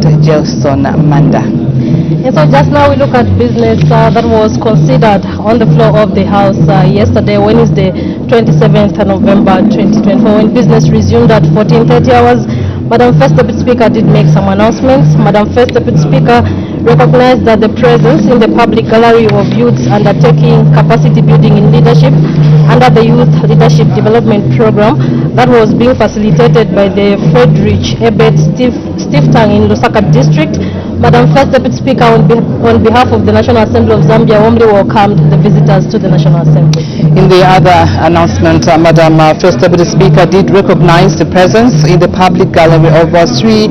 Gelson Manda. And so just now we look at business that was considered on the floor of the House yesterday, Wednesday, 27th November 2024, when business resumed at 14:30 hours. Madam First Deputy Speaker did make some announcements. Madam First Deputy Speaker recognized that the presence in the public gallery of youths undertaking capacity building in leadership under the Youth Leadership Development Program that was being facilitated by the Frederick Ebet Stiftang in Lusaka District. Madam First Deputy Speaker, on behalf of the National Assembly of Zambia, warmly welcomed the visitors to the National Assembly. In the other announcement, Madam First Deputy Speaker did recognize the presence in the public gallery of three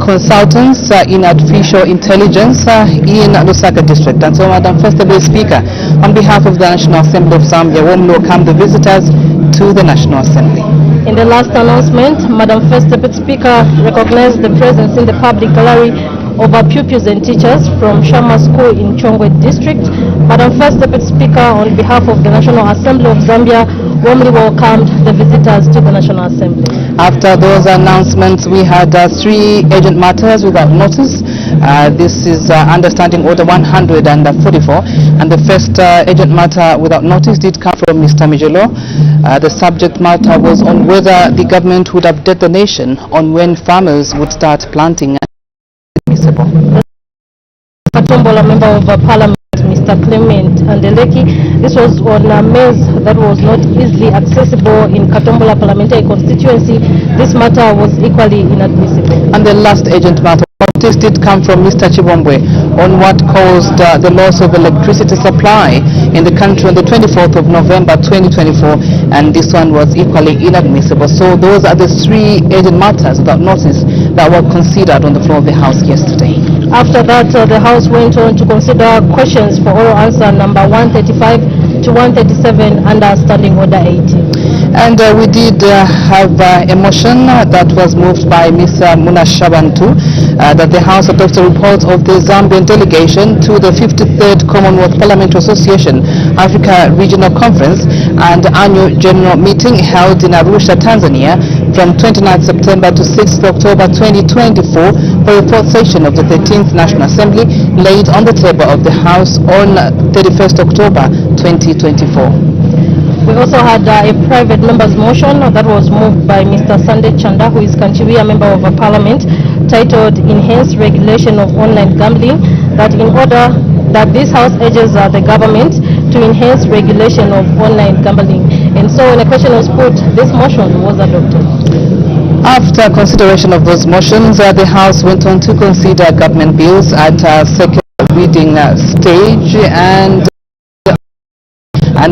consultants in artificial intelligence in Lusaka District. And so, Madam First Deputy Speaker, on behalf of the National Assembly of Zambia, warmly welcome the visitors to the National Assembly. In the last announcement, Madam First Deputy Speaker recognized the presence in the public gallery of our pupils and teachers from Shama School in Chongwe District. Madam First Deputy Speaker, on behalf of the National Assembly of Zambia, warmly welcomed the visitors to the National Assembly. After those announcements, we had three urgent matters without notice. This is Understanding Order 144, and the first urgent matter without notice did come from Mr. Mijelo. The subject matter was on whether the government would update the nation on when farmers would start planting. Katombola, Member of Parliament, Mr. Clement Andeleki. This was on a maize that was not easily accessible in Katombola parliamentary constituency. This matter was equally inadmissible. And the last urgent matter notice did come from Mr. Chibombwe on what caused the loss of electricity supply in the country on the 24th of November 2024, and this one was equally inadmissible. So those are the three urgent matters without notice that were considered on the floor of the House yesterday. After that, the House went on to consider questions for oral answer number 135 to 137 under Standing Order 80. And we did have a motion that was moved by Ms. Muna Shabantu that the House adopts a report of the Zambian delegation to the 53rd Commonwealth Parliamentary Association Africa Regional Conference and annual general meeting held in Arusha, Tanzania from 29th September to 6th October 2024 for the fourth session of the 13th National Assembly laid on the table of the House on 31st October 2024. We also had a private member's motion that was moved by Mr. Sunday Chanda, who is Kanchiwia Member of Parliament, titled Enhanced Regulation of Online Gambling, that in order that this House urges the government to enhance regulation of online gambling. And so when a question was put, this motion was adopted. After consideration of those motions, the House went on to consider government bills at second reading stage, and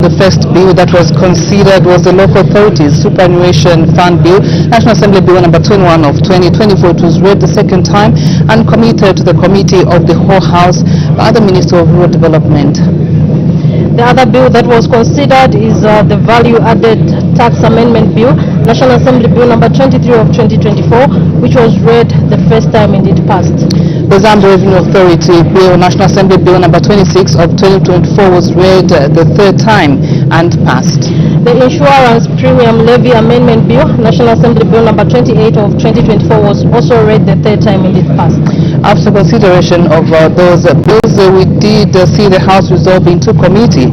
the first bill that was considered was the Local Authorities Superannuation Fund Bill, National Assembly Bill number 21 of 2024. It was read the second time and committed to the Committee of the Whole House by the Minister of Rural Development. The other bill that was considered is the Value Added Tax Amendment Bill, National Assembly Bill number 23 of 2024, which was read the first time and it passed. The Zambia Revenue Authority Bill, National Assembly Bill number 26 of 2024, was read the third time and passed. The Insurance Premium Levy Amendment Bill, National Assembly Bill number 28 of 2024, was also read the third time and it passed. After consideration of those bills, we did see the House resolve into committee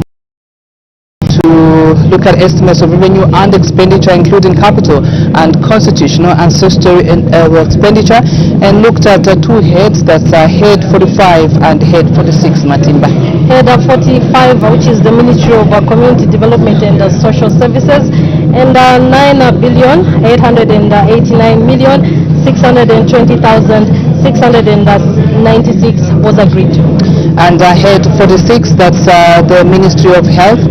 to look at estimates of revenue and expenditure, including capital and constitutional and statutory expenditure, and looked at two heads, that's Head 45 and Head 46, Matimba. Head 45, which is the Ministry of Community Development and Social Services, and 9,889,620,696 was agreed to. And Head 46, that's the Ministry of Health.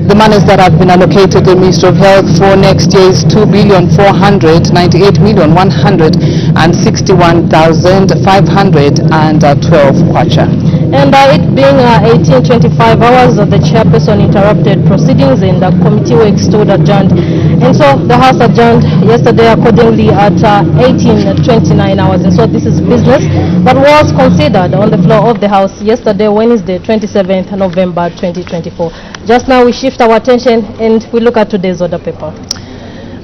The monies that have been allocated to the Ministry of Health for next year is 2,498,161,512 kwacha. And it being 18:25 hours, the chairperson interrupted proceedings and the committee work stood adjourned. And so the House adjourned yesterday accordingly at 18:29 hours. And so this is business that was considered on the floor of the House yesterday, Wednesday, 27th November 2024. Just now we shift our attention and we look at today's order paper.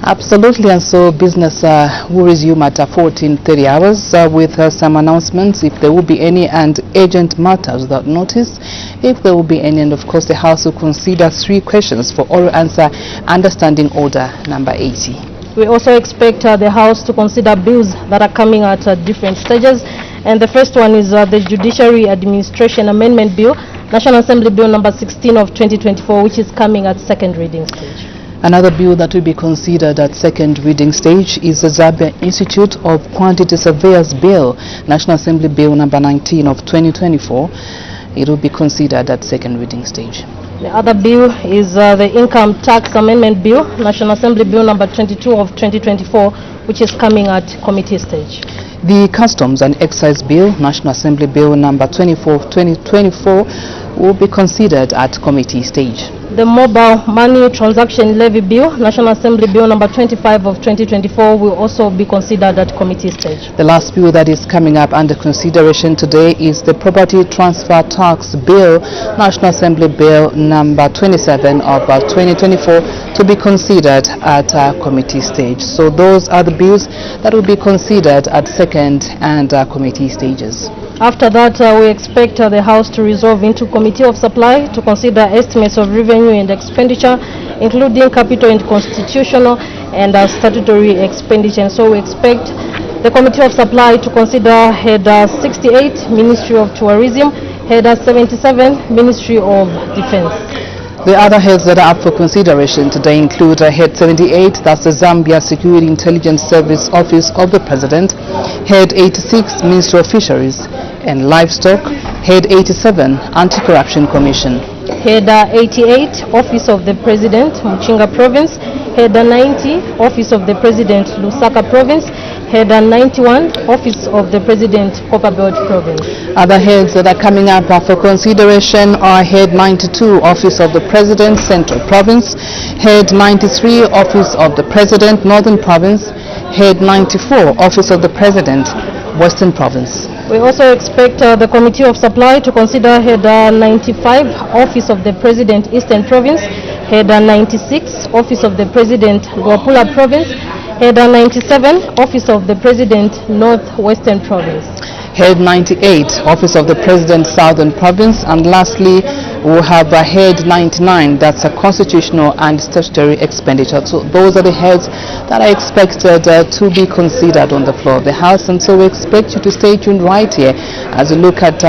Absolutely, and so business will resume at 14:30 hours with some announcements if there will be any, and urgent matters without notice if there will be any, and of course the House will consider 3 questions for oral answer under Standing Order number 80. We also expect the House to consider bills that are coming at different stages, and the first one is the Judiciary Administration Amendment Bill, National Assembly Bill number 16 of 2024, which is coming at second reading stage. Another bill that will be considered at second reading stage is the Zambia Institute of Quantity Surveyors Bill, National Assembly Bill number 19 of 2024. It will be considered at second reading stage. The other bill is the Income Tax Amendment Bill, National Assembly Bill number 22 of 2024, which is coming at committee stage. The Customs and Excise Bill, National Assembly Bill number 24 of 2024, will be considered at committee stage. The Mobile Money Transaction Levy Bill, National Assembly Bill number 25 of 2024, will also be considered at committee stage. The last bill that is coming up under consideration today is the Property Transfer Tax Bill, National Assembly Bill number 27 of 2024, to be considered at committee stage. So those are the bills that will be considered at second and committee stages. After that, we expect the House to resolve into Committee of Supply to consider estimates of revenue and expenditure, including capital and constitutional and statutory expenditure. And so we expect the Committee of Supply to consider Head 68, Ministry of Tourism, Head 77, Ministry of Defense. The other heads that are up for consideration today include Head 78, that's the Zambia Security Intelligence Service Office of the President, Head 86, Ministry of Fisheries and Livestock, Head 87, Anti-Corruption Commission. Head 88, Office of the President, Muchinga Province, Head 90, Office of the President, Lusaka Province, Head 91, Office of the President, Copperbelt Province. Other heads that are coming up for consideration are Head 92, Office of the President, Central Province, Head 93, Office of the President, Northern Province, Head 94, Office of the President, Western Province. We also expect the Committee of Supply to consider Head 95, Office of the President, Eastern Province, Head 96, Office of the President, Luapula Province, Head 97, Office of the President, Northwestern Province. Head 98, Office of the President, Southern Province, and lastly, we'll have Head 99, that's a constitutional and statutory expenditure. So those are the heads that are expected to be considered on the floor of the House, and so we expect you to stay tuned right here as we look at,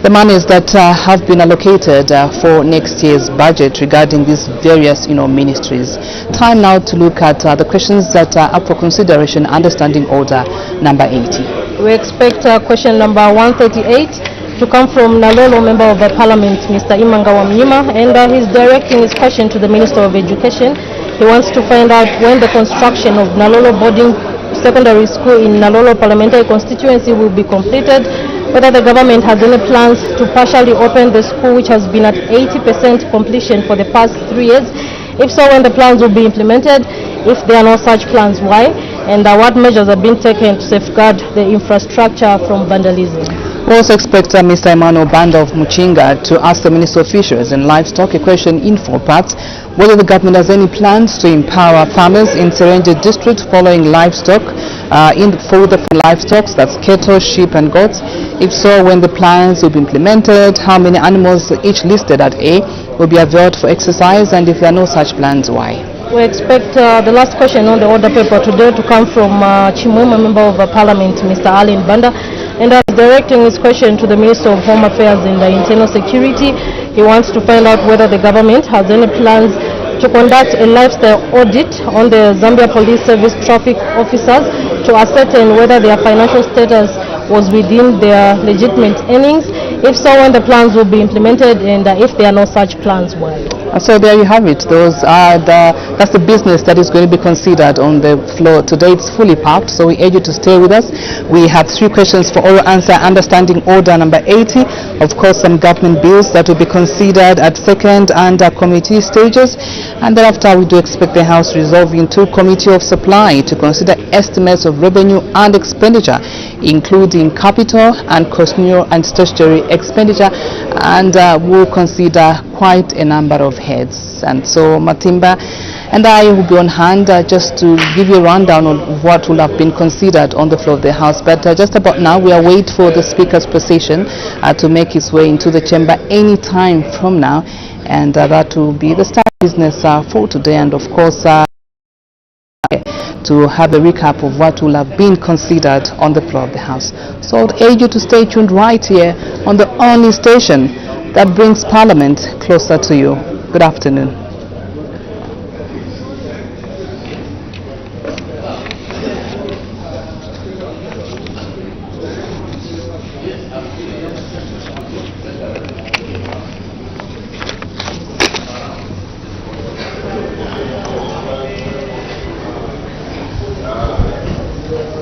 the monies that have been allocated for next year's budget regarding these various, ministries. Time now to look at the questions that are up for consideration under Standing Order number 80. We expect question number 138 to come from Nalolo Member of the Parliament, Mr. Imanga Wamnyima, and he's directing his question to the Minister of Education. He wants to find out when the construction of Nalolo Boarding Secondary School in Nalolo Parliamentary Constituency will be completed, whether the government has any plans to partially open the school, which has been at 80% completion for the past 3 years. If so, when the plans will be implemented. If there are no such plans, why? And what measures are being taken to safeguard the infrastructure from vandalism? We also expect Mr. Emmanuel Banda of Muchinga to ask the Minister of Fisheries and Livestock a question in 4 parts: whether the government has any plans to empower farmers in Serenje district following livestock, for the livestock, that's cattle, sheep and goats. If so, when the plans will be implemented, how many animals each listed at A will be availed for exercise, and if there are no such plans, why? We expect the last question on the order paper today to come from Chimwema Member of Parliament, Mr. Alin Banda, and directing his question to the Minister of Home Affairs and Internal Security. He wants to find out whether the government has any plans to conduct a lifestyle audit on the Zambia Police Service traffic officers to ascertain whether their financial status was within their legitimate earnings. If so, when the plans will be implemented, and if there are no such plans, why? So there you have it. That's the business that is going to be considered on the floor today. It's fully packed, so we urge you to stay with us. We have 3 questions for oral answer under Standing Order number 80. Of course, some government bills that will be considered at second and committee stages, and thereafter we do expect the House resolve into Committee of Supply to consider estimates of revenue and expenditure, including capital and constitutional and statutory expenditure, and will consider quite a number of heads. And so, Matimba, And I will be on hand just to give you a rundown of what will have been considered on the floor of the House. But just about now, we are waiting for the Speaker's procession to make his way into the chamber any time from now. And that will be the start of business for today. And of course, to have a recap of what will have been considered on the floor of the House. So I would urge you to stay tuned right here on the only station that brings Parliament closer to you. Good afternoon.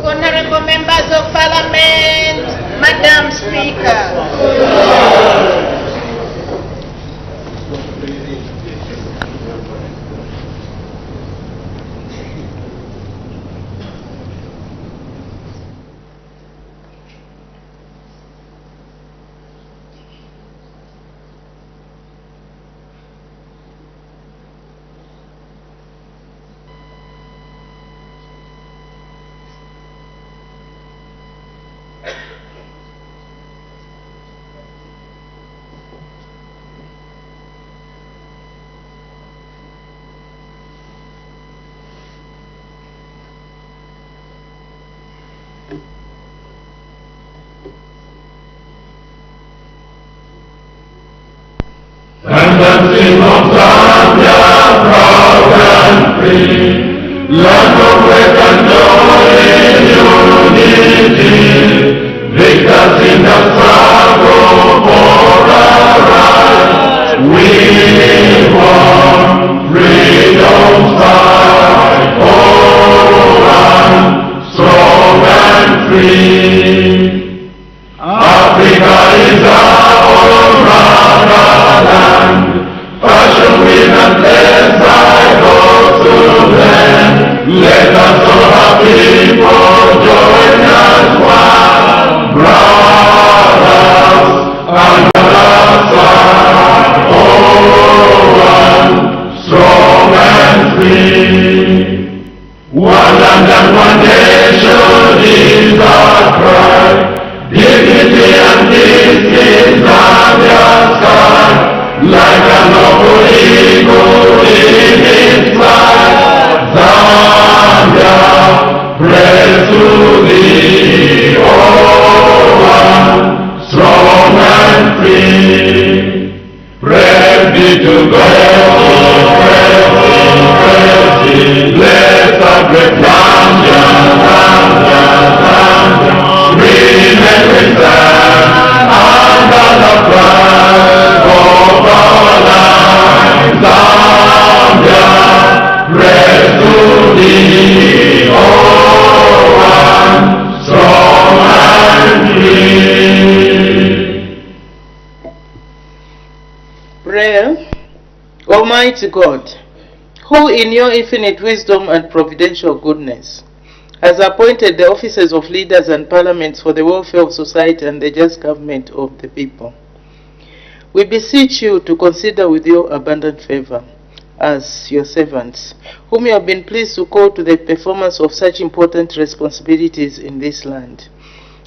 Honorable members of Parliament, Madam Speaker. King of Zambia, proud and free, land of faith and joy in unity, victors in the struggle for our rights. We want freedom's fight, oh, one, strong and free. Africa is our own motherland, passion with and blessed by God to them. Let us all our people join as one, brothers under the sun, oh, one, strong and free. One land and one nation is our cry, dignity and peace in Zambia's sky, like a noble eagle in its flight. Zambia, praise to thee, oh, one, strong and free. Praise be to God, praise thee, let the great Zambia, Zambia, Zambia, remain with them under the flag of our land. Zambia, praise to thee, oh, one, strong and free. Prayer. Almighty God, who in your infinite wisdom and providential goodness has appointed the offices of leaders and parliaments for the welfare of society and the just government of the people, we beseech you to consider with your abundant favor as your servants, whom you have been pleased to call to the performance of such important responsibilities in this land.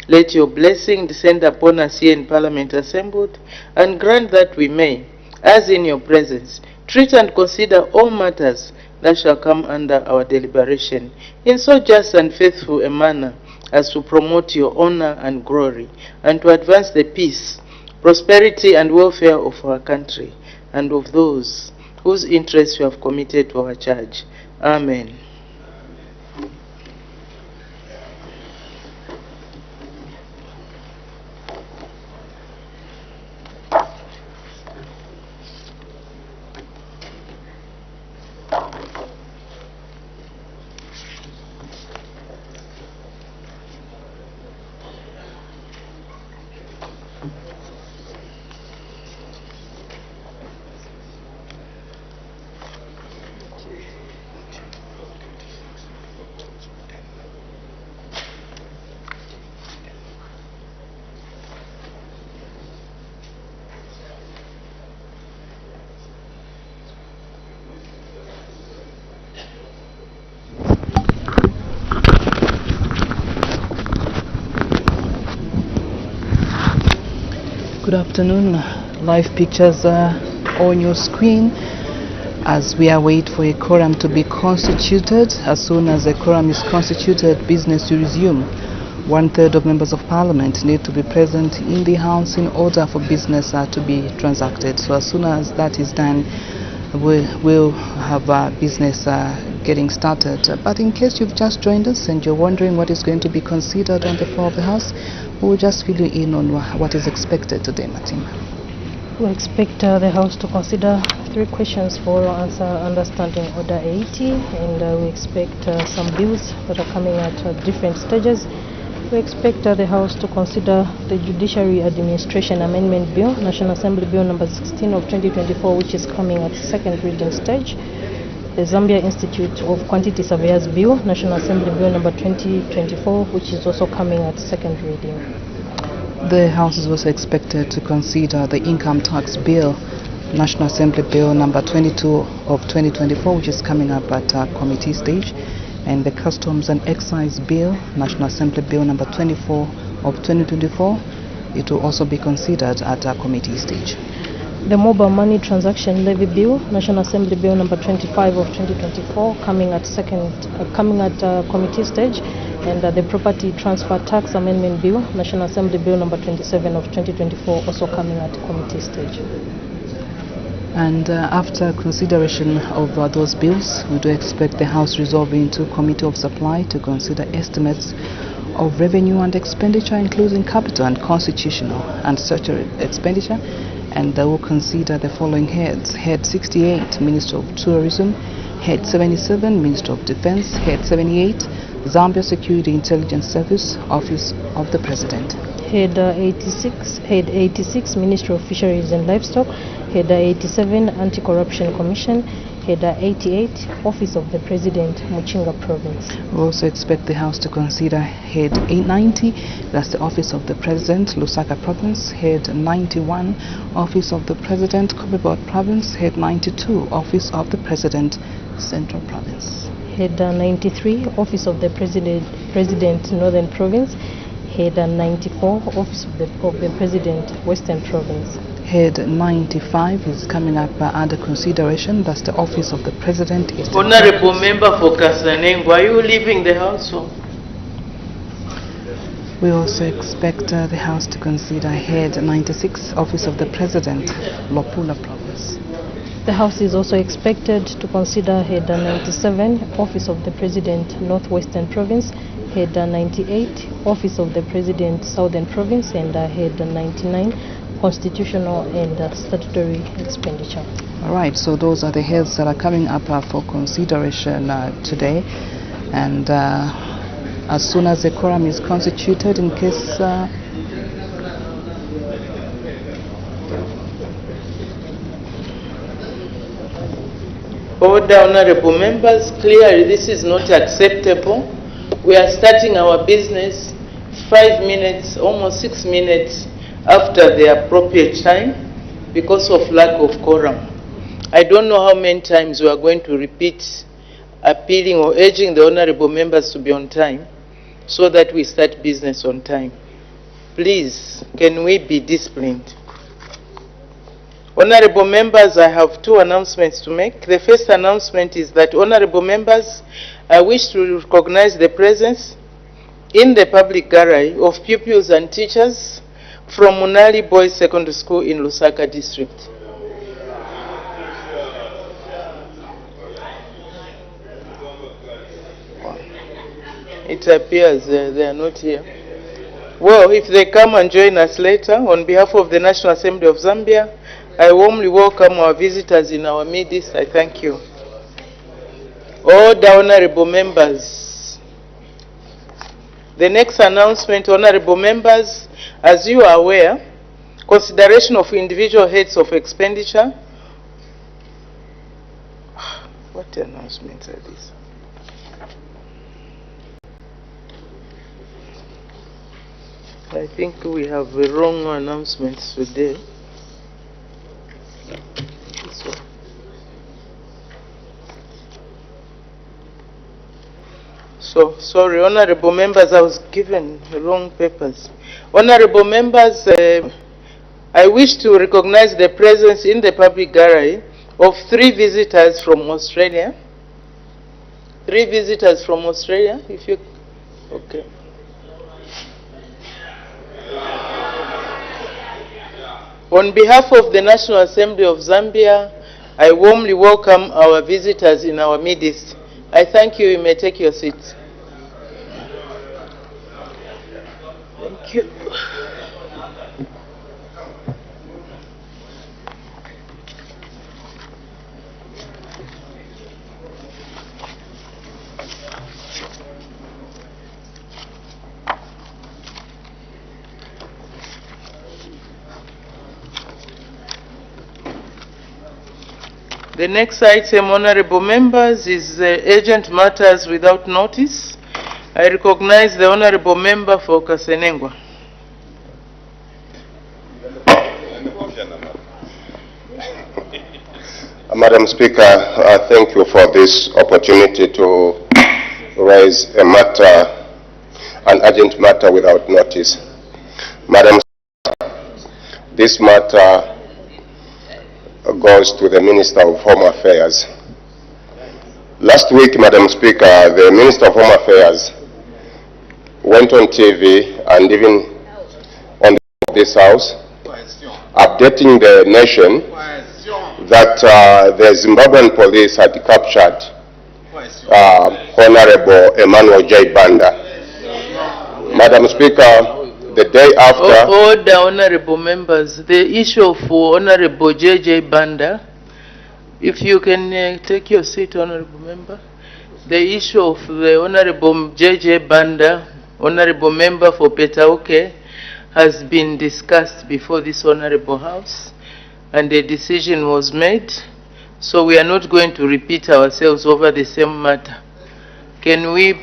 Let your blessing descend upon us here in Parliament assembled, and grant that we may, as in your presence, treat and consider all matters that shall come under our deliberation in so just and faithful a manner as to promote your honor and glory, and to advance the peace, prosperity, and welfare of our country, and of those whose interests you have committed to our charge. Amen. Good afternoon. Live pictures on your screen as we await for a quorum to be constituted. As soon as a quorum is constituted, business will resume. 1/3 of members of parliament need to be present in the house in order for business to be transacted. So as soon as that is done, we will have business getting started. But in case you've just joined us and you're wondering what is going to be considered on the floor of the house, we'll just fill you in on what is expected today, Matima. We expect the House to consider 3 questions for answer under Standing Order 80, and we expect some bills that are coming at different stages. We expect the House to consider the Judiciary Administration Amendment Bill, National Assembly Bill number 16 of 2024, which is coming at second reading stage. The Zambia Institute of Quantity Surveyors Bill, National Assembly Bill number 2024, which is also coming at second reading. The House is also expected to consider the Income Tax Bill, National Assembly Bill number 22 of 2024, which is coming up at committee stage, and the Customs and Excise Bill, National Assembly Bill number 24 of 2024. It will also be considered at committee stage. The Mobile Money Transaction Levy Bill, National Assembly Bill number 25 of 2024, coming at committee stage, and the Property Transfer Tax Amendment Bill, National Assembly Bill number 27 of 2024, also coming at committee stage. And after consideration of those bills, we do expect the House resolving into Committee of Supply to consider estimates of revenue and expenditure, including capital and constitutional and statutory expenditure, and they will consider the following heads: Head 68, Minister of Tourism; Head 77, Minister of Defense; Head 78, Zambia Security Intelligence Service, Office of the President; Head 86, Ministry of Fisheries and Livestock; Head 87, Anti-Corruption Commission; Head 88, Office of the President, Muchinga Province. We also expect the House to consider Head 890, that's the Office of the President, Lusaka Province; Head 91, Office of the President, Cobibot Province; Head 92, Office of the President, Central Province; Head 93, Office of the President, Northern Province; Head 94, Office of the President, Western Province. Head 95 is coming up under consideration. That's the Office of the President. Honorable Member for Kasanengo, are you leaving the House? We also expect the House to consider Head 96, Office of the President, Lopula Province. The House is also expected to consider Head 97, Office of the President, Northwestern Province; Head 98, Office of the President, Southern Province; and Head 99, Constitutional and Statutory Expenditure. All right, so those are the heads that are coming up for consideration today. And as soon as the quorum is constituted, in case Order, honorable members, clearly this is not acceptable. We are starting our business 5 minutes, almost 6 minutes after the appropriate time because of lack of quorum. I don't know how many times we are going to repeat appealing or urging the honorable members to be on time so that we start business on time. Please, can we be disciplined? Honorable members, I have 2 announcements to make. The first announcement is that, honorable members, I wish to recognize the presence in the public gallery of pupils and teachers from Munali Boys Secondary School in Lusaka District. It appears they are not here. Well, if they come and join us later, on behalf of the National Assembly of Zambia, I warmly welcome our visitors in our midst. I thank you. All the honorable members. The next announcement, honorable members, as you are aware, consideration of individual heads of expenditure. What announcements are these? I think we have the wrong announcements today. This one. So, sorry, honorable members, I was given the wrong papers. Honorable members, I I wish to recognize the presence in the public gallery of 3 visitors from Australia. 3 visitors from Australia, if you, okay. On behalf of the National Assembly of Zambia, I warmly welcome our visitors in our midst. I thank you. You may take your seats. Thank you. The next item, honorable members, is urgent matters without notice. I recognize the honorable member for Kasenengwa. Madam Speaker, thank you for this opportunity to raise a matter, an urgent matter without notice. Madam Speaker, this matter goes to the Minister of Home Affairs. Last week, Madam Speaker, the Minister of Home Affairs went on TV and even on this House, updating the nation that the Zimbabwean police had captured Honorable Emmanuel J. Banda. Madam Speaker, the day after... Order, honorable members. The issue of Honorable J.J. Banda, if you can take your seat, honorable member. The issue of the Honorable J.J. Banda, honorable member for Petauke, has been discussed before this honorable House, and a decision was made. So we are not going to repeat ourselves over the same matter. Can we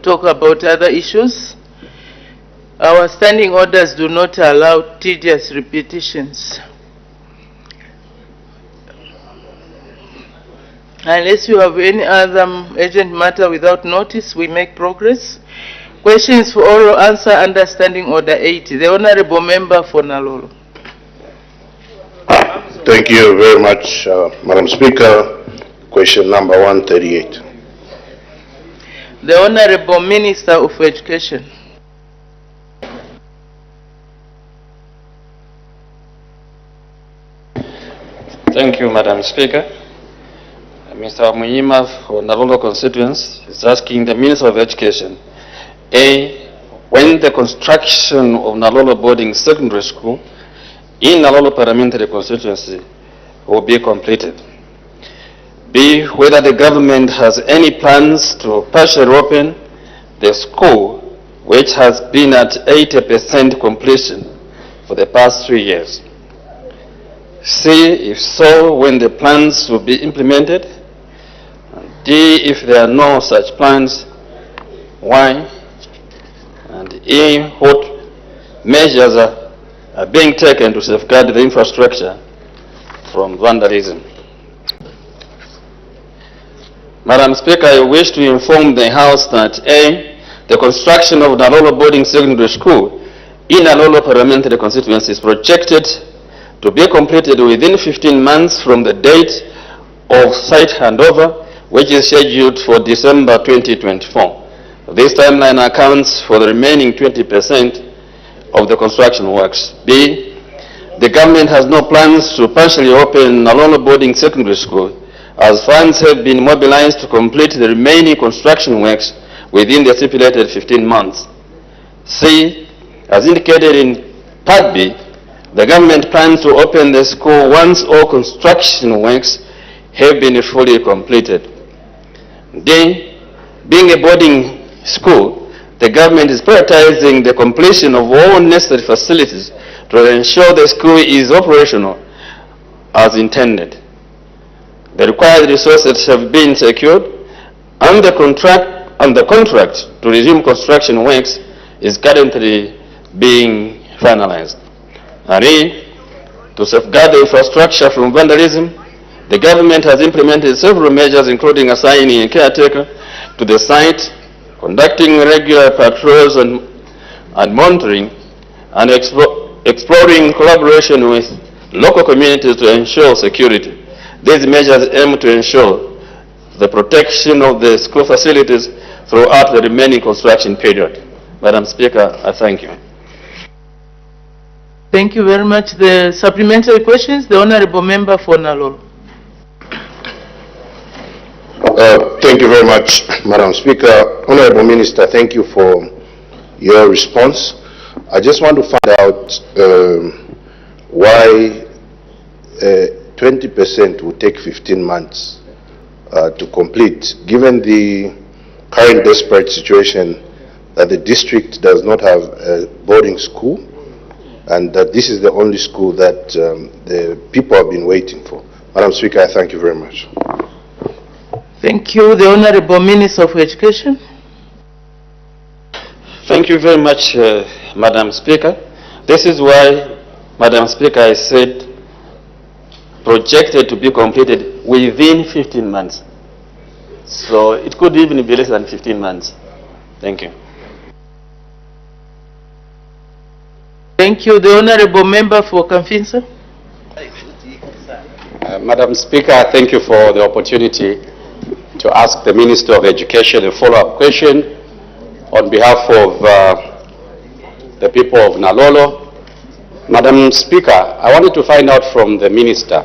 talk about other issues? Our standing orders do not allow tedious repetitions. Unless you have any other urgent matter without notice, we make progress. Questions for oral answer under Standing Order 80. The Honorable Member for Nalolo. Thank you very much, Madam Speaker. Question number 138. The Honorable Minister of Education. Thank you, Madam Speaker. Mr. Munyima for Nalolo constituents is asking the Minister of Education, A, when the construction of Nalolo Boarding Secondary School in Nalolo Parliamentary Constituency will be completed. B, whether the government has any plans to partially open the school, which has been at 80% completion for the past 3 years. C, if so, when the plans will be implemented. D, if there are no such plans, why? And E, what measures are being taken to safeguard the infrastructure from vandalism. Madam Speaker, I wish to inform the House that A, the construction of Nalolo Boarding Secondary School in Nalolo Parliamentary Constituency is projected to be completed within 15 months from the date of site handover, which is scheduled for December 2024. This timeline accounts for the remaining 20% of the construction works. B, the government has no plans to partially open Nalolo Boarding Secondary School, as funds have been mobilized to complete the remaining construction works within the stipulated 15 months. C, as indicated in Part B, the government plans to open the school once all construction works have been fully completed. D, being a boarding school, the government is prioritizing the completion of all necessary facilities to ensure the school is operational as intended. The required resources have been secured, and the contract to resume construction works is currently being finalized. And E, to safeguard the infrastructure from vandalism, the government has implemented several measures, including assigning a caretaker to the site, conducting regular patrols and monitoring, and exploring collaboration with local communities to ensure security. These measures aim to ensure the protection of the school facilities throughout the remaining construction period. Madam Speaker, I thank you. Thank you very much. The supplementary questions, the Honorable Member for Nalolo. Thank you very much, Madam Speaker. Honorable Minister, thank you for your response. I just want to find out why 20% will take 15 months to complete, given the current desperate situation that the district does not have a boarding school, and that this is the only school that the people have been waiting for. Madam Speaker, I thank you very much. Thank you. The Honorable Minister of Education. Thank you very much, Madam Speaker. This is why, Madam Speaker, I said projected to be completed within 15 months. So it could even be less than 15 months. Thank you. Thank you. The Honorable Member for Kamfinsa. Madam Speaker, thank you for the opportunity to ask the Minister of Education a follow-up question on behalf of the people of Nalolo. Madam Speaker, I wanted to find out from the Minister,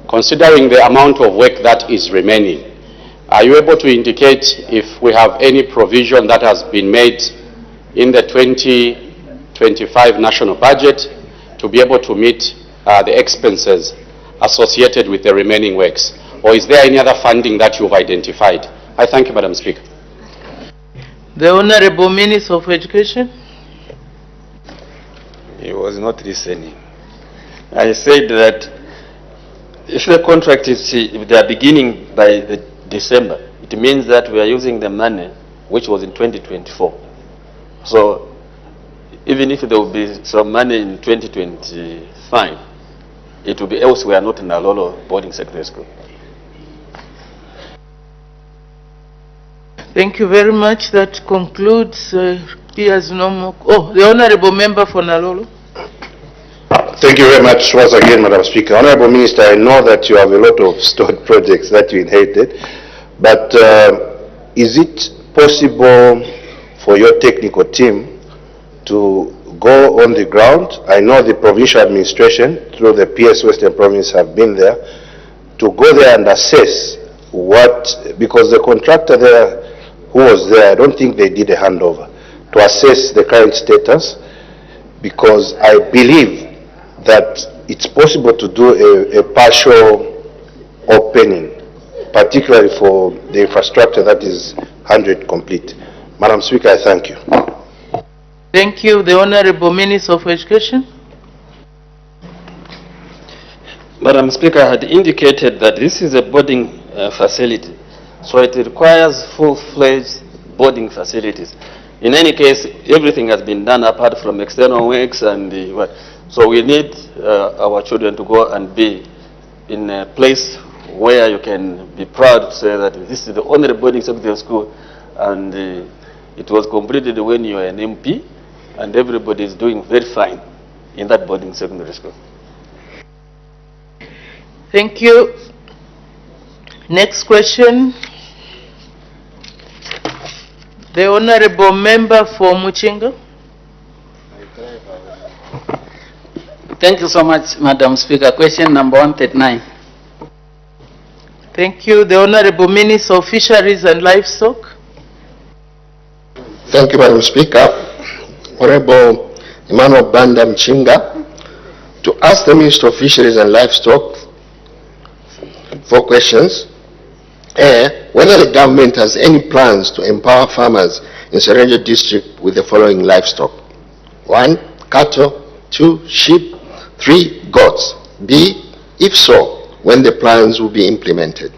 considering the amount of work that is remaining, are you able to indicate if we have any provision that has been made in the 2025 national budget to be able to meet the expenses associated with the remaining works? Or is there any other funding that you've identified? I thank you, Madam Speaker. The Honorable Minister of Education. He was not listening. I said that if the contract is, if they are beginning by December, it means that we are using the money which was in 2024. So even if there will be some money in 2025, it will be elsewhere, not in Nalolo boarding secondary school. Thank you very much. That concludes Pia's normal. Oh, the Honorable Member for Nalolo. Thank you very much once again, Madam Speaker. Honorable Minister, I know that you have a lot of stored projects that you inherited, but is it possible for your technical team to go on the ground? I know the provincial administration through the PS Western Province have been there, to go there and assess what, because the contractor there who was there, I don't think they did a handover, to assess the current status, because I believe that it's possible to do a partial opening, particularly for the infrastructure that is 100 complete. Madam Speaker, I thank you. Thank you. The Honorable Minister of Education. Madam Speaker, I had indicated that this is a boarding facility, so it requires full-fledged boarding facilities. In any case, everything has been done apart from external works and so we need our children to go and be in a place where you can be proud to say that this is the only boarding secondary school, and it was completed when you were an MP, and everybody is doing very fine in that boarding secondary school. Thank you. Next question. The Honorable Member for Muchinga. Thank you so much, Madam Speaker. Question number 139. Thank you. The Honorable Minister of Fisheries and Livestock. Thank you, Madam Speaker. Honorable Emmanuel Banda Mchinga, to ask the Minister of Fisheries and Livestock 4 questions. Whether the government has any plans to empower farmers in Serenja district with the following livestock: 1, cattle; 2, sheep; 3, goats. B, if so, when the plans will be implemented.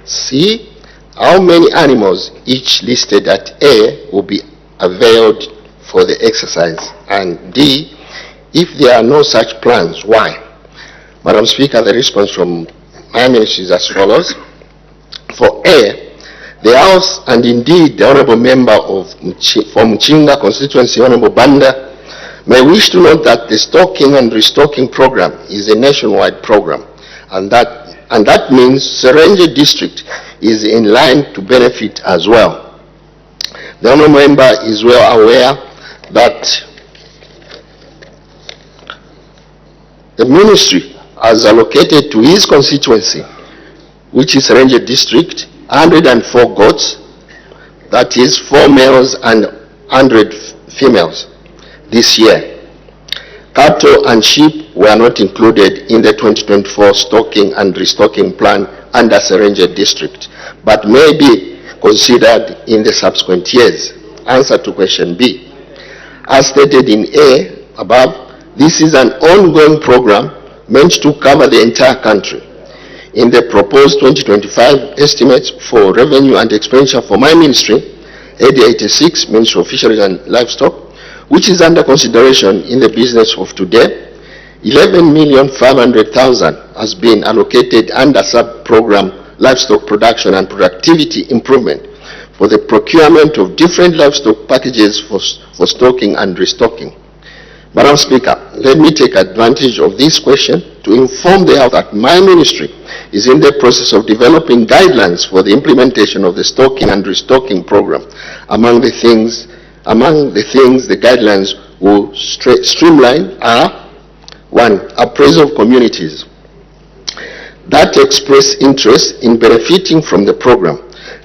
C, how many animals each listed at A will be availed for the exercise? And D, if there are no such plans, why? Madam Speaker, the response from my ministry is as follows. For A, the House and indeed the Honourable Member of for Muchinga constituency, Honourable Banda, May wish to note that the stocking and restocking program is a nationwide program, and that means Serenje district is in line to benefit as well. The honourable member is well aware that the ministry has allocated to his constituency, which is Serenje district, 104 goats, that is 4 males and 100 females this year. Cattle and sheep were not included in the 2024 stocking and restocking plan under Serenje district, but may be considered in the subsequent years. Answer to question B. As stated in A above, this is an ongoing program meant to cover the entire country. In the proposed 2025 estimates for revenue and expenditure for my ministry, AD 86, Ministry of Fisheries and Livestock, which is under consideration in the business of today, 11,500,000 has been allocated under sub-program livestock production and productivity improvement for the procurement of different livestock packages for stocking and restocking. Madam Speaker, let me take advantage of this question to inform the House that my ministry is in the process of developing guidelines for the implementation of the stocking and restocking program. Among the things the guidelines will streamline are: 1. Appraisal of communities that express interest in benefiting from the program.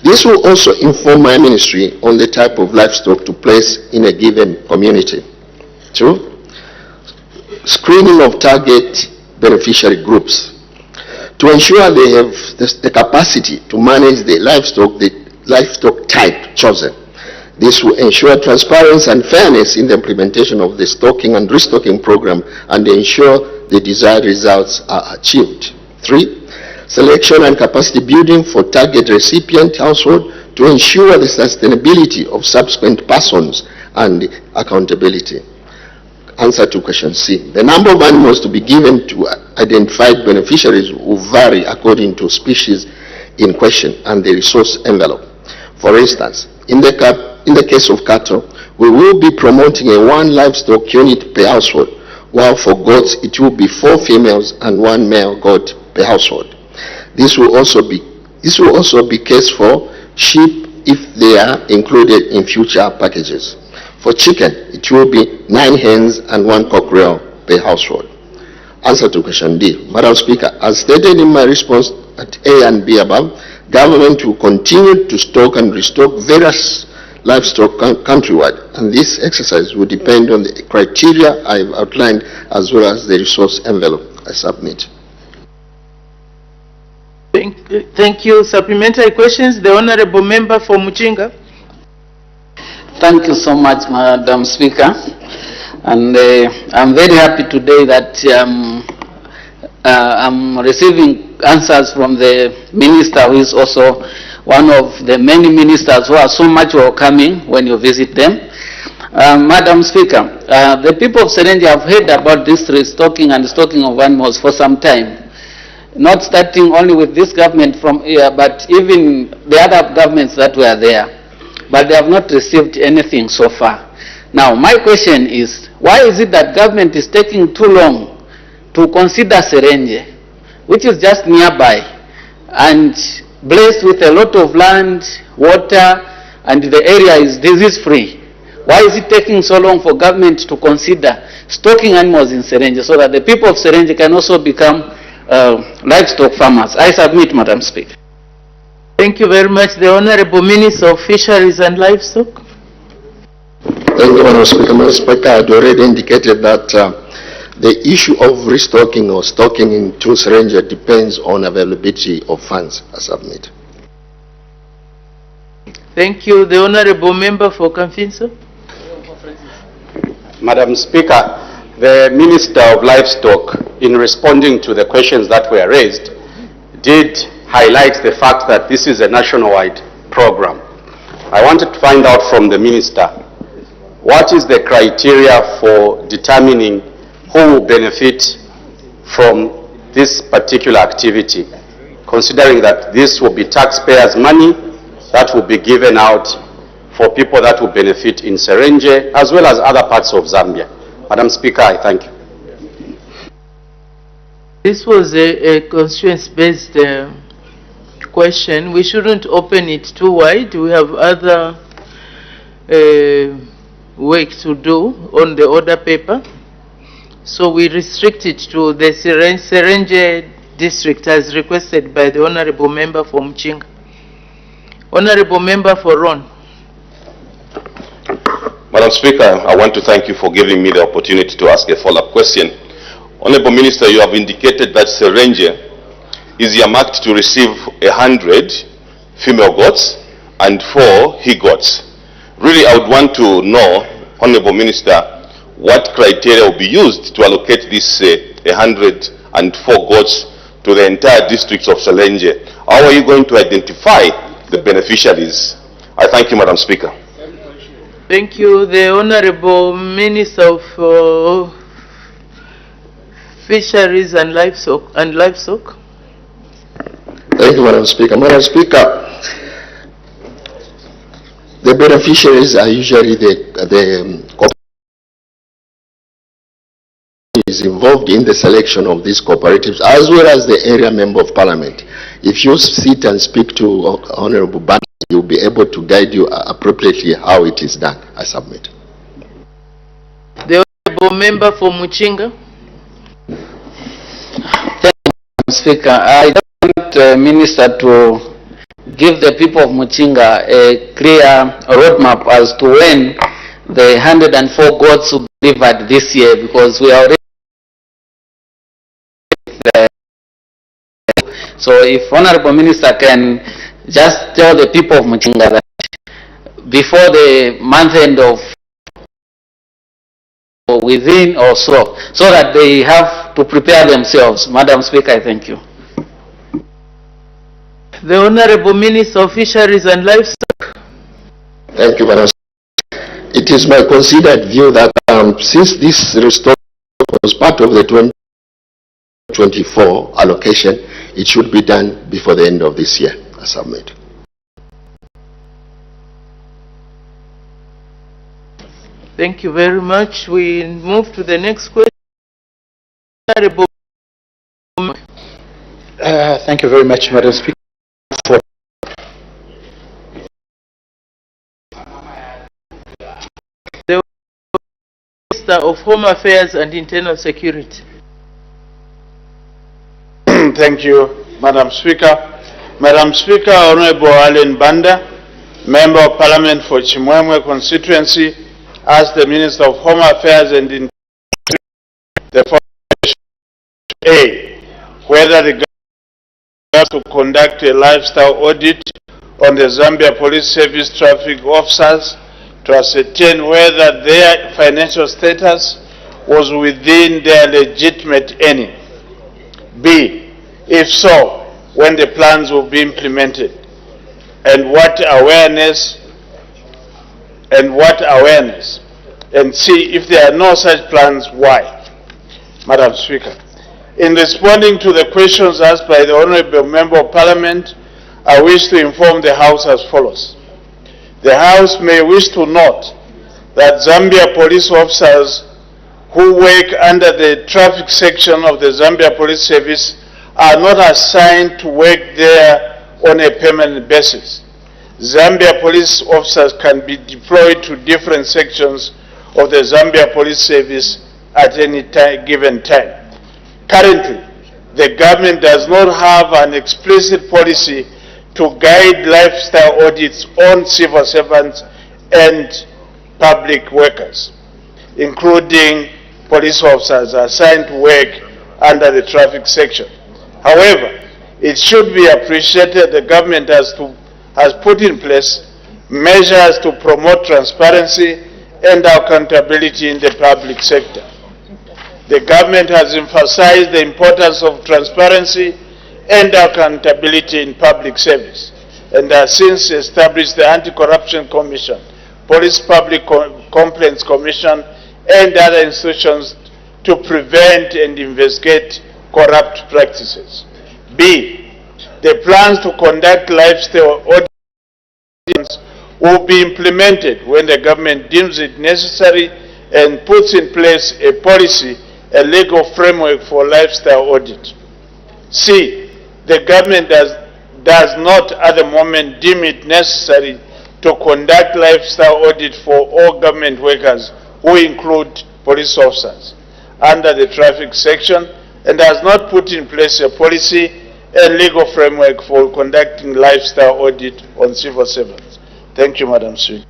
This will also inform my ministry on the type of livestock to place in a given community. 2. Screening of target beneficiary groups to ensure they have the capacity to manage the livestock type chosen. This will ensure transparency and fairness in the implementation of the stocking and restocking program and ensure the desired results are achieved. 3. Selection and capacity building for target recipient household to ensure the sustainability of subsequent persons and accountability. Answer to question C. The number of animals to be given to identified beneficiaries will vary according to species in question and the resource envelope. For instance, in the case of cattle, we will be promoting a 1 livestock unit per household, while for goats it will be 4 females and 1 male goat per household. This will also be case for sheep if they are included in future packages. For chicken, it will be 9 hens and 1 cockerel per household. Answer to question D. Madam Speaker, as stated in my response at A and B above, government will continue to stock and restock various livestock countrywide, and this exercise will depend on the criteria I have outlined as well as the resource envelope I submit. Thank you. Supplementary questions. The Honourable Member for Muchinga. Thank you so much, Madam Speaker. And I'm very happy today that I'm receiving answers from the Minister, who is also one of the many ministers who are so much welcoming when you visit them. Madam Speaker, the people of Serenje have heard about this restocking and stocking of animals for some time. Not starting only with this government from here, but even the other governments that were there. But they have not received anything so far. Now, my question is, why is it that government is taking too long to consider Serenje, which is just nearby and blessed with a lot of land, water, and the area is disease-free? Why is it taking so long for government to consider stocking animals in Serenje so that the people of Serenje can also become livestock farmers? I submit, Madam Speaker. Thank you very much. The Honourable Minister of Fisheries and Livestock. Thank you, Madam Speaker. Madam Speaker, I had already indicated that the issue of restocking or stocking into Serenje depends on availability of funds. I submit. Thank you. The Honourable Member for Kamfinso. Madam Speaker, the Minister of Livestock, in responding to the questions that were raised, did highlight the fact that this is a nationwide program. I wanted to find out from the Minister, what is the criteria for determining who will benefit from this particular activity, considering that this will be taxpayers' money that will be given out for people that will benefit in Serenje as well as other parts of Zambia. Madam Speaker, I thank you. This was a constituency-based question. We shouldn't open it too wide. We have other work to do on the order paper. So we restrict it to the Serenge district as requested by the Honorable Member for Mchinga. Honorable Member for Ron. Madam Speaker, I want to thank you for giving me the opportunity to ask a follow-up question. Honorable Minister, you have indicated that Serenge is earmarked to receive 100 female goats and 4 he-goats. Really, I would want to know, Honorable Minister, what criteria will be used to allocate this 104 goats to the entire district of Serenge. How are you going to identify the beneficiaries? I thank you, Madam Speaker. Thank you. The Honorable Minister of Fisheries and Livestock. Thank you, Madam Speaker. Madam Speaker, the beneficiaries are usually the is involved in the selection of these cooperatives, as well as the area member of parliament. If you sit and speak to Honorable Ban, he will be able to guide you appropriately how it is done. I submit. The Honorable Member for Muchinga. Thank you, Madam Speaker. I want Minister to give the people of Muchinga a clear roadmap as to when the 104 goats will be delivered this year, because we are already so if Honorable Minister can just tell the people of Muchinga that before the month end of within or so that they have to prepare themselves. Madam Speaker, I thank you. The Honorable Minister of Fisheries and Livestock. Thank you, Madam Speaker. It is my considered view that since this restoration was part of the 2024 allocation, it should be done before the end of this year. I submit. Thank you very much. We move to the next question. Thank you very much, Madam Speaker. The Minister of Home Affairs and Internal Security. Thank you, Madam Speaker. Madam Speaker, Honorable Allen Banda, Member of Parliament for Chimwemwe constituency, asked the Minister of Home Affairs and Internal Security whether the government has to conduct a lifestyle audit on the Zambia Police Service traffic officers to ascertain whether their financial status was within their legitimate earning. B, if so, when the plans will be implemented, and what awareness, and C, if there are no such plans, why? Madam Speaker, in responding to the questions asked by the Honourable Member of Parliament, I wish to inform the House as follows. The House may wish to note that Zambia police officers who work under the traffic section of the Zambia Police Service are not assigned to work there on a permanent basis. Zambia police officers can be deployed to different sections of the Zambia Police Service at any given time. Currently, the government does not have an explicit policy to guide lifestyle audits on civil servants and public workers, including police officers assigned to work under the traffic section. However, it should be appreciated the government has put in place measures to promote transparency and accountability in the public sector. The government has emphasized the importance of transparency and accountability in public service, and has since established the Anti-Corruption Commission, Police Public Complaints Commission, and other institutions to prevent and investigate corrupt practices. B, the plans to conduct lifestyle audits will be implemented when the government deems it necessary and puts in place a policy, a legal framework for lifestyle audit. C, the government does not at the moment deem it necessary to conduct lifestyle audit for all government workers who include police officers under the traffic section, and has not put in place a policy and legal framework for conducting lifestyle audit on civil servants. Thank you, Madam Speaker.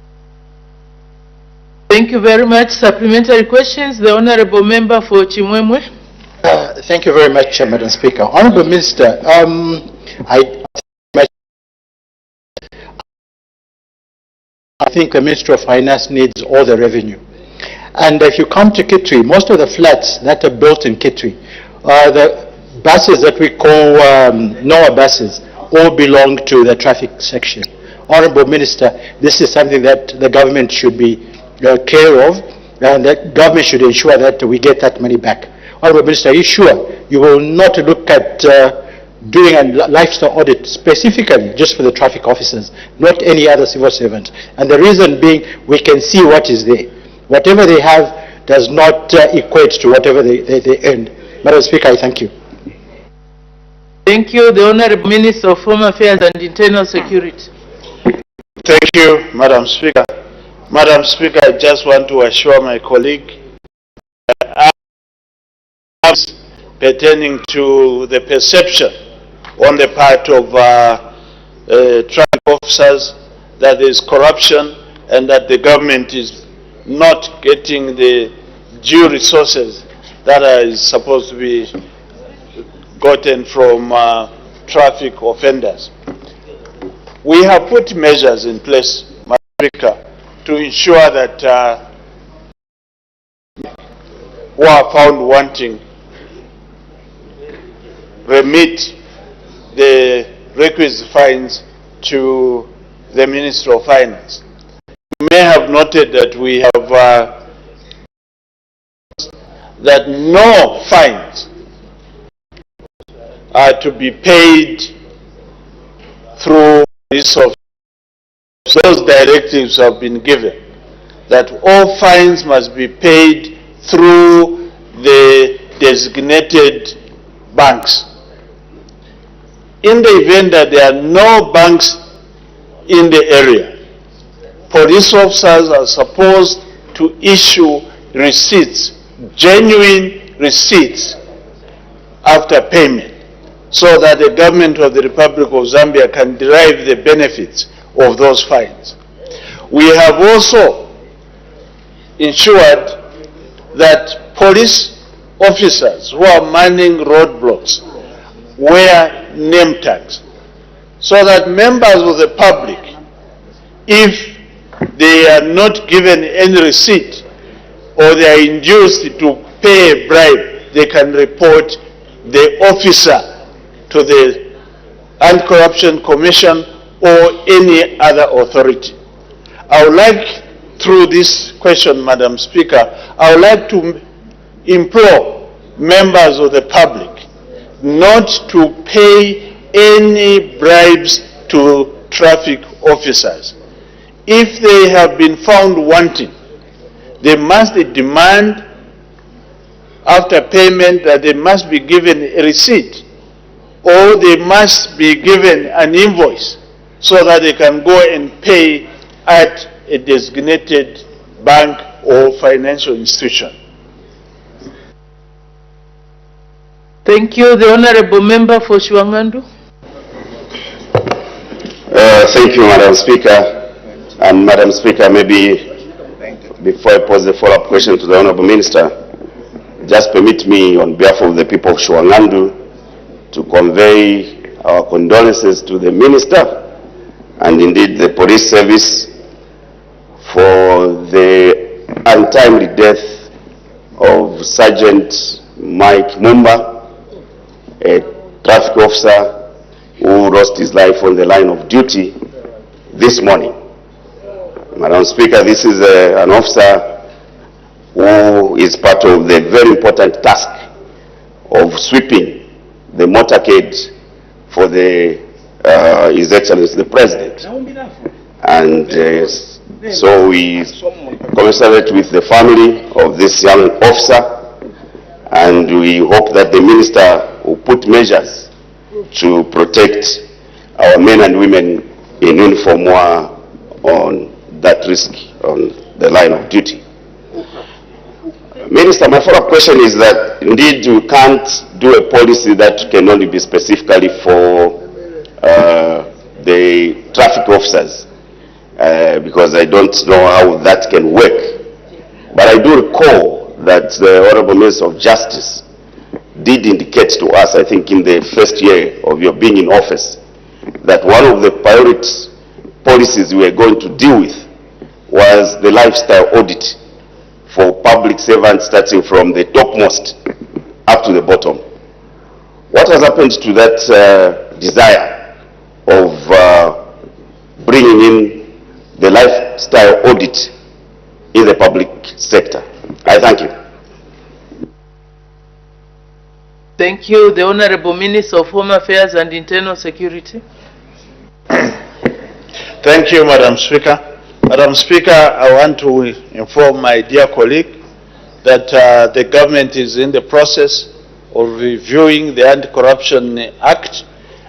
Thank you very much. Supplementary questions. The Honourable Member for Chimwemwe. Thank you very much, Madam Speaker. Honourable Minister, I think the Minister of Finance needs all the revenue. And if you come to Kitwe, most of the flats that are built in Kitwe, the buses that we call NOAA buses, all belong to the traffic section. Honourable Minister, this is something that the government should be care of, and the government should ensure that we get that money back. Honourable Minister, are you sure you will not look at doing a lifestyle audit specifically just for the traffic officers, not any other civil servant? And the reason being, we can see what is there. Whatever they have does not equate to whatever they earn. Madam Speaker, I thank you. Thank you. The Honourable Minister of Home Affairs and Internal Security. Thank you, Madam Speaker. Madam Speaker, I just want to assure my colleague that pertaining to the perception on the part of traffic officers that there is corruption and that the government is not getting the due resources that is supposed to be gotten from traffic offenders. We have put measures in place, Madam Speaker, to ensure that who are found wanting remit the requisite fines to the Ministry of Finance. You may have noted that we have that no fines are to be paid through this office. Those directives have been given that all fines must be paid through the designated banks. In the event that there are no banks in the area, police officers are supposed to issue receipts, genuine receipts, after payment, so that the government of the Republic of Zambia can derive the benefits of those fines. We have also ensured that police officers who are manning roadblocks wear name tags, so that members of the public, if they are not given any receipt or they are induced to pay a bribe, they can report the officer to the Anti-Corruption Commission or any other authority. I would like, through this question, Madam Speaker, I would like to implore members of the public not to pay any bribes to traffic officers. If they have been found wanting, they must demand after payment that they must be given a receipt, or they must be given an invoice so that they can go and pay at a designated bank or financial institution. Thank you. The Honourable Member for Shuangandu. Thank you, Madam Speaker. And Madam Speaker, maybe before I pose the follow-up question to the Honourable Minister, just permit me on behalf of the people of Shuangandu to convey our condolences to the Minister and indeed the police service for the untimely death of Sergeant Mike Mumba, a traffic officer who lost his life on the line of duty this morning. Madam Speaker, this is an officer who is part of the very important task of sweeping the motorcade for the His Excellency the President. And so we commiserate with the family of this young officer, and we hope that the minister will put measures to protect our men and women in uniform who are on that risk on the line of duty. Minister, my follow-up question is that indeed you can't do a policy that can only be specifically for the traffic officers, because I don't know how that can work. But I do recall that the Honorable Minister of Justice did indicate to us, I think in the first year of your being in office, that one of the priority policies we were going to deal with was the lifestyle audit for public servants, starting from the topmost up to the bottom. What has happened to that desire of bringing in the lifestyle audit in the public sector? I thank you. Thank you. The Honorable Minister of Home Affairs and Internal Security. Thank you, Madam Speaker. Madam Speaker, I want to inform my dear colleague that the government is in the process of reviewing the Anti-Corruption Act.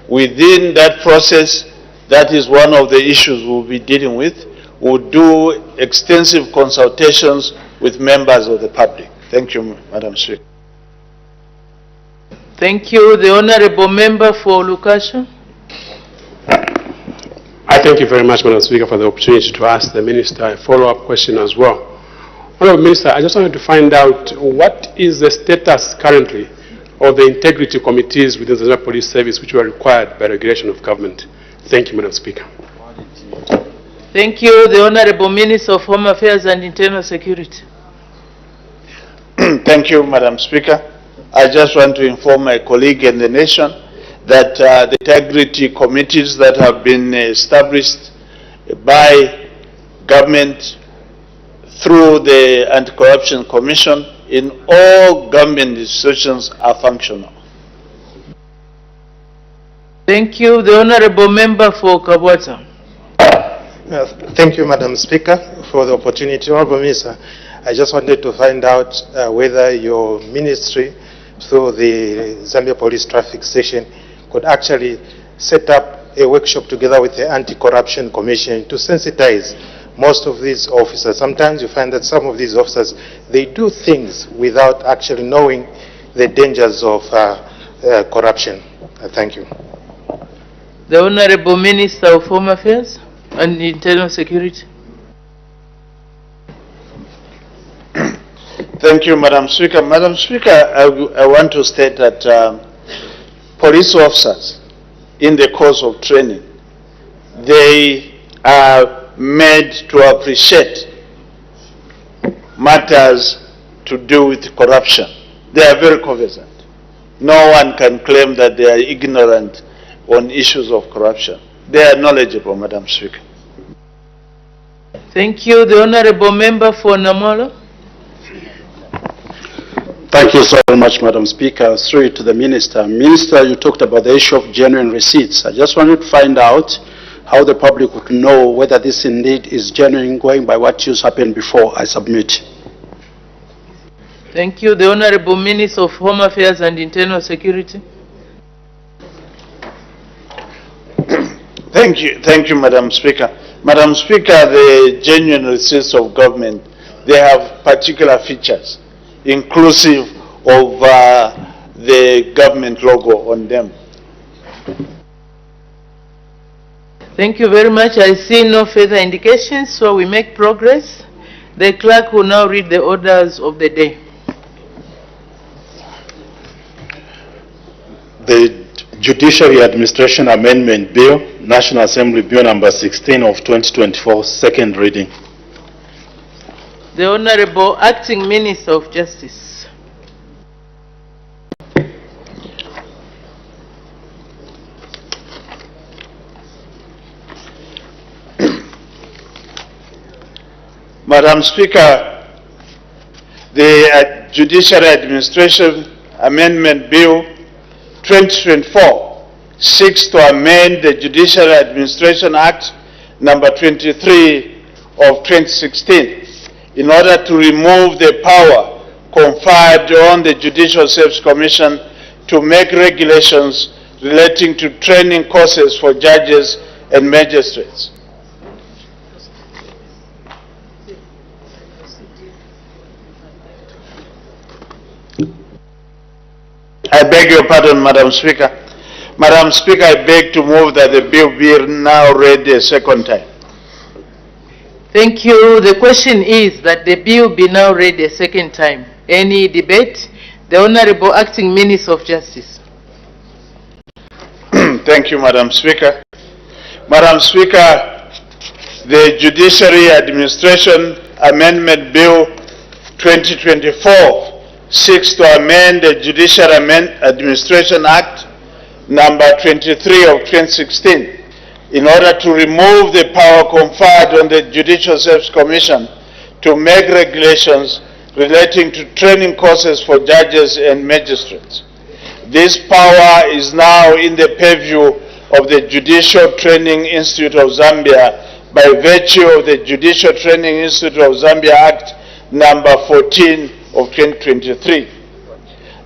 Within that process, that is one of the issues we'll be dealing with. We'll do extensive consultations with members of the public. Thank you, Madam Speaker. Thank you. The Honorable Member for Lukasha. I thank you very much, Madam Speaker, for the opportunity to ask the Minister a follow-up question as well. Honorable Minister, I just wanted to find out what is the status currently of the integrity committees within the Zambia Police Service which were required by regulation of government. Thank you, Madam Speaker. Thank you. The Honorable Minister of Home Affairs and Internal Security. Thank you, Madam Speaker. I just want to inform my colleague and the nation that the integrity committees that have been established by government through the Anti-Corruption Commission in all government institutions are functional. Thank you. The Honorable Member for Kabwata. Thank you, Madam Speaker, for the opportunity. Honorable Minister, I just wanted to find out whether your ministry, through the Zambia Police Traffic Station, could actually set up a workshop together with the Anti-Corruption Commission to sensitize most of these officers. Sometimes you find that some of these officers, they do things without actually knowing the dangers of corruption. Thank you. The Honorable Minister of Home Affairs and Internal Security. Thank you, Madam Speaker. Madam Speaker, I want to state that police officers, in the course of training, they are made to appreciate matters to do with corruption. They are very cognizant. No one can claim that they are ignorant on issues of corruption. They are knowledgeable, Madam Speaker. Thank you. The Honorable Member for Namala. Thank you so much, Madam Speaker. Through to the Minister. Minister, you talked about the issue of genuine receipts. I just wanted to find out how the public would know whether this indeed is genuine, going by what used happened before I submit. Thank you. The Honorable Minister of Home Affairs and Internal Security. Thank you, Madam Speaker. Madam Speaker, the genuine receipts of government, they have particular features, inclusive of the government logo on them. Thank you very much. I see no further indications, so we make progress. The clerk will now read the orders of the day. The Judiciary Administration Amendment Bill, National Assembly Bill number 16 of 2024, second reading. The Honorable Acting Minister of Justice. Madam Speaker, the Judiciary Administration Amendment Bill 2024 seeks to amend the Judiciary Administration Act number 23 of 2016 in order to remove the power conferred on the Judicial Service Commission to make regulations relating to training courses for judges and magistrates. I beg your pardon, Madam Speaker. Madam Speaker, I beg to move that the bill be now read a second time. Thank you. The question is that the bill be now read a second time. Any debate? The Honorable Acting Minister of Justice. Thank you, Madam Speaker. Madam Speaker, the Judiciary Administration Amendment Bill 2024 seeks to amend the Judicial Administration Act number 23 of 2016 in order to remove the power conferred on the Judicial Service Commission to make regulations relating to training courses for judges and magistrates. This power is now in the purview of the Judicial Training Institute of Zambia by virtue of the Judicial Training Institute of Zambia Act number 14 of 2023.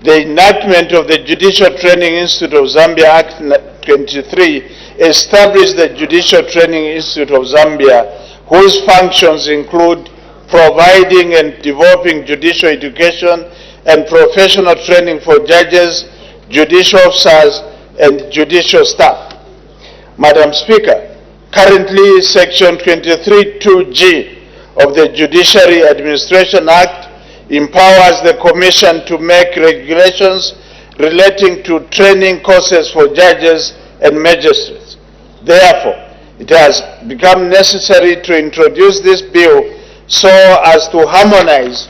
The enactment of the Judicial Training Institute of Zambia Act 23 established the Judicial Training Institute of Zambia, whose functions include providing and developing judicial education and professional training for judges, judicial officers, and judicial staff. Madam Speaker, currently Section 23(2)(g) of the Judiciary Administration Act empowers the Commission to make regulations relating to training courses for judges and magistrates. Therefore, it has become necessary to introduce this bill so as to harmonize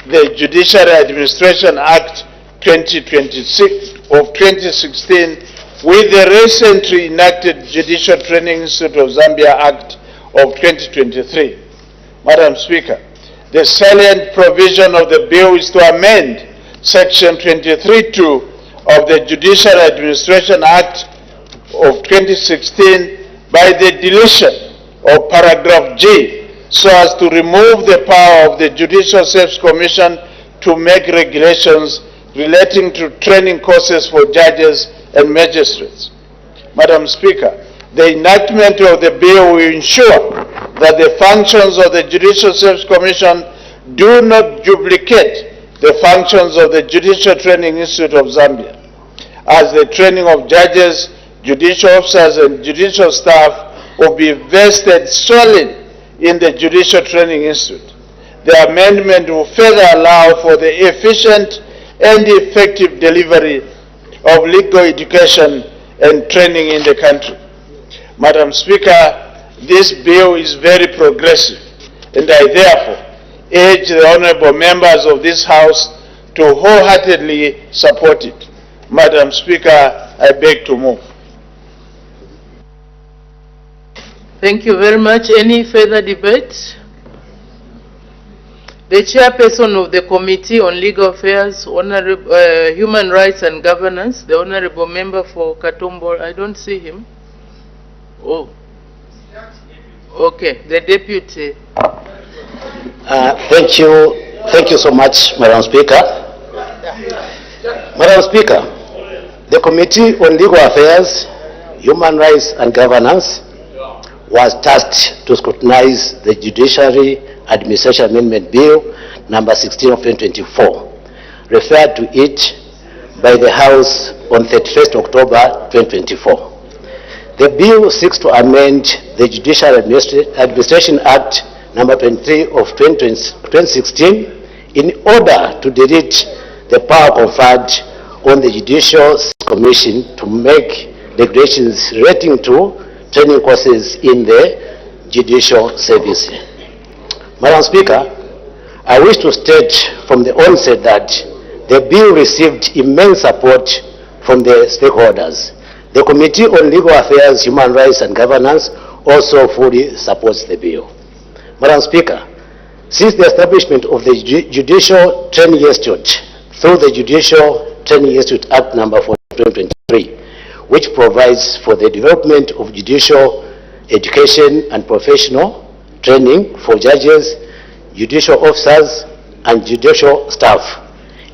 the Judiciary Administration Act 2016 with the recently enacted Judicial Training Institute of Zambia Act of 2023. Madam Speaker, the salient provision of the bill is to amend Section 23(2) of the Judicial Administration Act of 2016 by the deletion of paragraph G so as to remove the power of the Judicial Service Commission to make regulations relating to training courses for judges and magistrates. Madam Speaker, the enactment of the bill will ensure that the functions of the Judicial Service Commission do not duplicate the functions of the Judicial Training Institute of Zambia, as the training of judges, judicial officers, and judicial staff will be vested solely in the Judicial Training Institute. The amendment will further allow for the efficient and effective delivery of legal education and training in the country. Madam Speaker, this bill is very progressive, and I therefore urge the honorable members of this House to wholeheartedly support it. Madam Speaker, I beg to move. Thank you very much. Any further debate? The chairperson of the Committee on Legal Affairs, Human Rights and Governance, the honorable member for Katombo, I don't see him. Oh. Okay, the deputy. Thank you so much, Madam Speaker. Madam Speaker, the Committee on Legal Affairs, Human Rights and Governance was tasked to scrutinize the Judiciary Administration Amendment Bill number 16 of 2024, referred to it by the House on 31st October 2024. The bill seeks to amend the Judicial Administration Act number 23 of 2016 in order to delete the power conferred on the Judicial Commission to make regulations relating to training courses in the judicial service. Madam Speaker, I wish to state from the onset that the bill received immense support from the stakeholders. The Committee on Legal Affairs, Human Rights and Governance also fully supports the bill. Madam Speaker, since the establishment of the Judicial Training Institute through the Judicial Training Institute Act number 2023, which provides for the development of judicial education and professional training for judges, judicial officers, and judicial staff,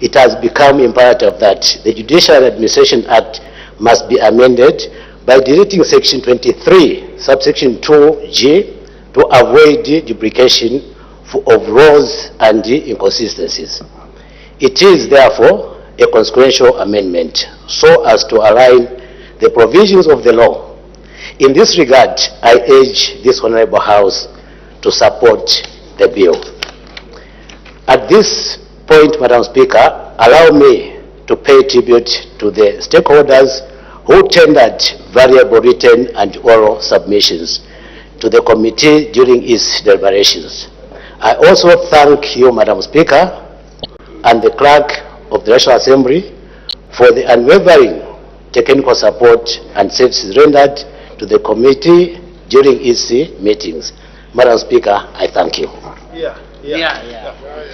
it has become imperative that the Judicial Administration Act must be amended by deleting Section 23, subsection 2G, to avoid duplication of laws and inconsistencies. It is therefore a consequential amendment so as to align the provisions of the law. In this regard, I urge this Honorable House to support the bill. At this point, Madam Speaker, allow me to pay tribute to the stakeholders who tendered variable written and oral submissions to the committee during its deliberations. I also thank you, Madam Speaker, and the Clerk of the National Assembly for the unwavering technical support and services rendered to the committee during its meetings. Madam Speaker, I thank you.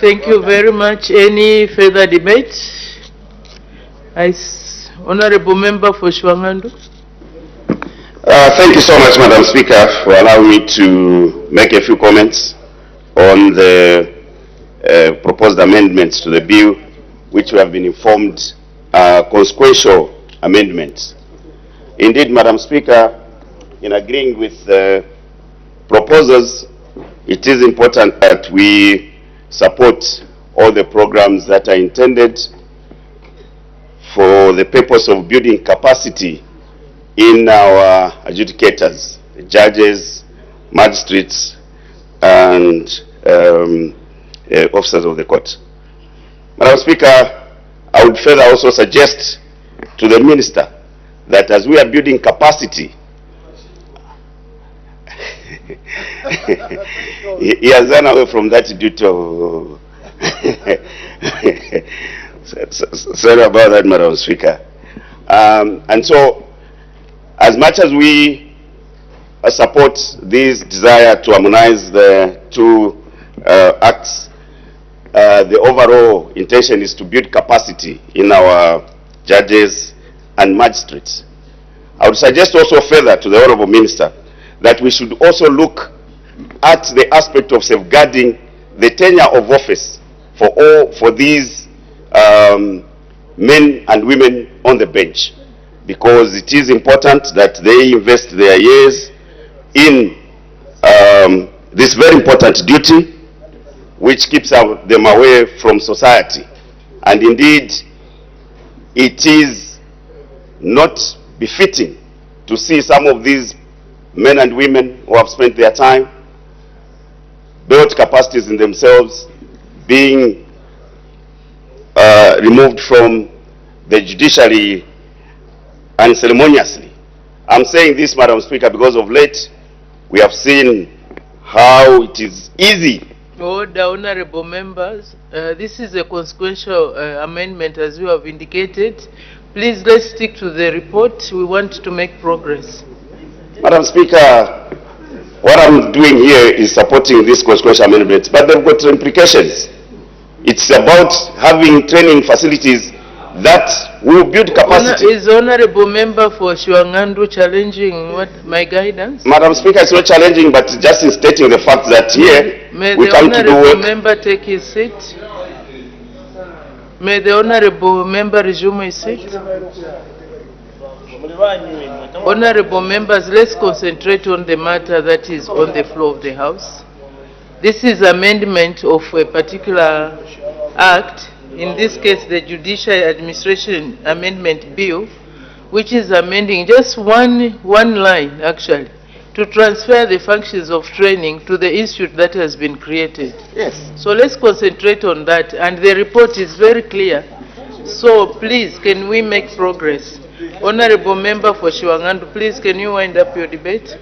Thank you very much. Any further debate? Honorable Member for Shwangandu. Thank you so much, Madam Speaker, for allowing me to make a few comments on the proposed amendments to the bill, which we have been informed are consequential amendments. Indeed, Madam Speaker, in agreeing with the proposals, it is important that we support all the programs that are intended for the purpose of building capacity in our adjudicators, the judges, magistrates, and officers of the court. Madam Speaker, I would further also suggest to the Minister that as we are building capacity, he has run away from that duty of sorry about that, Madam Speaker. And so, as much as we support this desire to harmonize the two acts, the overall intention is to build capacity in our judges and magistrates. I would suggest also further to the Honourable Minister that we should also look at the aspect of safeguarding the tenure of office for these men and women on the bench, because it is important that they invest their years in this very important duty, which keeps them away from society. And indeed, it is not befitting to see some of these men and women who have spent their time, built capacities in themselves, being removed from the judiciary unceremoniously. I'm saying this, Madam Speaker, because of late we have seen how it is easy. Order, honorable members. This is a consequential amendment, as you have indicated. Please, let's stick to the report. We want to make progress. Madam Speaker, what I'm doing here is supporting this consequential amendment, but they've got implications. It's about having training facilities that will build capacity. Is honorable member for Shwangandu challenging my guidance? Madam Speaker, it's not challenging, but just in stating the fact that here we come to do work. May the honorable member take his seat. May the honorable member resume his seat. Honorable members, let's concentrate on the matter that is on the floor of the House. This is amendment of a particular act, in this case the Judicial Administration Amendment Bill, which is amending just one line actually, to transfer the functions of training to the institute that has been created. Yes. So let's concentrate on that, and the report is very clear. So please, can we make progress? Honorable member for Shwangandu, please, can you wind up your debate?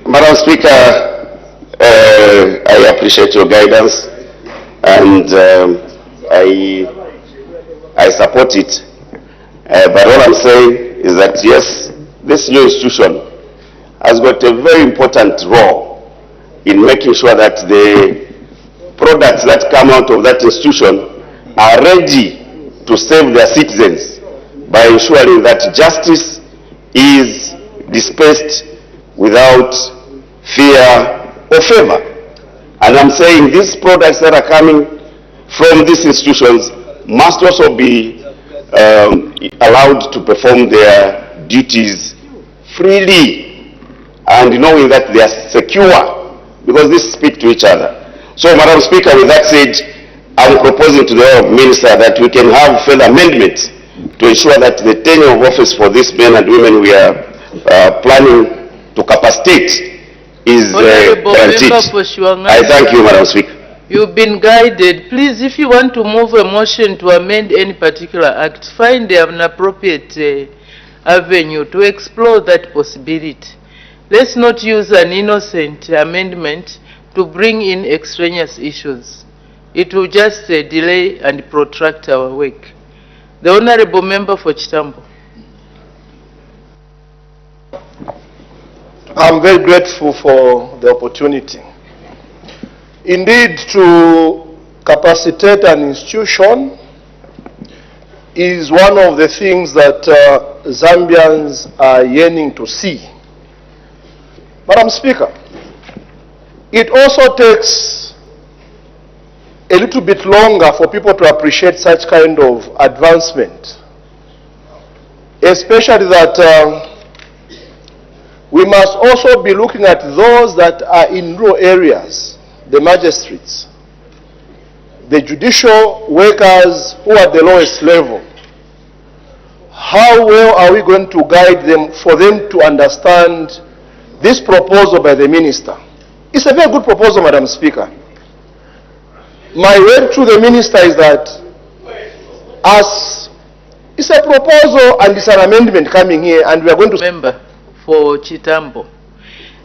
Madam Speaker, I appreciate your guidance, and I support it. But all I'm saying is that yes, this new institution has got a very important role in making sure that the products that come out of that institution are ready to serve their citizens by ensuring that justice is dispersed without fear or favor. And I'm saying these products that are coming from these institutions must also be allowed to perform their duties freely and knowing that they are secure, because these speak to each other. So, Madam Speaker, with that said, I'm proposing to the Honourable Minister that we can have further amendments to ensure that the tenure of office for these men and women we are planning to capacitate is guaranteed. I thank you, Madam Speaker. You've been guided. Please, if you want to move a motion to amend any particular act, find an appropriate avenue to explore that possibility. Let's not use an innocent amendment to bring in extraneous issues. It will just delay and protract our work. The Honourable Member for Chitambo. I'm very grateful for the opportunity. Indeed, to capacitate an institution is one of the things that Zambians are yearning to see. Madam Speaker, it also takes a little bit longer for people to appreciate such kind of advancement, especially that we must also be looking at those that are in rural areas, the magistrates, the judicial workers who are at the lowest level. How well are we going to guide them for them to understand this proposal by the minister? It's a very good proposal, Madam Speaker. My word to the minister is that as it's a proposal and it's an amendment coming here, and we are going to... Member for Chitambo.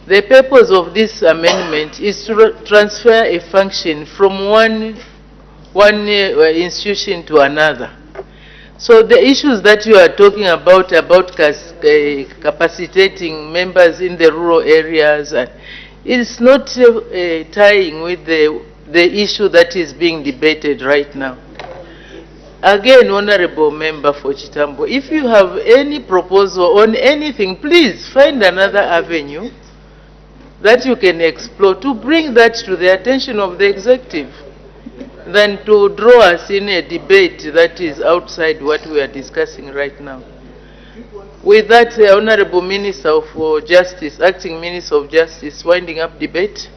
The purpose of this amendment is to transfer a function from one institution to another. So the issues that you are talking about capacitating members in the rural areas, is not tying with the issue that is being debated right now. Again, Honourable Member for Chitambo, if you have any proposal on anything, please find another avenue that you can explore to bring that to the attention of the executive than to draw us in a debate that is outside what we are discussing right now. With that, Honourable Minister for Justice, Acting Minister of Justice, winding up debate.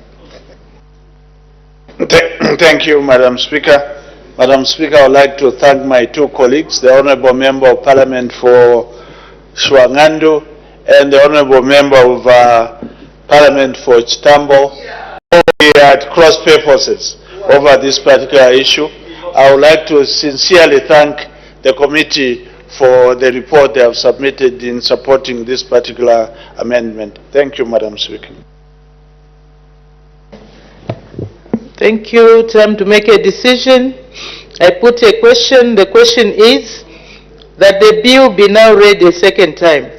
Thank you, Madam Speaker. Madam Speaker, I would like to thank my two colleagues, the Honourable Member of Parliament for Shwangandu and the Honourable Member of Parliament for Chitambo. We had cross purposes over this particular issue. I would like to sincerely thank the committee for the report they have submitted in supporting this particular amendment. Thank you, Madam Speaker. Thank you. Time to make a decision. I put a question. The question is that the bill be now read a second time.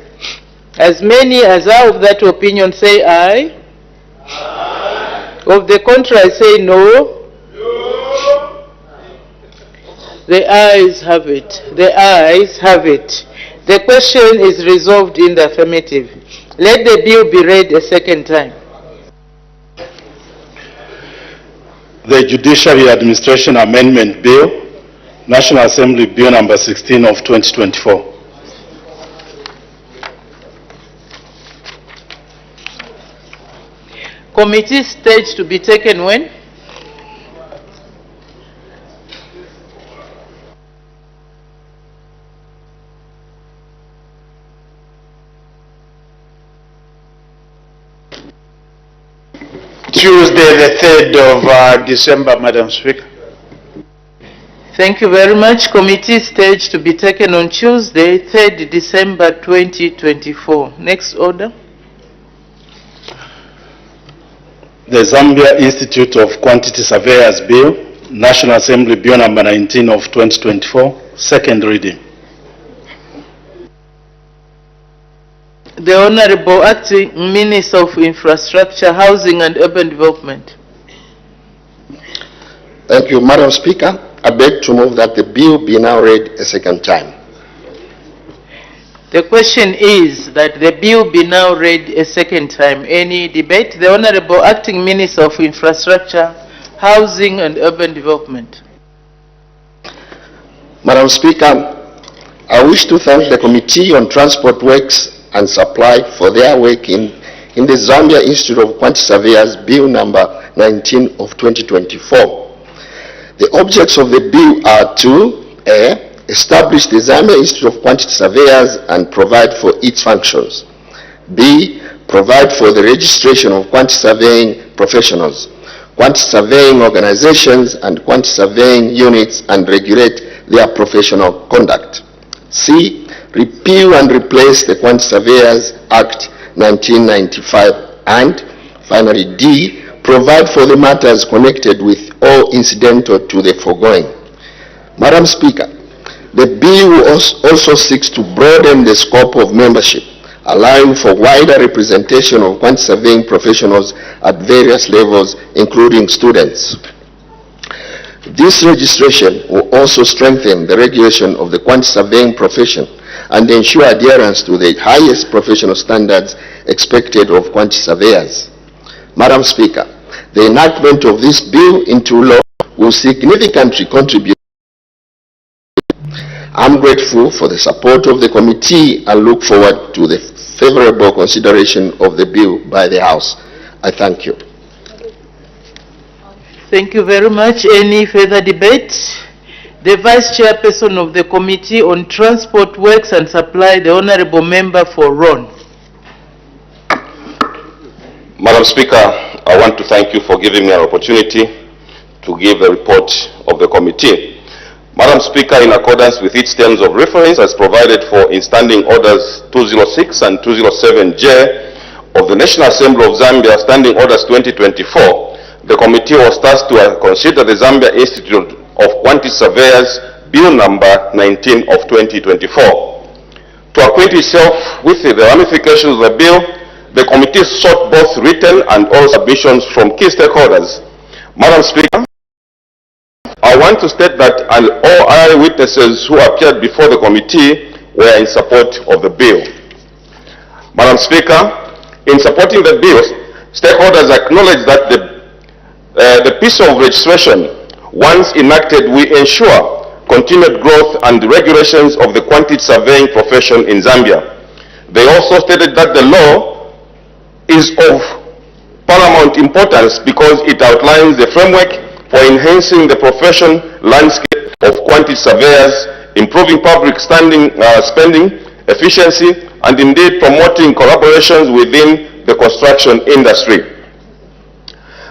As many as are of that opinion say aye. Aye. Of the contrary say no. The ayes have it. The ayes have it. The question is resolved in the affirmative. Let the bill be read a second time. The Judiciary Administration Amendment Bill, National Assembly Bill number 16 of 2024. Committee stage to be taken when? Tuesday, the 3rd of December, Madam Speaker. Thank you very much. Committee stage to be taken on Tuesday, 3rd December 2024. Next order. The Zambia Institute of Quantity Surveyors Bill, National Assembly Bill number 19 of 2024, second reading. The Honourable Acting Minister of Infrastructure, Housing and Urban Development. Thank you, Madam Speaker. I beg to move that the bill be now read a second time. The question is that the bill be now read a second time. Any debate? The Honorable Acting Minister of Infrastructure, Housing and Urban Development. Madam Speaker, I wish to thank the Committee on Transport Works and Supply for their work in the Zambia Institute of Quantity Surveyors Bill number 19 of 2024. The objects of the bill are to A. Establish the Zambia Institute of Quantity Surveyors and provide for its functions. B. Provide for the registration of quantity surveying professionals, quantity surveying organizations, and quantity surveying units and regulate their professional conduct. C. Repeal and replace the Quantity Surveyors Act 1995. And finally, D. Provide for the matters connected with or incidental to the foregoing. Madam Speaker, the bill also seeks to broaden the scope of membership, allowing for wider representation of quantity surveying professionals at various levels, including students. This registration will also strengthen the regulation of the quantity surveying profession and ensure adherence to the highest professional standards expected of quantity surveyors. Madam Speaker, the enactment of this bill into law will significantly contribute. I'm grateful for the support of the committee and look forward to the favorable consideration of the bill by the House. I thank you. Thank you very much. Any further debate? The Vice Chairperson of the Committee on Transport Works and Supply, the Honorable Member for Ron. Madam Speaker, I want to thank you for giving me an opportunity to give the report of the committee. Madam Speaker, in accordance with its terms of reference as provided for in Standing Orders 206 and 207J of the National Assembly of Zambia, Standing Orders 2024, the committee was tasked to consider the Zambia Institute of Quantity Surveyors Bill number 19 of 2024. To acquaint itself with the ramifications of the bill, the committee sought both written and oral submissions from key stakeholders. Madam Speaker, I want to state that all other witnesses who appeared before the committee were in support of the bill. Madam Speaker, in supporting the bill, stakeholders acknowledge that the piece of legislation, once enacted, will ensure continued growth and regulations of the quantity surveying profession in Zambia. They also stated that the law is of paramount importance because it outlines the framework for enhancing the profession landscape of quantity surveyors, improving public spending efficiency, and indeed promoting collaborations within the construction industry.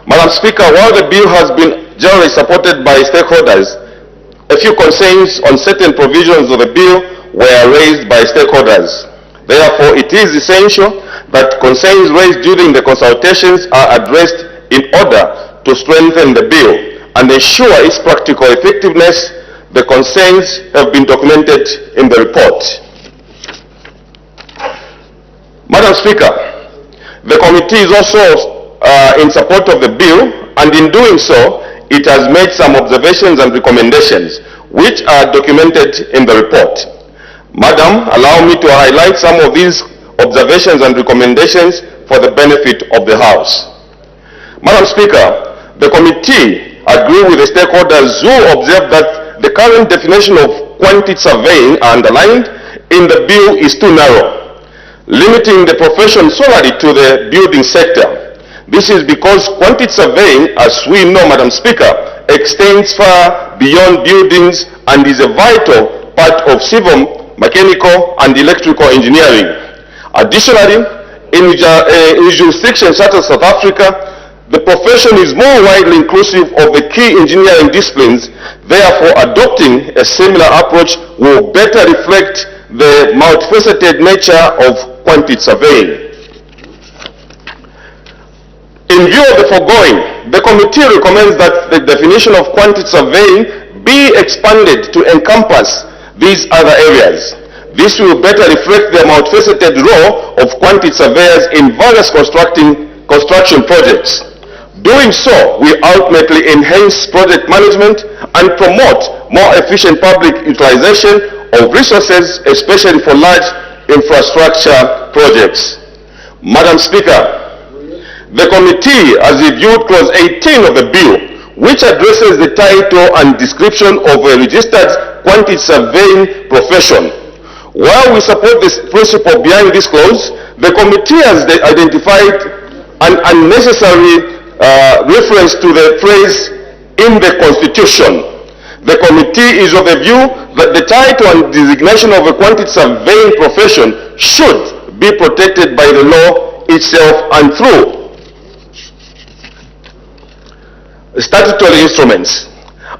Madam Speaker, while the bill has been generally supported by stakeholders, a few concerns on certain provisions of the bill were raised by stakeholders. Therefore, it is essential that concerns raised during the consultations are addressed in order to strengthen the bill and ensure its practical effectiveness. The concerns have been documented in the report. Madam Speaker, the committee is also in support of the bill, and in doing so, it has made some observations and recommendations which are documented in the report. Madam, allow me to highlight some of these observations and recommendations for the benefit of the House. Madam Speaker, the committee agree with the stakeholders who observe that the current definition of quantity surveying underlined in the bill is too narrow, limiting the profession solely to the building sector. This is because quantity surveying, as we know, Madam Speaker, extends far beyond buildings and is a vital part of civil, mechanical, and electrical engineering. Additionally, in jurisdictions such as South Africa, the profession is more widely inclusive of the key engineering disciplines. Therefore, adopting a similar approach will better reflect the multifaceted nature of quantity surveying. In view of the foregoing, the committee recommends that the definition of quantity surveying be expanded to encompass these other areas. This will better reflect the multifaceted role of quantity surveyors in various construction projects. Doing so will ultimately enhance project management and promote more efficient public utilization of resources, especially for large infrastructure projects. Madam Speaker, the committee has reviewed clause 18 of the bill, which addresses the title and description of a registered quantity surveying profession. While we support the principle behind this clause, the committee has identified an unnecessary reference to the phrase in the Constitution. The committee is of the view that the title and designation of a quantity surveying profession should be protected by the law itself and through statutory instruments,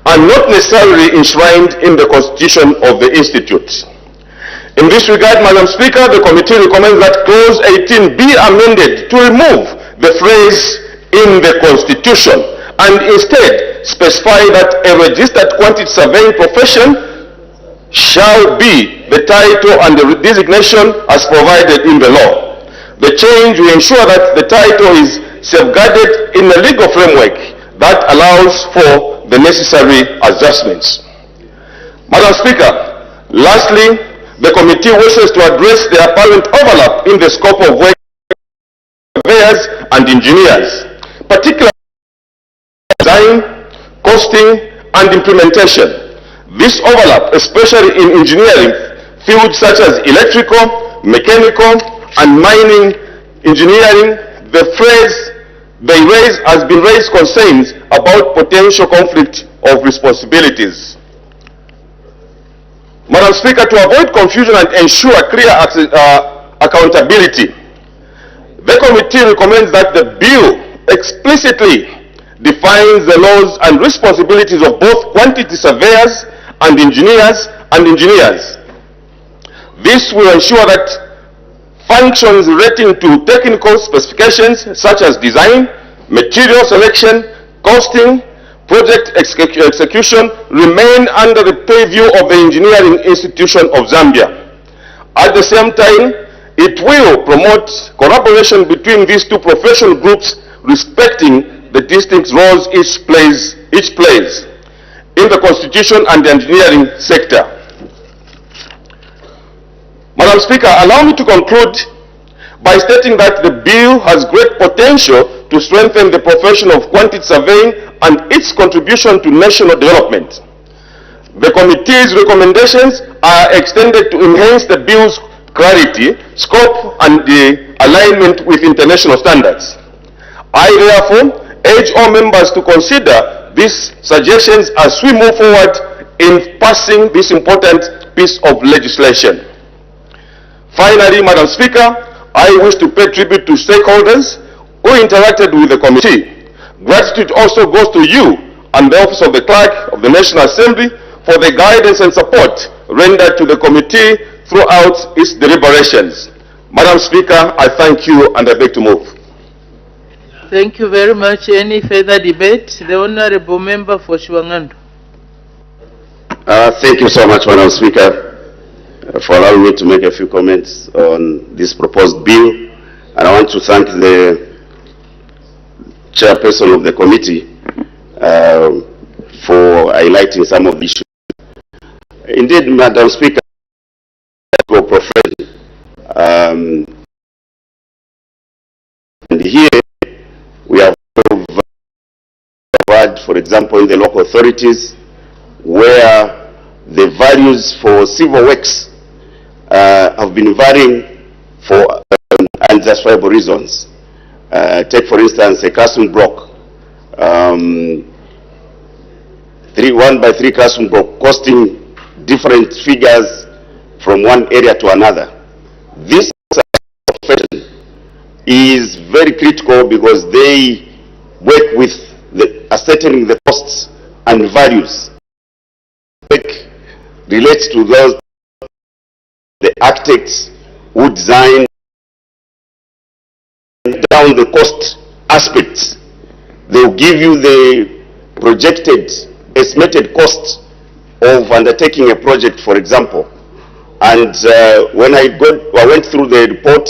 and not necessarily enshrined in the Constitution of the Institute. In this regard, Madam Speaker, the committee recommends that clause 18 be amended to remove the phrase in the Constitution and instead specify that a registered quantity surveying profession shall be the title and the designation as provided in the law. The change will ensure that the title is safeguarded in a legal framework that allows for the necessary adjustments. Madam Speaker, lastly, the committee wishes to address the apparent overlap in the scope of work of surveyors and engineers, particularly design, costing, and implementation. This overlap, especially in engineering fields such as electrical, mechanical, and mining engineering, the phrase has been raised concerns about potential conflict of responsibilities. Madam Speaker, to avoid confusion and ensure clear accountability, the committee recommends that the bill explicitly defines the laws and responsibilities of both quantity surveyors and engineers. This will ensure that functions relating to technical specifications such as design, material selection, costing, project execution remain under the purview of the Engineering Institution of Zambia. At the same time, it will promote collaboration between these two professional groups respecting the distinct roles each plays in the Constitution and the engineering sector. Madam Speaker, allow me to conclude by stating that the bill has great potential to strengthen the profession of quantity surveying and its contribution to national development. The committee's recommendations are extended to enhance the bill's clarity, scope, and the alignment with international standards. I therefore urge all members to consider these suggestions as we move forward in passing this important piece of legislation. Finally, Madam Speaker, I wish to pay tribute to stakeholders who interacted with the committee. Gratitude also goes to you and the Office of the Clerk of the National Assembly for the guidance and support rendered to the committee throughout its deliberations. Madam Speaker, I thank you and I beg to move. Thank you very much. Any further debate? The Honorable Member for Shwangando. Thank you so much, Madam Speaker, for allowing me to make a few comments on this proposed bill. And I want to thank the chairperson of the committee for highlighting some of the issues. Indeed, Madam Speaker, and here we have had, for example, in the local authorities, where the values for civil works have been varying for unjustifiable reasons. Take, for instance, a classroom block, 1 by 3 classroom block costing different figures from one area to another. This profession is very critical because they work with ascertaining the costs and values. Work relates to those, the architects who design down the cost aspects. They will give you the projected, estimated cost of undertaking a project, for example. And when I went through the report,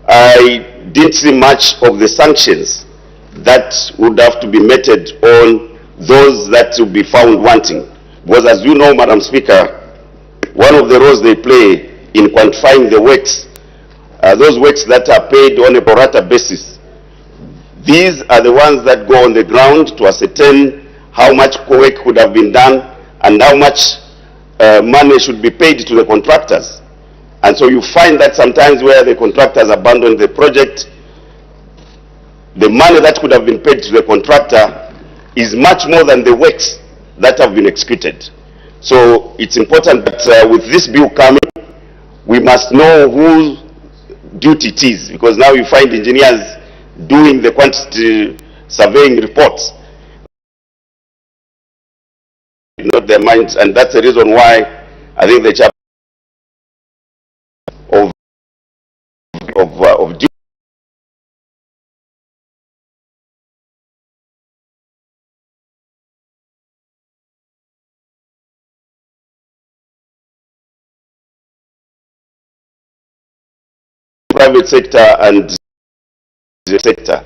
I didn't see much of the sanctions that would have to be meted on those that will be found wanting. Because as you know, Madam Speaker, one of the roles they play in quantifying the works, those works that are paid on a pro rata basis. These are the ones that go on the ground to ascertain how much work could have been done and how much money should be paid to the contractors. And so you find that sometimes where the contractors abandon the project, the money that could have been paid to the contractor is much more than the works that have been executed. So it's important that with this bill coming, we must know whose duty it is, because now you find engineers doing the quantity surveying reports, not their minds, and that's the reason why I think the chapter of duty private sector and the sector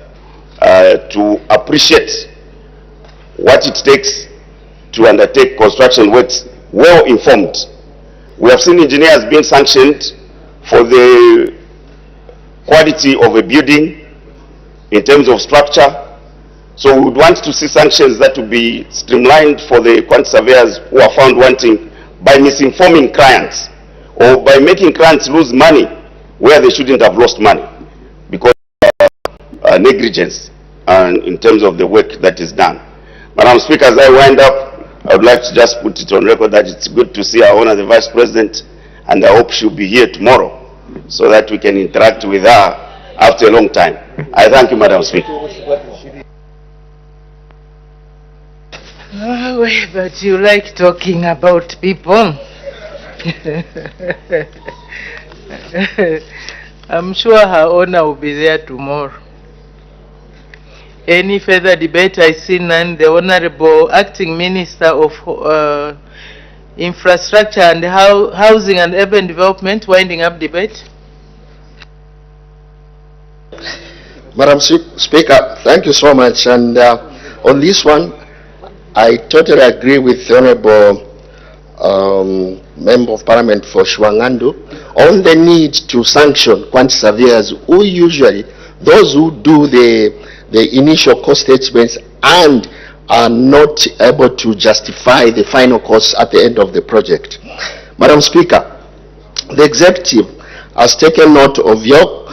to appreciate what it takes to undertake construction works well informed. We have seen engineers being sanctioned for the quality of a building in terms of structure. So we would want to see sanctions that will be streamlined for the quantity surveyors who are found wanting by misinforming clients or by making clients lose money where they shouldn't have lost money because of negligence in terms of the work that is done. Madam Speaker, as I wind up, I would like to just put it on record that it's good to see our Honor the Vice President, and I hope she'll be here tomorrow so that we can interact with her after a long time. I thank you, Madam Speaker. Oh, but you like talking about people. I'm sure her Honor will be there tomorrow. Any further debate? I see none. The Honorable Acting Minister of Infrastructure and Housing and Urban Development, winding up debate. Madam Speaker, thank you so much. And on this one, I totally agree with the Honorable Member of Parliament for Shwangandu on the need to sanction quantity surveyors who usually, those who do the initial cost statements and are not able to justify the final costs at the end of the project. Madam Speaker, the executive has taken note of your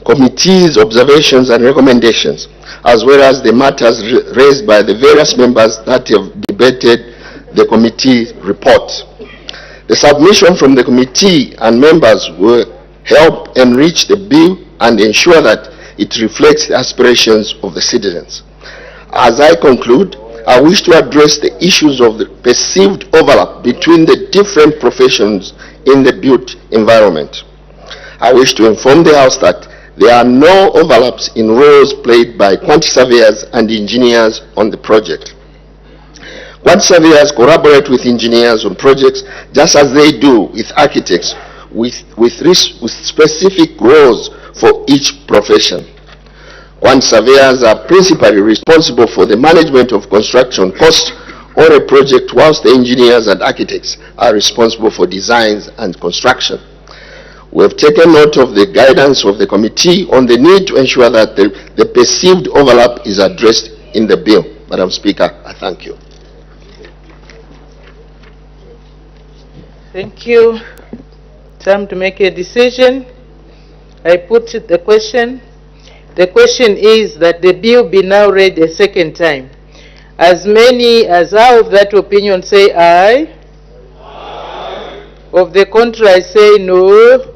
committee's observations and recommendations, as well as the matters raised by the various members that have debated the committee report. The submission from the committee and members will help enrich the bill and ensure that it reflects the aspirations of the citizens. As I conclude, I wish to address the issues of the perceived overlap between the different professions in the built environment. I wish to inform the House that there are no overlaps in roles played by quantity surveyors and engineers on the project. Quantity surveyors collaborate with engineers on projects just as they do with architects with specific roles for each profession. Quantity surveyors are principally responsible for the management of construction costs on a project, whilst the engineers and architects are responsible for designs and construction. We have taken note of the guidance of the committee on the need to ensure that the perceived overlap is addressed in the bill. Madam Speaker, I thank you. Thank you. Time to make a decision. I put the question. The question is that the bill be now read a second time. As many as are of that opinion say aye. Aye. Of the contrary say no.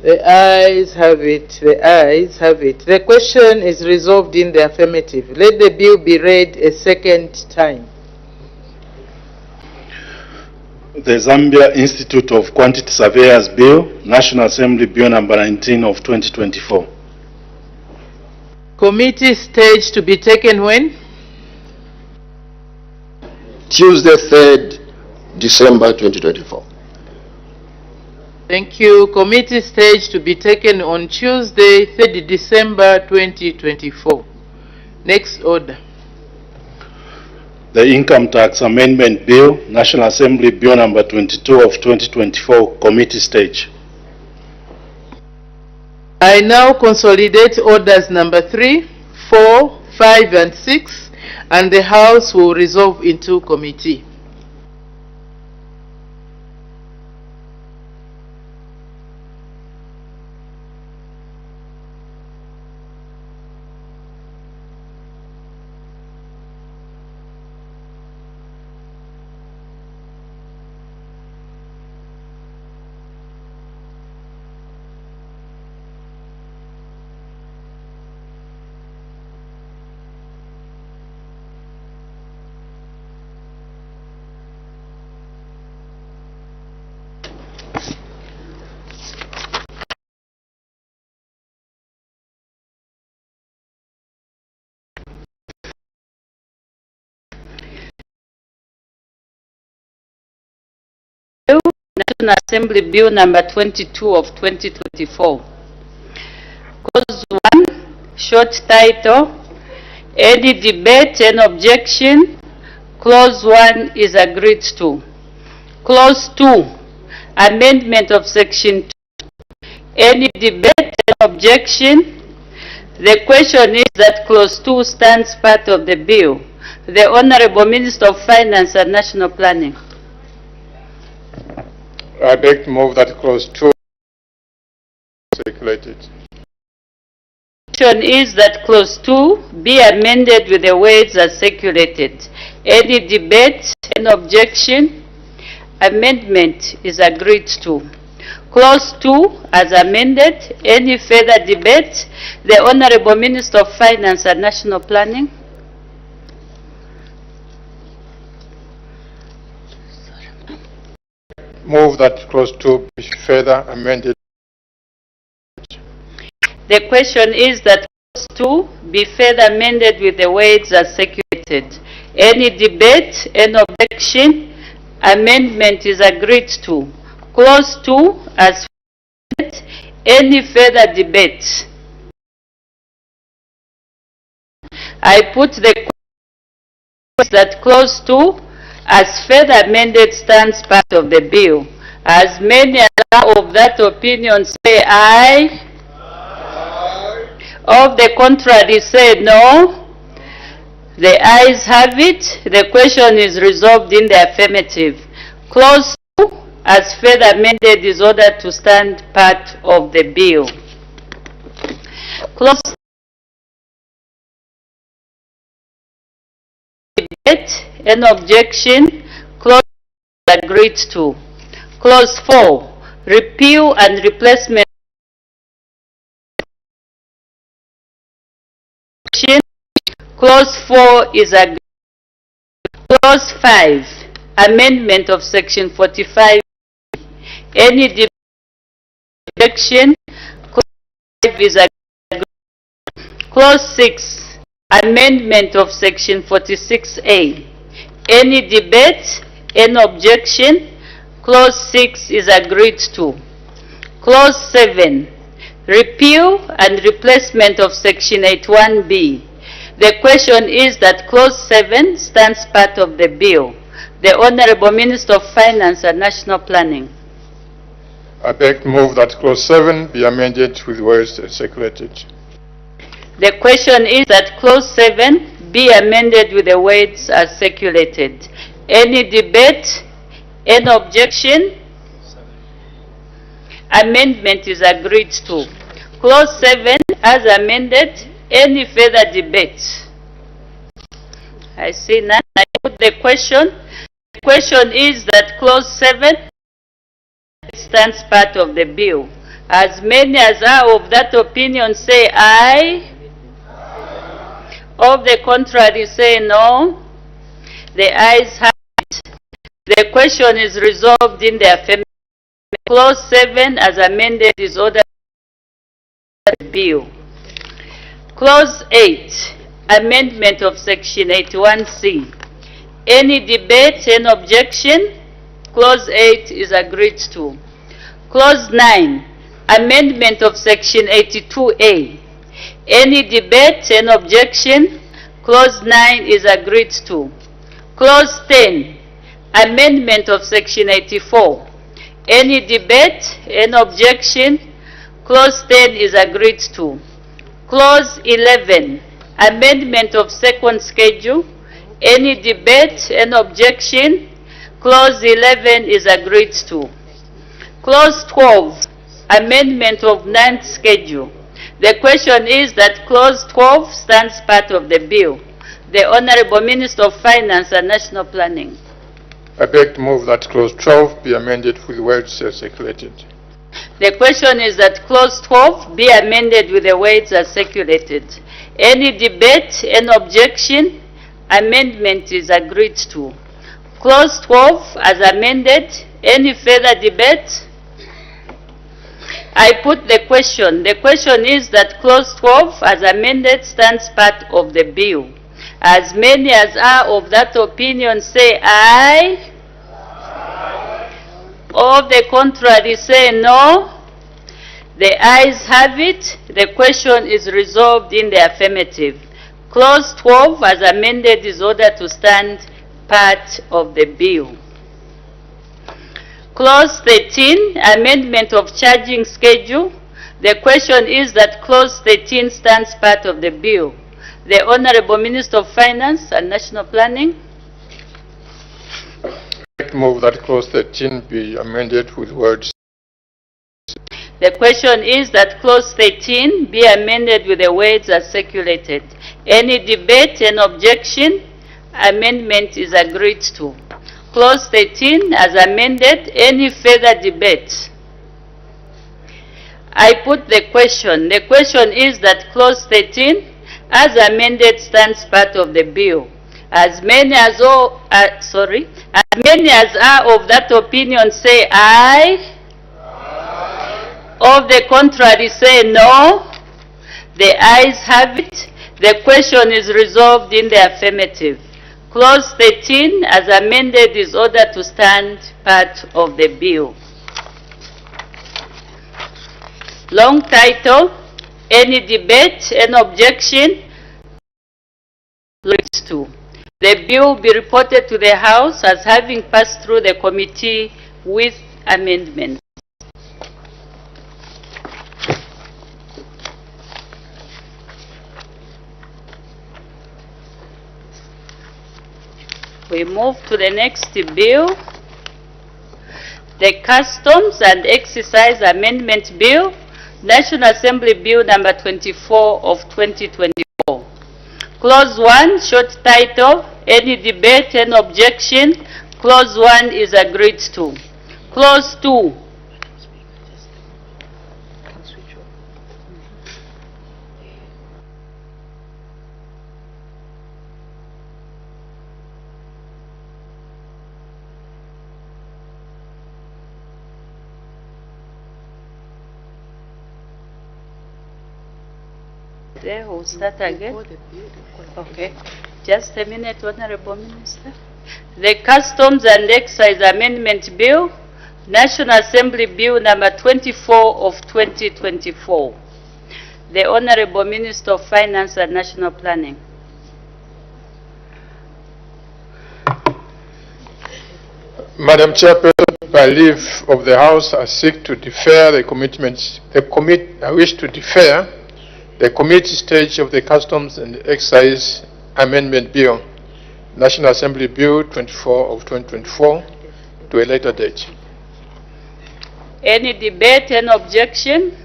The ayes have it. The ayes have it. The question is resolved in the affirmative. Let the bill be read a second time. The Zambia Institute of Quantity Surveyors Bill, National Assembly Bill number 19 of 2024. Committee stage to be taken when? Tuesday, 3rd December 2024. Thank you. Committee stage to be taken on Tuesday, 3rd December 2024. Next order. the Income Tax Amendment Bill, National Assembly Bill number 22 of 2024, committee stage. I now consolidate orders number 3, 4, 5, and 6, and the House will resolve into committee. National Assembly Bill number 22 of 2024. Clause 1, short title, any debate and objection. Clause 1 is agreed to. Clause 2, amendment of section 2, any debate and objection. The question is that clause 2 stands part of the bill. The Honorable Minister of Finance and National Planning. I beg to move that clause 2 circulated. The question is that clause 2 be amended with the words as circulated. Any debate and objection? Amendment is agreed to. Clause 2 as amended. Any further debate? The Honorable Minister of Finance and National Planning. Move that clause 2 be further amended. The question is that clause 2 be further amended with the words as circulated. Any debate, any objection? Amendment is agreed to. Clause 2 as amended. Any further debate? I put the question that clause 2 as further amended stands part of the bill. As many as are of that opinion say aye. Of the contrary say no. The ayes have it. The question is resolved in the affirmative. Clause 2 as further amended is ordered to stand part of the bill. Clause debate and objection. Clause agreed to. Clause 4, repeal and replacement. Clause 4 is agreed. Clause 5, amendment of section 45. Any objection? Clause 5 is agreed. Clause 6, amendment of section 46A. Any debate? Any objection? Clause 6 is agreed to. Clause 7, repeal and replacement of section 81B. The question is that clause 7 stands part of the bill. The Honorable Minister of Finance and National Planning. I beg to move that clause 7 be amended with words circulated. The question is that clause 7 be amended with the words as circulated. Any debate? Any objection? Amendment is agreed to. Clause 7 as amended. Any further debate? I see none. I put the question. The question is that clause 7 stands part of the bill. As many as are of that opinion say aye. Of the contrary say no. The ayes have it. The question is resolved in the affirmative. Clause 7 as amended is ordered to the bill. Clause 8, amendment of section 81C. Any debate and objection? Clause 8 is agreed to. Clause 9, amendment of section 82A. Any debate and objection? Clause 9 is agreed to. Clause 10, amendment of section 84. Any debate, any objection? Clause 10 is agreed to. Clause 11, amendment of second schedule. Any debate, any objection? Clause 11 is agreed to. Clause 12, amendment of ninth schedule. The question is that Clause 12 stands part of the bill. The Honorable Minister of Finance and National Planning. I beg to move that Clause 12 be amended with words as circulated. The question is that Clause 12 be amended with the words as circulated. Any debate, any objection? Amendment is agreed to. Clause 12 as amended. Any further debate? I put the question. The question is that Clause 12 as amended stands part of the bill. As many as are of that opinion say aye. Of the contrary say no. The ayes have it. The question is resolved in the affirmative. Clause 12 as amended is ordered to stand part of the bill. Clause 13, amendment of charging schedule. The question is that Clause 13 stands part of the bill. The Honorable Minister of Finance and National Planning. I move that Clause 13 be amended with words. The question is that Clause 13 be amended with the words as circulated. Any debate and objection? Amendment is agreed to. Clause 13 as amended. Any further debate? I put the question. The question is that Clause 13 as amended stands part of the bill. As many as many as are of that opinion say aye. Of the contrary say no. The ayes have it. The question is resolved in the affirmative. Clause 13 as amended is ordered to stand part of the bill. Long title, any debate, any objection? To. The bill be reported to the House as having passed through the committee with amendments. We move to the next bill, the Customs and Excise Amendment Bill, National Assembly Bill number 24 of 2024. Clause 1, short title, any debate, any objection? Clause 1 is agreed to. Clause 2. There, we'll start again. Okay. Just a minute, Honorable Minister. The Customs and Excise Amendment Bill, National Assembly Bill number 24 of 2024. The Honorable Minister of Finance and National Planning. Madam Chairperson, by leave of the House, I seek to defer the commitments. I wish to defer the committee stage of the Customs and Excise Amendment Bill, National Assembly Bill 24 of 2024, to a later date. Any debate, any objection?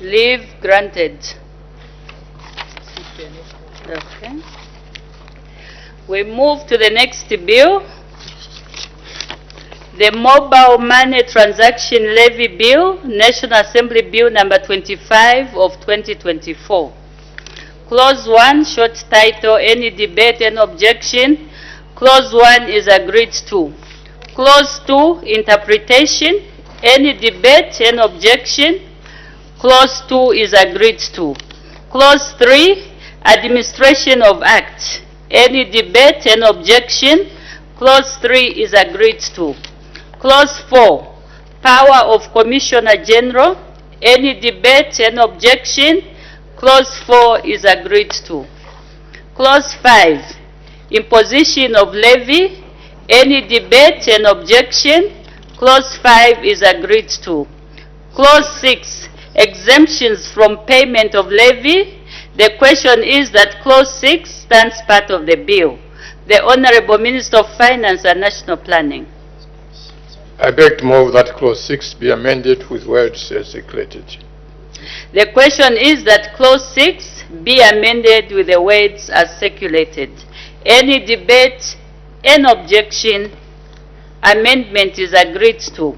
Leave granted. Okay. We move to the next bill, the Mobile Money Transaction Levy Bill, National Assembly Bill number 25 of 2024. Clause 1, short title, any debate, any objection? Clause 1 is agreed to. Clause 2, interpretation, any debate, any objection? Clause 2 is agreed to. Clause 3, administration of acts, any debate, any objection? Clause 3 is agreed to. Clause 4, power of Commissioner General, any debate, any objection? Clause 4 is agreed to. Clause 5, Imposition of levy. Any debate and objection? Clause 5 is agreed to. Clause 6, exemptions from payment of levy. The question is that Clause 6 stands part of the bill. The Honorable Minister of Finance and National Planning. I beg to move that Clause 6 be amended with words as circulated. The question is that Clause 6 be amended with the words as circulated. Any debate, any objection, amendment is agreed to.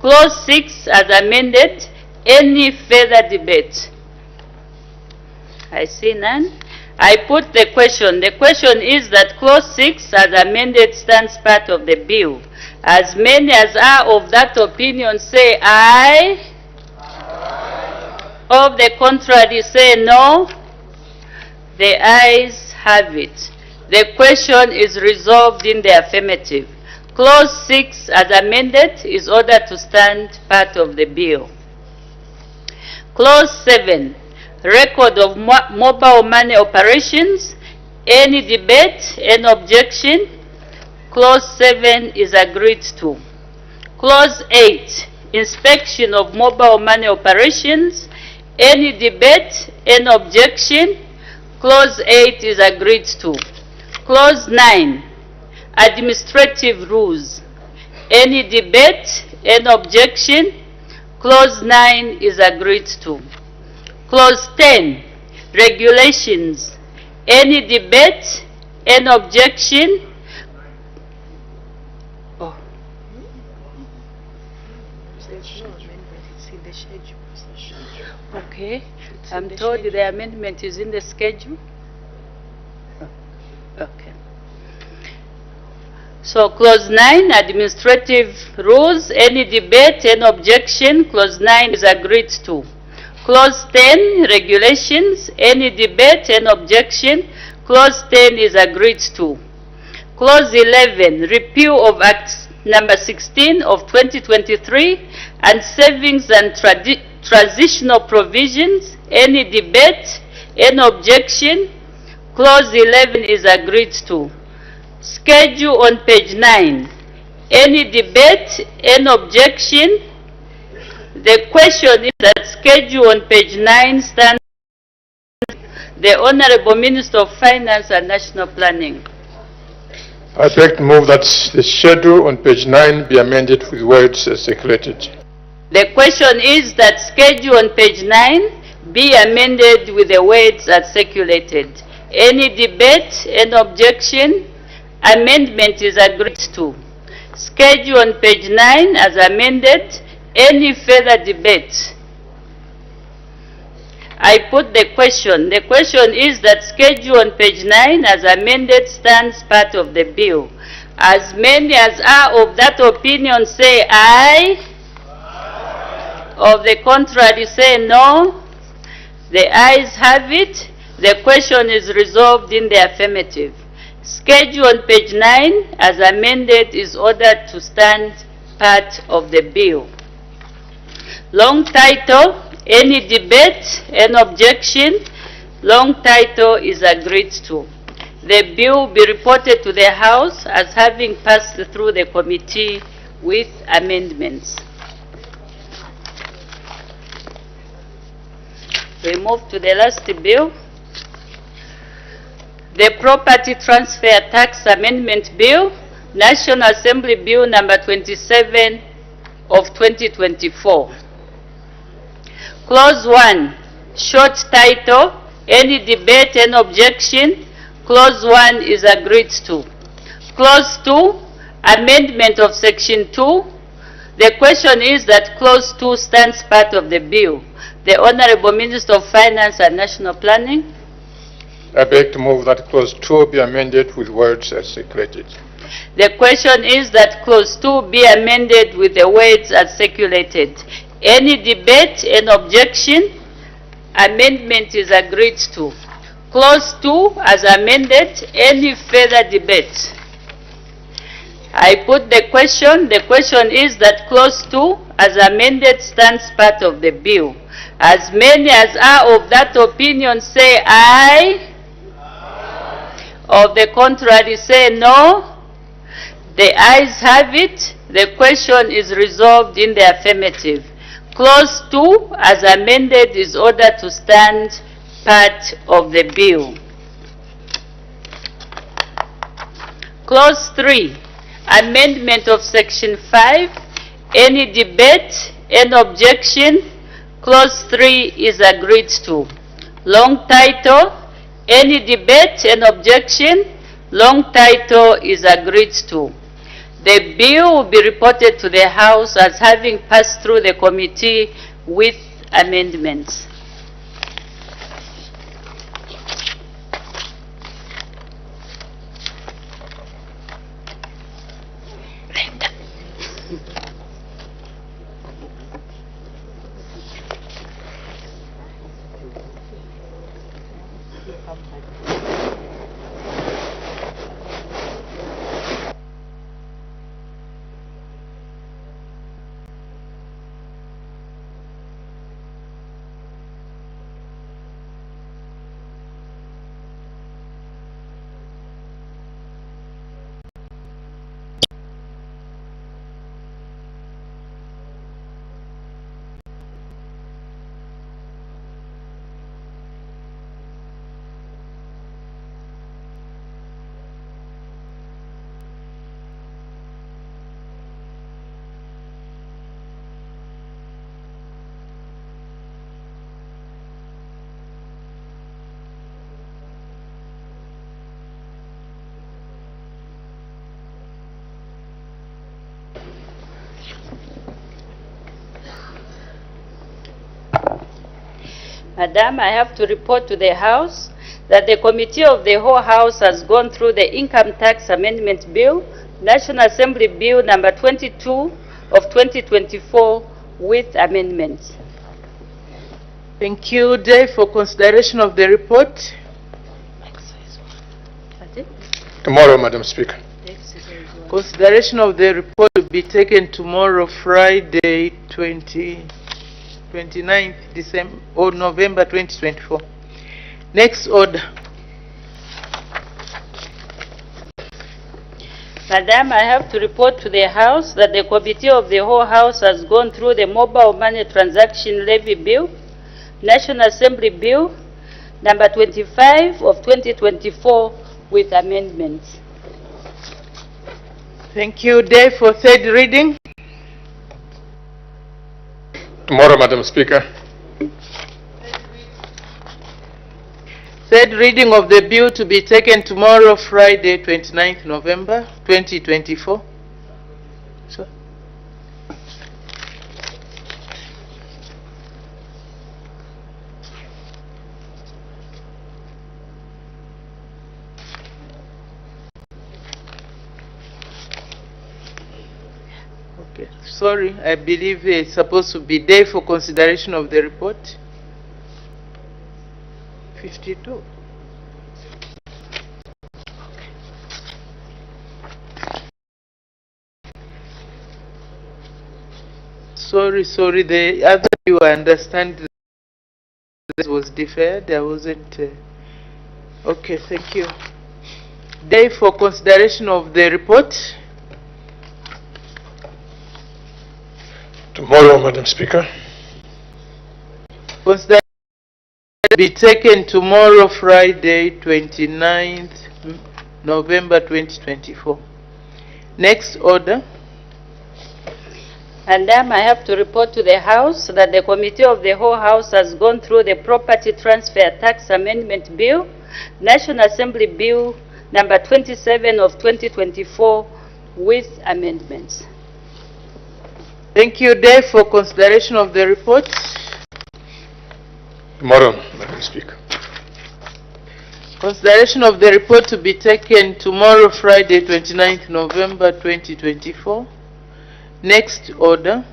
Clause 6 as amended, any further debate? I see none. I put the question. The question is that Clause 6 as amended stands part of the bill. As many as are of that opinion say aye. Of the contrary say no. The ayes have it. The question is resolved in the affirmative. Clause 6 as amended is ordered to stand part of the bill. Clause 7, record of mobile money operations. Any debate, any objection? Clause 7 is agreed to. Clause 8, inspection of mobile money operations. Any debate, any objection? Clause 8 is agreed to. Clause 9, administrative rules. Any debate, any objection? Clause 9 is agreed to. Clause 10, regulations. Any debate, any objection? Okay, I'm told the amendment is in the schedule. Okay. So Clause 9, administrative rules. Any debate, any objection? Clause 9 is agreed to. Clause 10, regulations. Any debate, any objection? Clause 10 is agreed to. Clause 11, repeal of Act number 16 of 2023 and savings and transitional provisions. Any debate, any objection? Clause 11 is agreed to. Schedule on page 9. Any debate, any objection? The question is that schedule on page 9 stands. The Honorable Minister of Finance and National Planning. I beg to move that the schedule on page 9 be amended with words as circulated. The question is that schedule on page 9 be amended with the words as circulated. Any debate, any objection? Amendment is agreed to. Schedule on page 9 as amended. Any further debate? I put the question. The question is that schedule on page 9 as amended stands part of the bill. As many as are of that opinion say aye. Of the contrary say no. The ayes have it. The question is resolved in the affirmative. Schedule on page 9 as amended is ordered to stand part of the bill. Long title, any debate, any objection? Long title is agreed to. The bill will be reported to the House as having passed through the committee with amendments. We move to the last bill. The Property Transfer Tax Amendment Bill, National Assembly Bill number 27 of 2024. Clause 1, short title, any debate, any objection? Clause 1 is agreed to. Clause 2, amendment of section 2. The question is that clause 2 stands part of the bill. The Honorable Minister of Finance and National Planning. I beg to move that clause 2 be amended with words as circulated. The question is that clause 2 be amended with the words as circulated. Any debate, any objection? Amendment is agreed to. Clause 2 as amended. Any further debate? I put the question. The question is that clause 2 as amended stands part of the bill. As many as are of that opinion say aye. Of the contrary, say no. The ayes have it. The question is resolved in the affirmative. Clause 2, as amended, is ordered to stand part of the bill. Clause 3, amendment of section 5. Any debate, any objection? Clause 3 is agreed to. Long title, any debate, any objection? Long title is agreed to. The bill will be reported to the House as having passed through the committee with amendments. Madam, I have to report to the House that the Committee of the Whole House has gone through the Income Tax Amendment Bill, National Assembly Bill number 22 of 2024 with amendments. Thank you. Day for consideration of the report. Tomorrow, Madam Speaker. Consideration of the report will be taken tomorrow, Friday, 29th December or November 2024. Next order. Madam, I have to report to the House that the Committee of the Whole House has gone through the Mobile Money Transaction Levy Bill, National Assembly Bill, number 25 of 2024 with amendments. Thank you. Day for third reading. Tomorrow, Madam Speaker. Third reading of the bill to be taken tomorrow, Friday, 29th November 2024. So. Okay. Sorry, I believe it's supposed to be day for consideration of the report. 52. Sorry, the other you understand this was deferred. I wasn't. Okay, thank you. Day for consideration of the report. Tomorrow, Madam Speaker. Consideration be taken tomorrow, Friday, 29th November 2024. Next order. Madam, I have to report to the House that the Committee of the Whole House has gone through the Property Transfer Tax Amendment Bill, National Assembly Bill number 27 of 2024 with amendments. Thank you. Day for consideration of the report. Tomorrow, Madam Speaker. Consideration of the report to be taken tomorrow, Friday, 29th November 2024. Next order.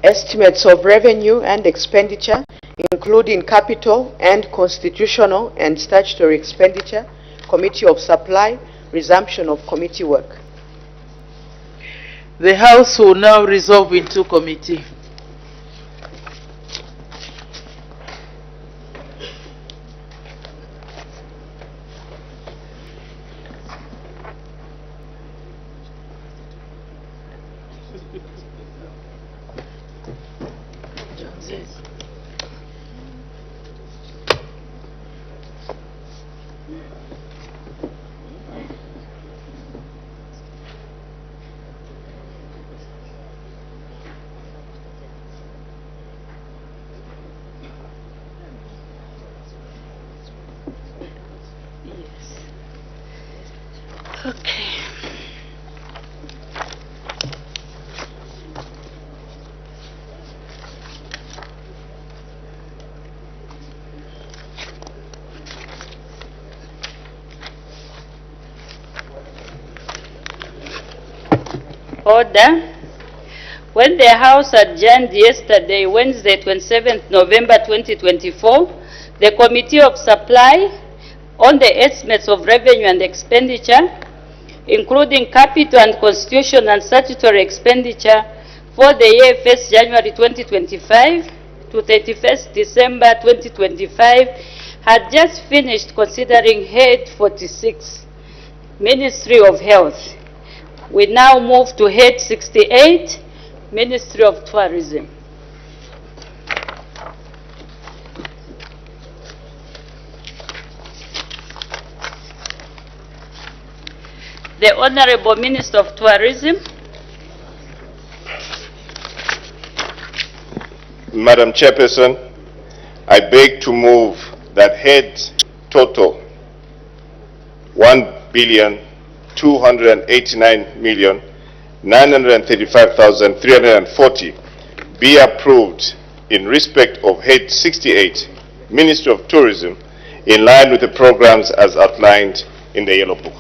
Estimates of revenue and expenditure, including capital and constitutional and statutory expenditure, Committee of Supply, resumption of committee work. The House will now resolve into committee. Okay. Order. When the House adjourned yesterday, Wednesday, 27th November 2024, the Committee of Supply on the estimates of revenue and expenditure, including capital and constitutional and statutory expenditure for the year 1st January 2025 to 31st December 2025, had just finished considering Head 46, Ministry of Health. We now move to Head 68, Ministry of Tourism. The Honorable Minister of Tourism. Madam Chairperson, I beg to move that head total 1,289,935,340 be approved in respect of Head 68, Ministry of Tourism, in line with the programs as outlined in the Yellow Book.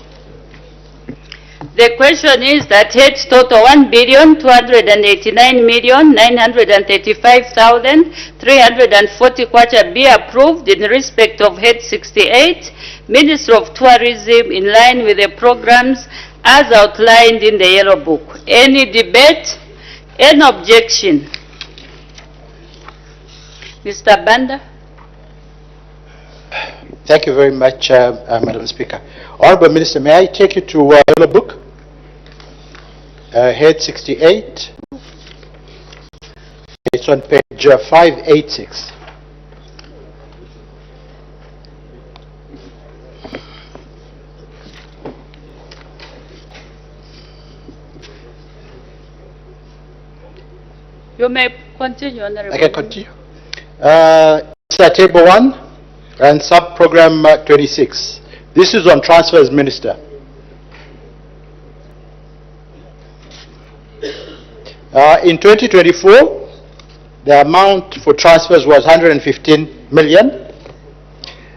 The question is that head total 1,289,935,340 kwacha be approved in respect of Head 68, Ministry of Tourism, in line with the programs as outlined in the Yellow Book. Any debate? Any objection? Mr. Banda. Thank you very much, Madam Speaker. Honorable Minister, may I take you to Yellow Book? Head 68. It's on page 586. You may continue, Honorable. I can continue. It's table 1 and sub-program 26. This is on transfers, Minister. In 2024, the amount for transfers was 115 million.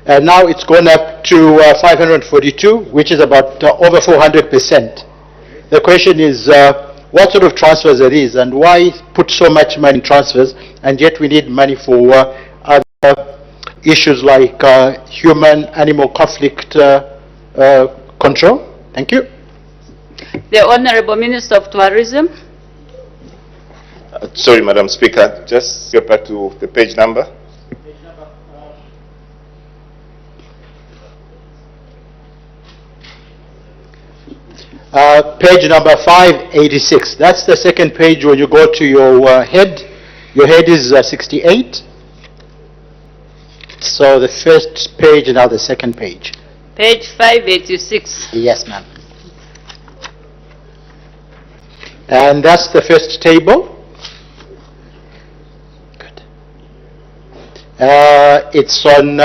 And now it's gone up to 542, which is about over 400%. The question is, what sort of transfers it is, and why put so much money in transfers, and yet we need money for other issues like human-animal conflict control? Thank you. The Honorable Minister of Tourism. Sorry, Madam Speaker, just get back to the page number. Page number 586. That's the second page when you go to your head. Your head is 68. So the first page and now the second page. Page 586. Yes, ma'am. And that's the first table. Good. It's on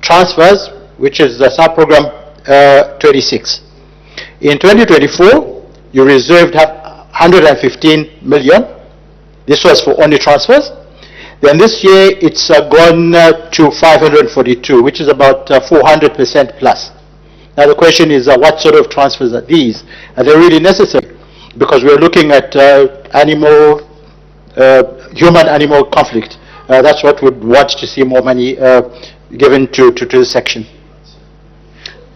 transfers, which is the sub-program 26. In 2024, you reserved 115 million. This was for only transfers. Then this year, it's gone to 542, which is about 400% plus. Now the question is, what sort of transfers are these? Are they really necessary? Because we're looking at human-animal conflict. That's what we'd want to see more money given to this section.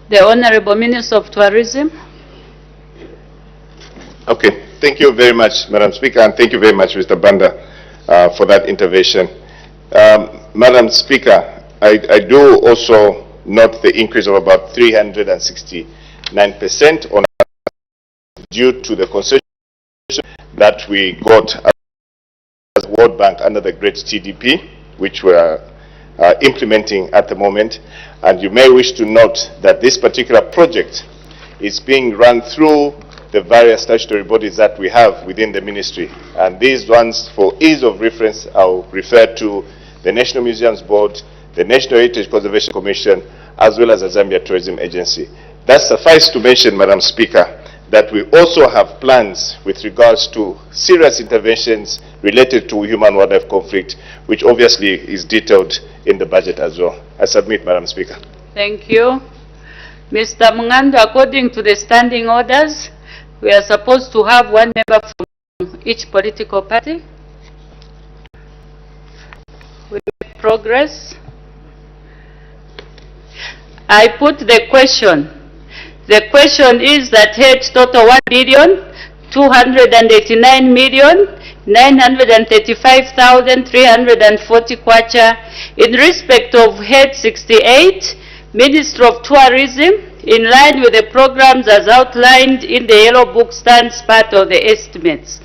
The Honorable Minister of Tourism. Okay, thank you very much, Madam Speaker, and thank you very much, Mr. Banda, for that intervention. Madam Speaker, I do also note the increase of about 369% on due to the concession that we got as World Bank under the Great TDP, which we are implementing at the moment. And you may wish to note that this particular project is being run through the various statutory bodies that we have within the ministry. And these ones, for ease of reference, I'll refer to the National Museums Board, the National Heritage Conservation Commission, as well as the Zambia Tourism Agency. That suffice to mention, Madam Speaker, that we also have plans with regards to serious interventions related to human-wildlife conflict, which obviously is detailed in the budget as well. I submit, Madam Speaker. Thank you. Mr. Mungando, according to the standing orders, we are supposed to have one member from each political party. We make progress. I put the question. The question is that head total 1,289,935,340 kwacha in respect of head 68, Ministry of Tourism, in line with the programs as outlined in the Yellow Book, stands part of the estimates.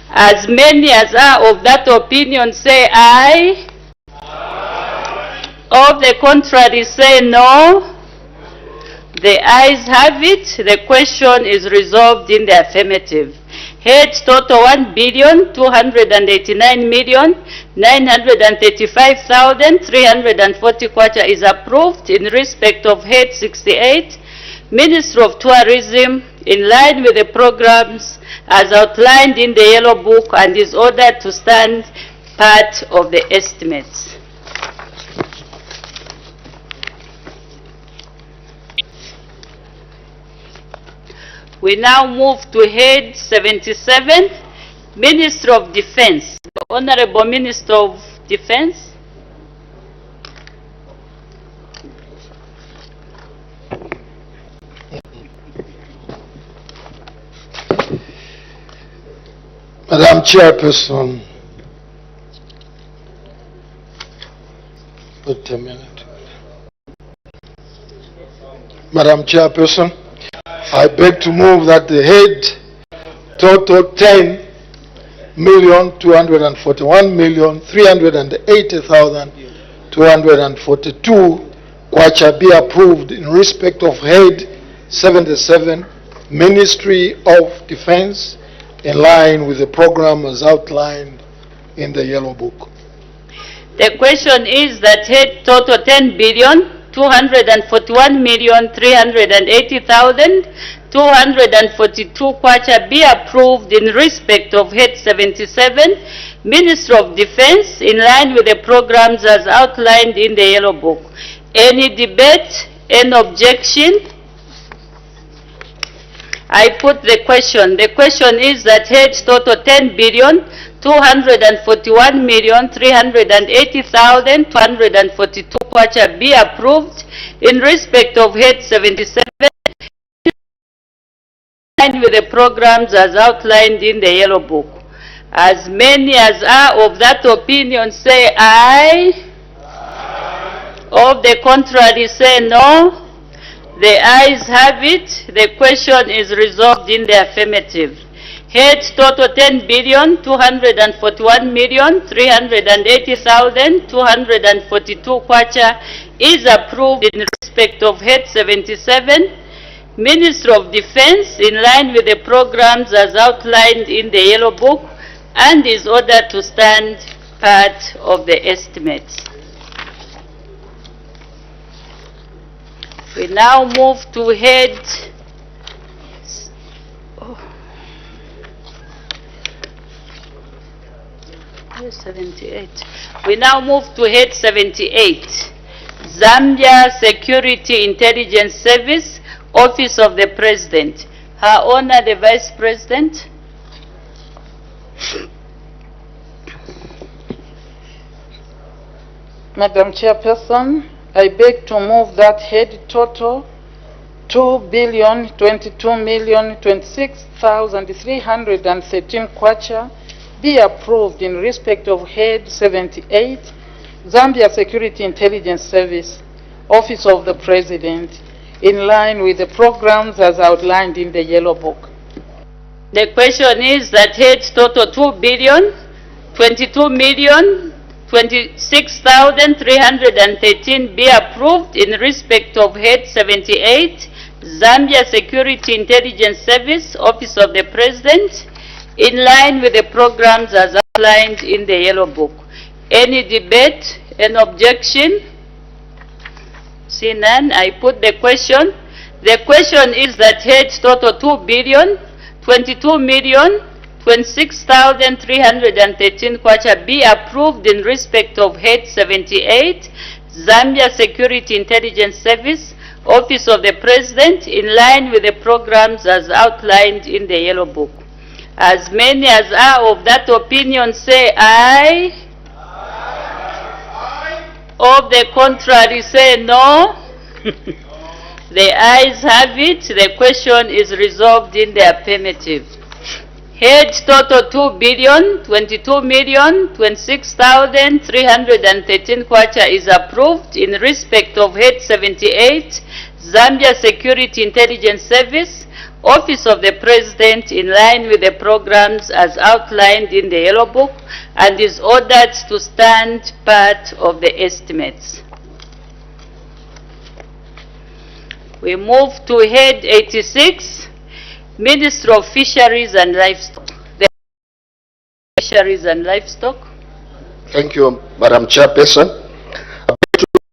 As many as are of that opinion say aye. Of the contrary say no. The ayes have it. The question is resolved in the affirmative. Head total 1,289,935,340 kwacha is approved in respect of head 68, Ministry of Tourism, in line with the programs as outlined in the Yellow Book, and is ordered to stand part of the estimates. We now move to head 77, Ministry of Defense. The Honorable Minister of Defense. Madam Chairperson, wait a minute. Madam Chairperson, I beg to move that the head total 10,241,380,242 kwacha be approved in respect of head 77, Ministry of Defense, in line with the program as outlined in the Yellow Book. The question is that head total 10,241,380,242 kwacha be approved in respect of head 77, Ministry of Defense, in line with the programs as outlined in the Yellow Book. Any debate? Any objection? I put the question. The question is that head total 10,241,380,242 kwacha be approved in respect of head 77, in line with the programs as outlined in the Yellow Book. As many as are of that opinion say aye. Of the contrary say no. The ayes have it. The question is resolved in the affirmative. Head total 10,241,380,242 kwacha is approved in respect of head 77, Ministry of Defense, in line with the programs as outlined in the Yellow Book, and is ordered to stand part of the estimates. We now move to head 78. We now move to head 78, Zambia Security Intelligence Service, Office of the President. Her Honor the Vice President. Madam Chairperson, I beg to move that head total 2,022,026,313 kwacha be approved in respect of head 78, Zambia Security Intelligence Service, Office of the President, in line with the programs as outlined in the Yellow Book. The question is that head total 2,022,026,313 be approved in respect of head 78, Zambia Security Intelligence Service, Office of the President, in line with the programs as outlined in the Yellow Book. Any debate? Any objection? See none, I put the question The question is that head total 2,022,026,313 kwacha be approved in respect of head 78, Zambia Security Intelligence Service, Office of the President, in line with the programs as outlined in the Yellow Book. As many as are of that opinion say aye. Of the contrary say no. The ayes have it. The question is resolved in the affirmative. Head total 2,022,026,313 kwacha is approved in respect of head 78, Zambia Security Intelligence Service, Office of the President, in line with the programs as outlined in the Yellow Book, and is ordered to stand part of the estimates. We move to head 86, Ministry of Fisheries and Livestock. The Fisheries and Livestock. Thank you, Madam Chairperson.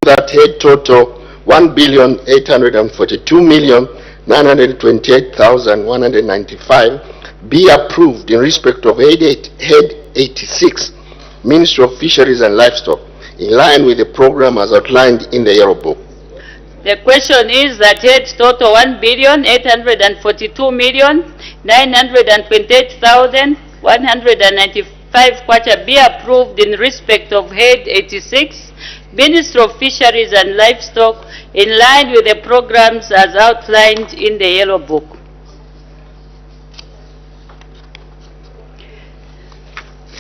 That head total 1,842,928,195 be approved in respect of head 86, Ministry of Fisheries and Livestock, in line with the program as outlined in the Yellow Book. The question is that head total 1,842,928,195 kwacha be approved in respect of head 86, Ministry of Fisheries and Livestock, in line with the programs as outlined in the Yellow Book.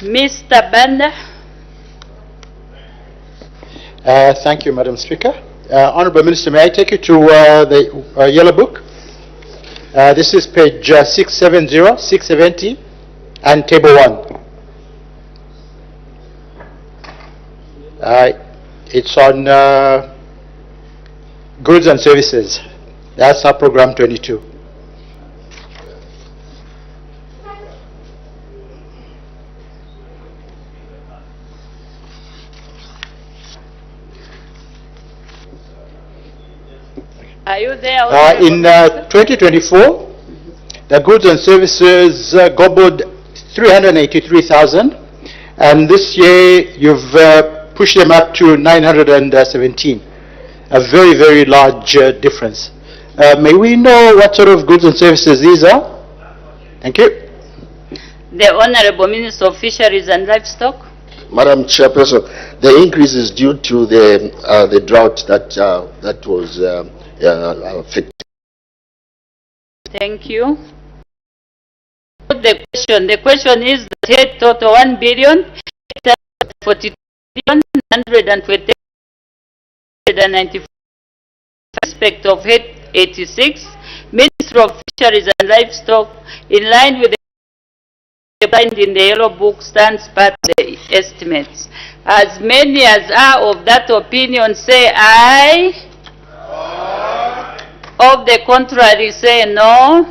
Mr. Banda. Thank you, Madam Speaker. Honourable Minister, may I take you to the Yellow Book? This is page 670, 670, and Table 1. It's on goods and services. That's our program 22. Are you there? In 2024, the goods and services gobbled 383,000, and this year you've pushed them up to 917. A very, very large difference. May we know what sort of goods and services these are? Thank you. The Honourable Minister of Fisheries and Livestock. Madam Chairperson, the increase is due to the drought that was affected. Thank you. The question is the head total 1,842,920,195 respect of head 86, Ministry of Fisheries and Livestock, in line with the defined in the Yellow Book, stands part of the estimates. As many as are of that opinion say aye. Of the contrary say no.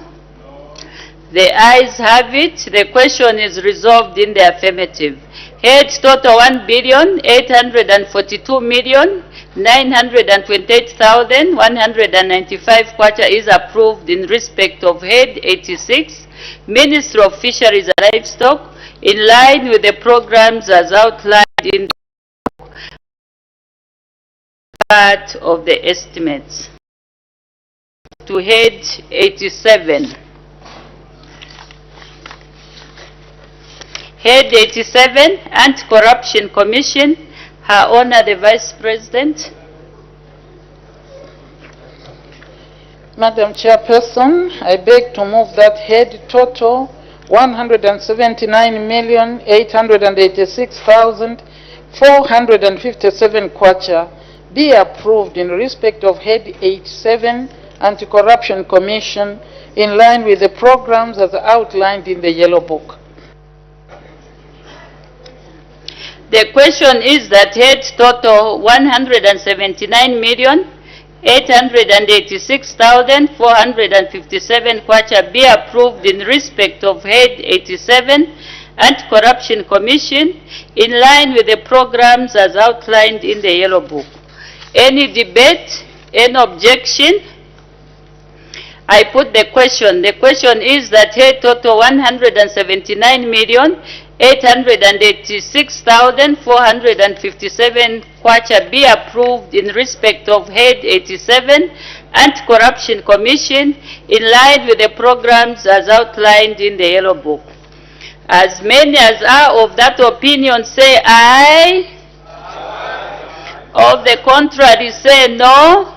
The ayes have it. The question is resolved in the affirmative. Head total 1,842,928,195 kwacha is approved in respect of head 86, Ministry of Fisheries and Livestock, in line with the programs as outlined in the part of the estimates. To head 87. Head 87, Anti-Corruption Commission, Her Honor the Vice President. Madam Chairperson, I beg to move that head total 179,886,457 kwacha be approved in respect of head 87, Anti-Corruption Commission, in line with the programs as outlined in the Yellow Book. The question is that head total 179,886,457 kwacha be approved in respect of head 87, Anti-Corruption Commission, in line with the programs as outlined in the Yellow Book. Any debate? Any objection? I put the question. The question is that head total 179,886,457 kwacha be approved in respect of head 87 Anti-Corruption Commission in line with the programs as outlined in the Yellow Book. As many as are of that opinion say aye. Of the contrary say no.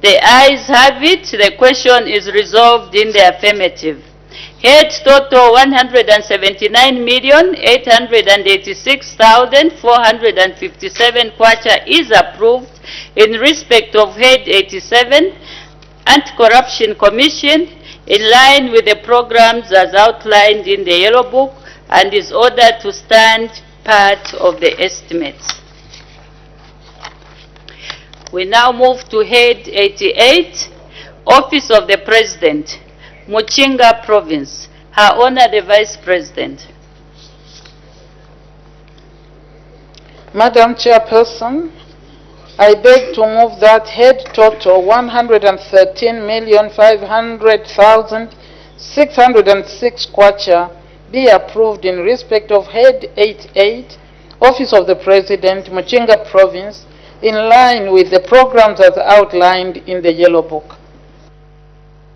The ayes have it. The question is resolved in the affirmative. Head total 179,886,457 kwacha is approved in respect of head 87 Anti-Corruption Commission in line with the programs as outlined in the Yellow Book and is ordered to stand part of the estimates. We now move to head 88, Office of the President, Muchinga Province. Her Honor the Vice President. Madam Chairperson, I beg to move that head total 113,500,606 kwacha be approved in respect of head 88, Office of the President, Muchinga Province, in line with the programs as outlined in the Yellow Book.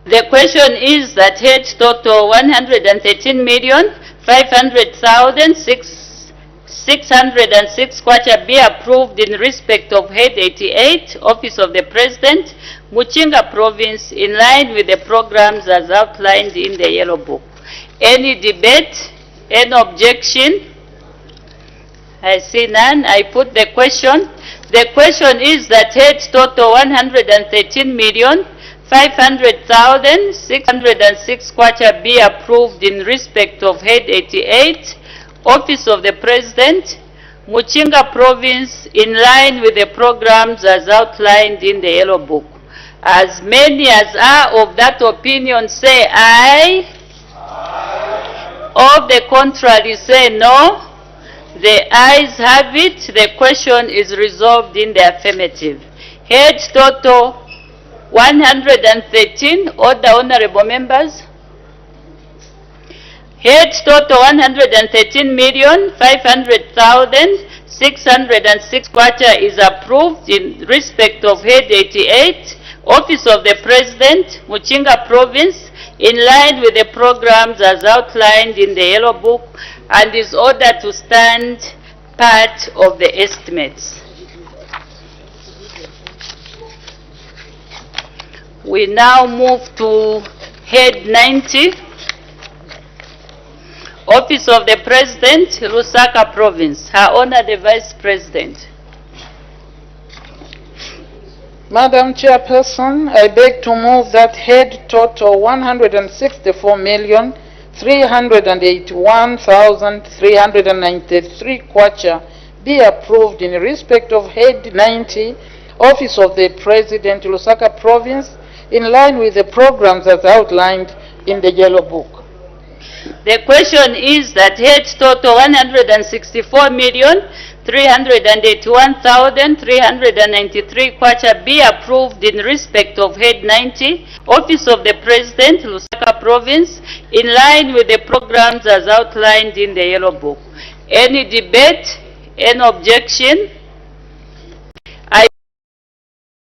The question is that head total 113,500,606 kwacha be approved in respect of head 88, Office of the President, Muchinga Province, in line with the programs as outlined in the Yellow Book. Any debate? Any objection? I see none. I put the question. The question is that head total 113,500,606 kwacha be approved in respect of head 88, Office of the President, Muchinga Province, in line with the programs as outlined in the Yellow Book. As many as are of that opinion say aye. Of the contrary say no. The ayes have it. The question is resolved in the affirmative. Head total 113. Order, honorable members. Head total 113,500,606 kwacha is approved in respect of head 88, Office of the President, Muchinga Province, in line with the programs as outlined in the Yellow Book, and is ordered to stand part of the estimates. We now move to head 90, Office of the President, Lusaka Province. Her Honor the Vice President. Madam Chairperson, I beg to move that head total 164,381,393 kwacha be approved in respect of head 90, Office of the President, Lusaka Province, in line with the programs as outlined in the Yellow Book. The question is that head total 164,381,393 kwacha be approved in respect of head 90, Office of the President, Lusaka Province, in line with the programs as outlined in the Yellow Book. Any debate? Any objection?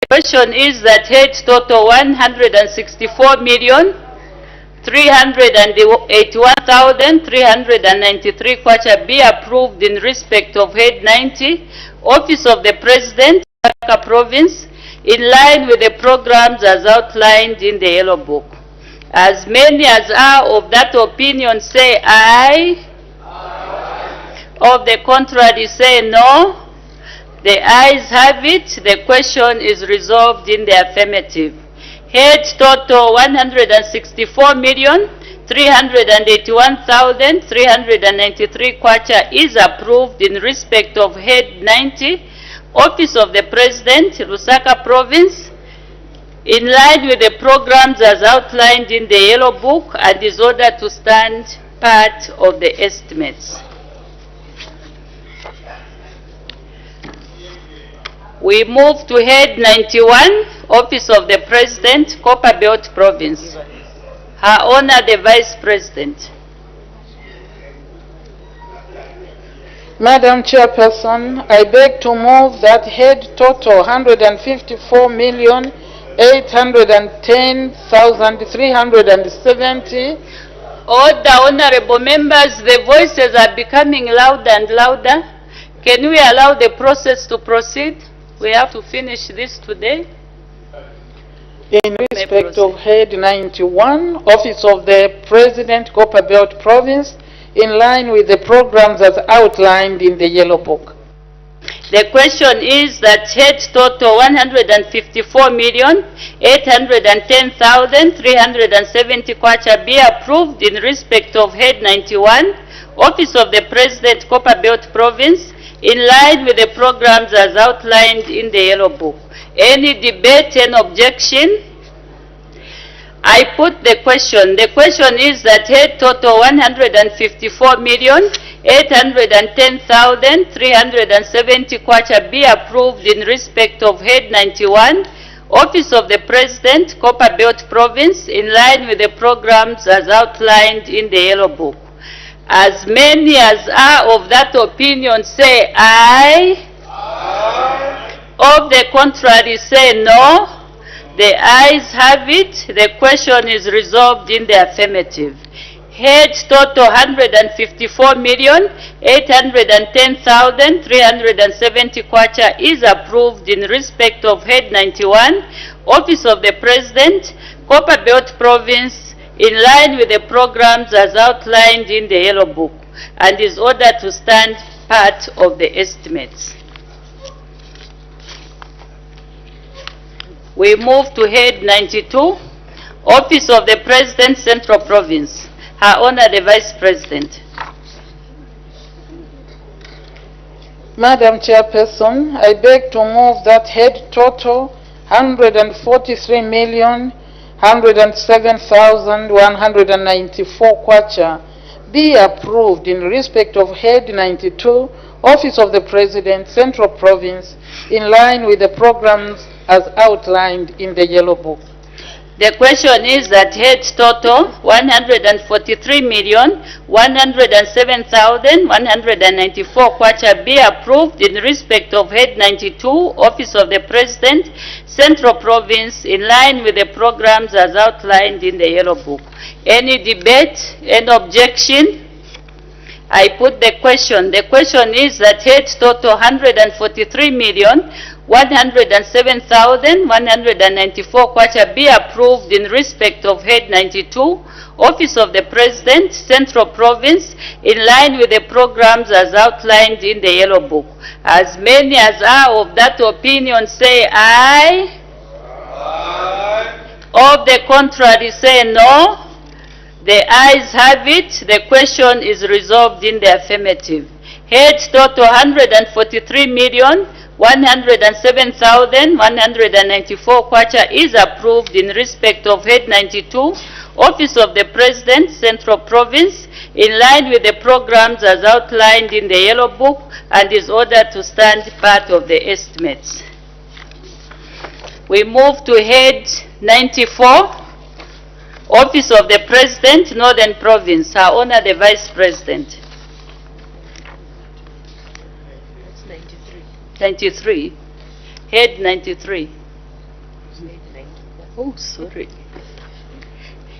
The question is that head total 164,381,393 kwacha be approved in respect of head 90, Office of the President, Lusaka Province, in line with the programs as outlined in the Yellow Book. As many as are of that opinion say aye. Of the contrary say no. The ayes have it. The question is resolved in the affirmative. Head total 164,381,393 kwacha is approved in respect of head 90, Office of the President, Lusaka Province, in line with the programs as outlined in the Yellow Book, and is ordered to stand part of the estimates. We move to head 91, Office of the President, Copperbelt Province. Her Honor the Vice President. Madam Chairperson, I beg to move that head total 154,810,370. Order, honorable members, the voices are becoming louder and louder. Can we allow the process to proceed? We have to finish this today. In respect of head 91, Office of the President, Copperbelt Province, in line with the programs as outlined in the Yellow Book. The question is that head total 154,810,370 kwacha be approved in respect of head 91, Office of the President, Copperbelt Province, in line with the programs as outlined in the Yellow Book. Any debate and objection? I put the question. The question is that head total 154,810,370 kwacha be approved in respect of head 91, Office of the President, Copperbelt Province, in line with the programs as outlined in the Yellow Book. As many as are of that opinion say aye. Aye. Of the contrary say no. The ayes have it. The question is resolved in the affirmative. Head total 154,810,370 kwacha is approved in respect of head 91, Office of the President, Copperbelt Province, in line with the programs as outlined in the Yellow Book, and is ordered to stand part of the estimates. We move to head 92, Office of the President, Central Province. Her Honor the Vice President. Madam Chairperson, I beg to move that head total 143,107,194 kwacha be approved in respect of head 92, Office of the President, Central Province, in line with the programs as outlined in the Yellow Book. The question is that head total 143,107,194 kwacha be approved in respect of head 92, Office of the President, Central Province, in line with the programs as outlined in the Yellow Book. Any debate? Any objection? I put the question. The question is that head total 143,107,194 kwacha be approved in respect of head 92, Office of the President, Central Province, in line with the programs as outlined in the Yellow Book. As many as are of that opinion say aye. Aye. Of the contrary say no. The ayes have it. The question is resolved in the affirmative. Head total 143,107,194 kwacha is approved in respect of head 92, Office of the President, Central Province, in line with the programs as outlined in the Yellow Book, and is ordered to stand part of the estimates. We move to head 94, Office of the President, Northern Province. Her Honor the Vice President. 93. Head 93. Oh, sorry.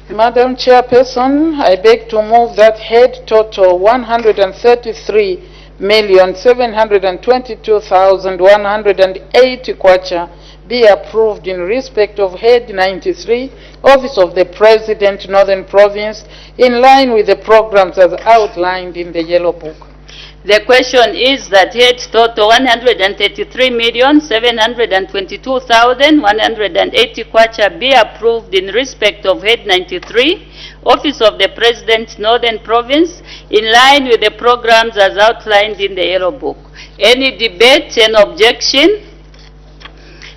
Madam Chairperson, I beg to move that head total 133,722,180 kwacha be approved in respect of head 93, Office of the President, Northern Province, in line with the programs as outlined in the Yellow Book. The question is that head total 133,722,180 kwacha be approved in respect of head 93, Office of the President, Northern Province, in line with the programs as outlined in the Yellow Book. Any debate and objection?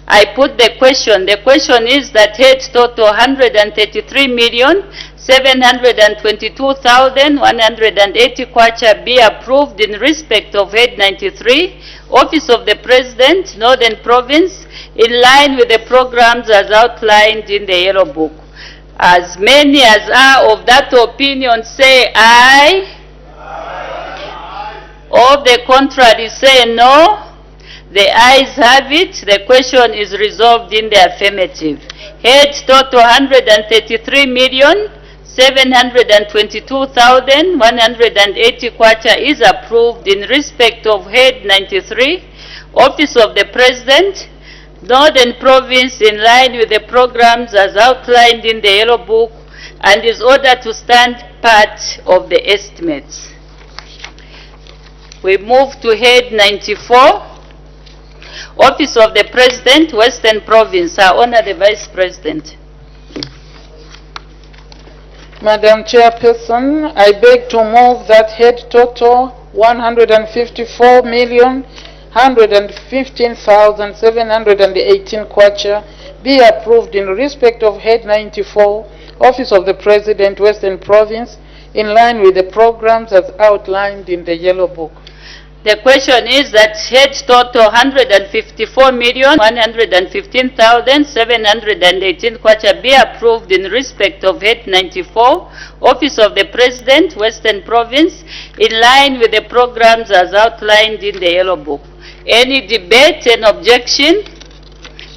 I put the question. The question is that head total 133,722,180 kwacha be approved in respect of head 93, Office of the President, Northern Province, in line with the programs as outlined in the Yellow Book. As many as are of that opinion say aye. Of the contrary say no. The ayes have it. The question is resolved in the affirmative. Head total 133,722,180 kwacha is approved in respect of head 93, Office of the President, Northern Province, in line with the programs as outlined in the Yellow Book, and is ordered to stand part of the estimates. We move to head 94, Office of the President, Western Province. I honor the Vice President. Madam Chairperson, I beg to move that head total 154,115,718 kwacha be approved in respect of head 94, Office of the President, Western Province, in line with the programs as outlined in the Yellow Book. The question is that head total 154,115,718 kwacha be approved in respect of head 94, Office of the President, Western Province, in line with the programs as outlined in the Yellow Book. Any debate and objection?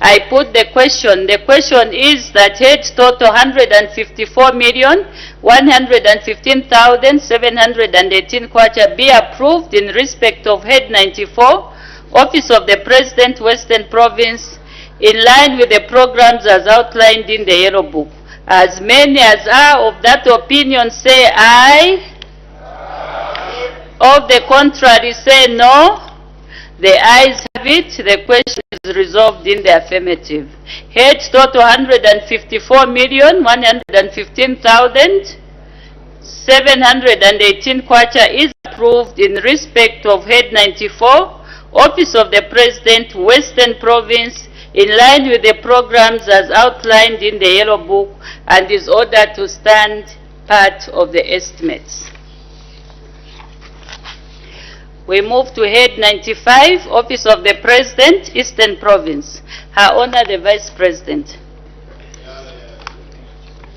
I put the question. The question is that head total 154,115,718 kwacha be approved in respect of head 94, Office of the President, Western Province, in line with the programs as outlined in the Yellow Book. As many as are of that opinion say aye. Of the contrary say no. The ayes have it. The question is resolved in the affirmative. Head total 154,115,718 kwacha is approved in respect of head 94, Office of the President, Western Province, in line with the programs as outlined in the Yellow Book, and is ordered to stand part of the estimates. We move to head 95, Office of the President, Eastern Province. Her Honor the Vice President.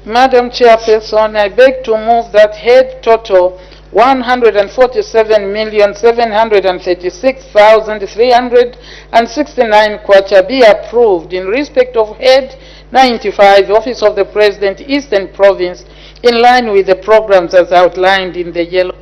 Madam Chairperson, I beg to move that head total 147,736,369 kwacha be approved in respect of head 95, Office of the President, Eastern Province, in line with the programs as outlined in the Yellow.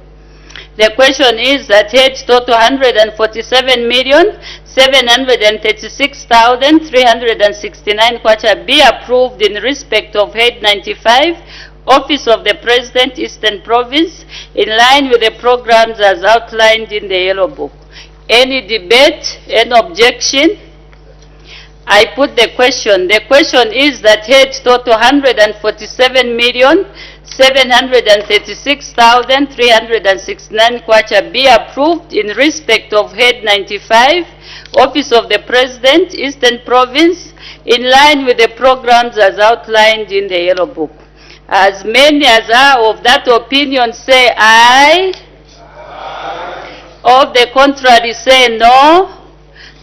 The question is that head total 147,736,369 kwacha be approved in respect of head 95, Office of the President, Eastern Province, in line with the programs as outlined in the Yellow Book. Any debate, any objection? I put the question. The question is that head total 147,736,369 kwacha be approved in respect of head 95, Office of the President, Eastern Province, in line with the programs as outlined in the Yellow Book. As many as are of that opinion say aye. Of the contrary say no.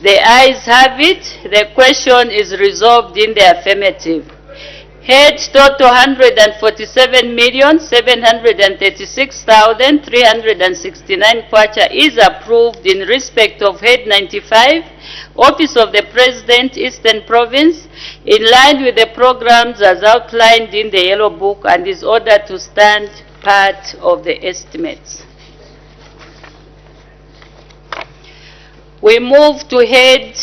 The ayes have it. The question is resolved in the affirmative. Head total 147,736,369 kwacha is approved in respect of head 95, Office of the President, Eastern Province, in line with the programs as outlined in the Yellow Book, and is ordered to stand part of the estimates. We move to head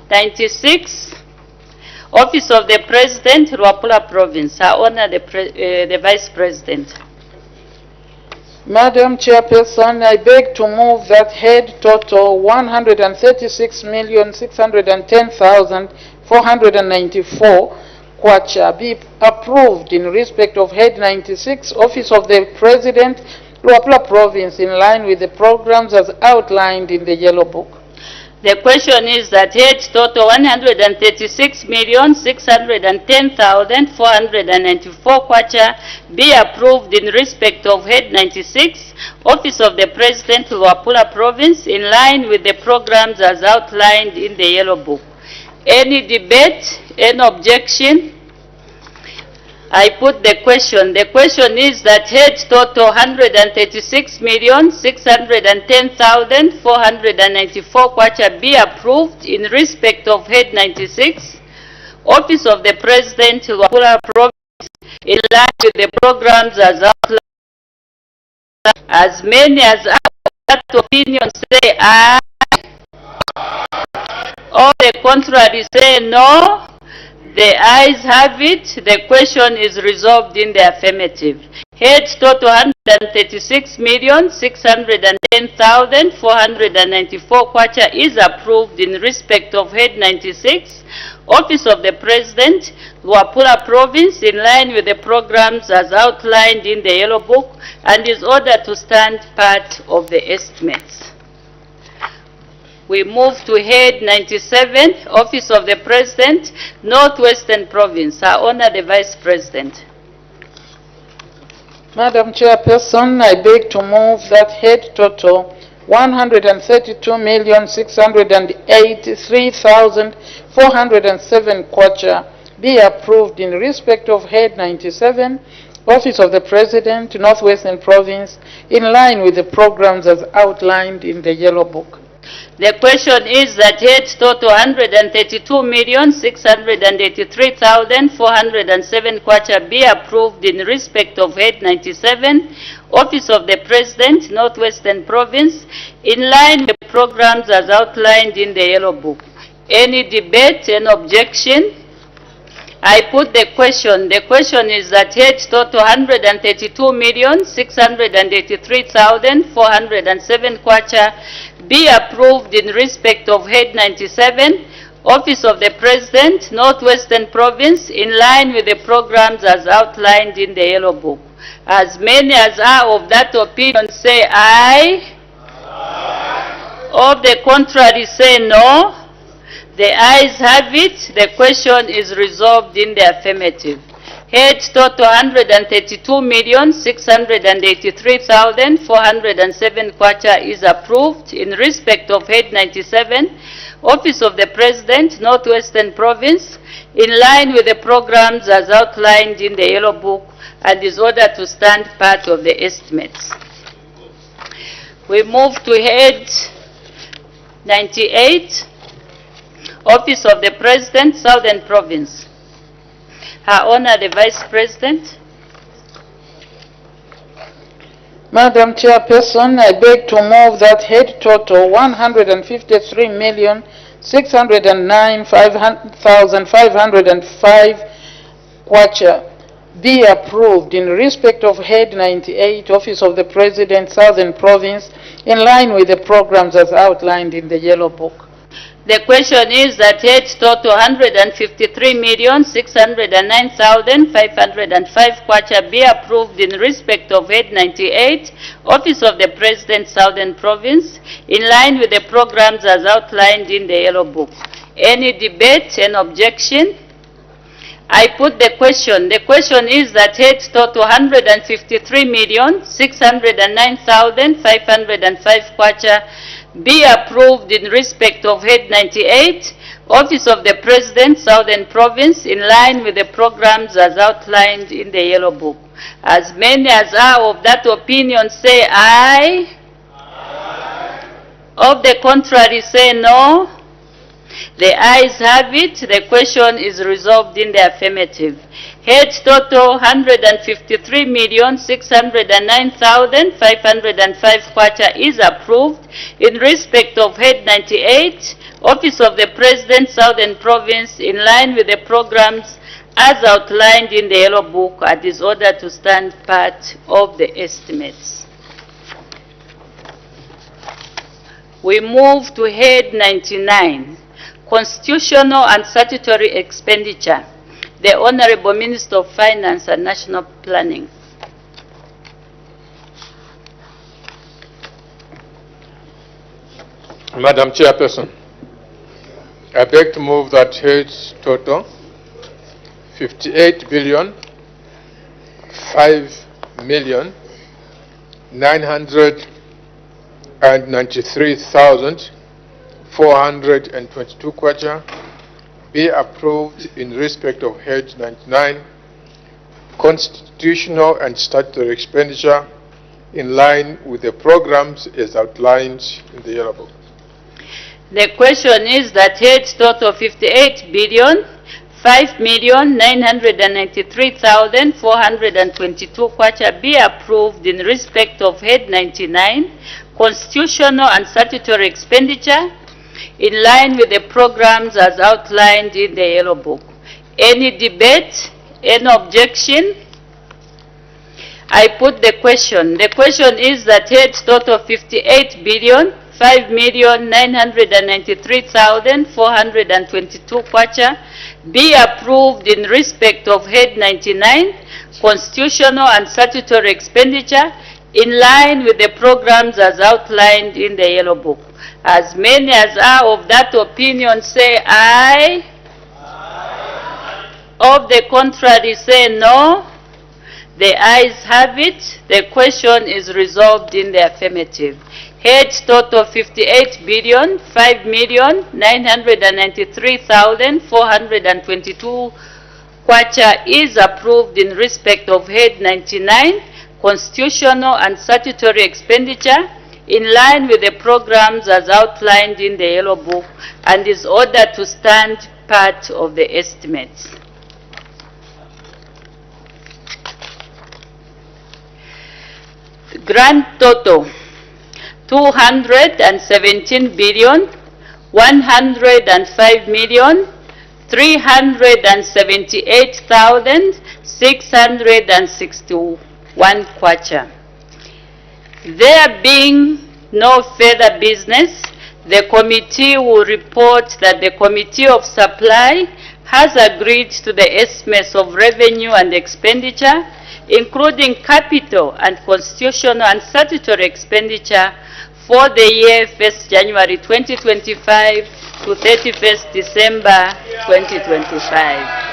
96, Office of the President, Luapula Province. I honor the Vice President. Madam Chairperson, I beg to move that head total 136,610,494 kwacha be approved in respect of head 96, Office of the President, Luapula Province, in line with the programs as outlined in the Yellow Book. The question is that head total 136,610,494 kwacha be approved in respect of head 96, Office of the President, Luapula Province, in line with the programs as outlined in the Yellow Book. Any debate? Any objection? I put the question. The question is that head total 136,610,494 kwacha be approved in respect of head 96, Office of the President, Luapula Province, in line with the programs as outlined. As many as that opinion say aye. All the contrary say no. The ayes have it. The question is resolved in the affirmative. Head total 136,610,494 kwacha is approved in respect of head 96, Office of the President, Luapula Province, in line with the programs as outlined in the Yellow Book, and is ordered to stand part of the estimates. We move to head 97, Office of the President, Northwestern Province. I honor the Vice President. Madam Chairperson, I beg to move that head total 132,683,407 kwacha be approved in respect of head 97, Office of the President, Northwestern Province, in line with the programs as outlined in the Yellow Book. The question is that head total 132,683,407 kwacha be approved in respect of head 97, Office of the President, Northwestern Province, in line with the programs as outlined in the Yellow Book. Any debate, any objection? I put the question. The question is that head total 132,683,407 kwacha be approved in respect of head 97, Office of the President, Northwestern Province, in line with the programs as outlined in the Yellow Book. As many as are of that opinion say aye. Of the contrary say no. The ayes have it. The question is resolved in the affirmative. Head total 132,683,407 kwacha is approved in respect of head 97, Office of the President, Northwestern Province, in line with the programs as outlined in the Yellow Book, and is ordered to stand part of the estimates. We move to head 98, Office of the President, Southern Province. I honor the Vice President. Madam Chairperson, I beg to move that head total 153,609,505 kwacha be approved in respect of head 98, Office of the President, Southern Province, in line with the programs as outlined in the Yellow Book. The question is that head total 153,609,505 kwacha be approved in respect of head 98, Office of the President, Southern Province, in line with the programs as outlined in the Yellow Book. Any debate, any objection? I put the question. The question is that head total 153,609,505 kwacha be approved in respect of head 98, Office of the President, Southern Province, in line with the programs as outlined in the Yellow Book. As many as are of that opinion say aye. Of the contrary say no. The ayes have it. The question is resolved in the affirmative. Head total 153,609,505 kwacha is approved in respect of head 98, Office of the President, Southern Province, in line with the programs as outlined in the Yellow Book, and is ordered to stand part of the estimates. We move to head 99, Constitutional and Statutory Expenditure. The Honorable Minister of Finance and National Planning. Madam Chairperson, I beg to move that heads total 58 billion 5 million 993,422 kwacha be approved in respect of head 99, constitutional and statutory expenditure in line with the programs as outlined in the Yellow Book. The question is that heads total 58 billion 5,993,422 kwacha be approved in respect of head 99, constitutional and statutory expenditure in line with the programs as outlined in the Yellow Book. Any debate? Any objection? I put the question. The question is that heads total 58 billion 5,993,422 kwacha be approved in respect of head 99, constitutional and statutory expenditure in line with the programs as outlined in the Yellow Book. As many as are of that opinion say aye. Aye. Of the contrary say no. The ayes have it. The question is resolved in the affirmative. Heads total 58 billion 5,993,422 kwacha is approved in respect of head 99, constitutional and statutory expenditure in line with the programs as outlined in the Yellow Book and is ordered to stand part of the estimates. Grand total 217 billion 105 million 378,661 kwacha. There being no further business, the committee will report that the Committee of Supply has agreed to the estimates of revenue and expenditure, including capital and constitutional and statutory expenditure for the year 1st January 2025 to 31st December 2025.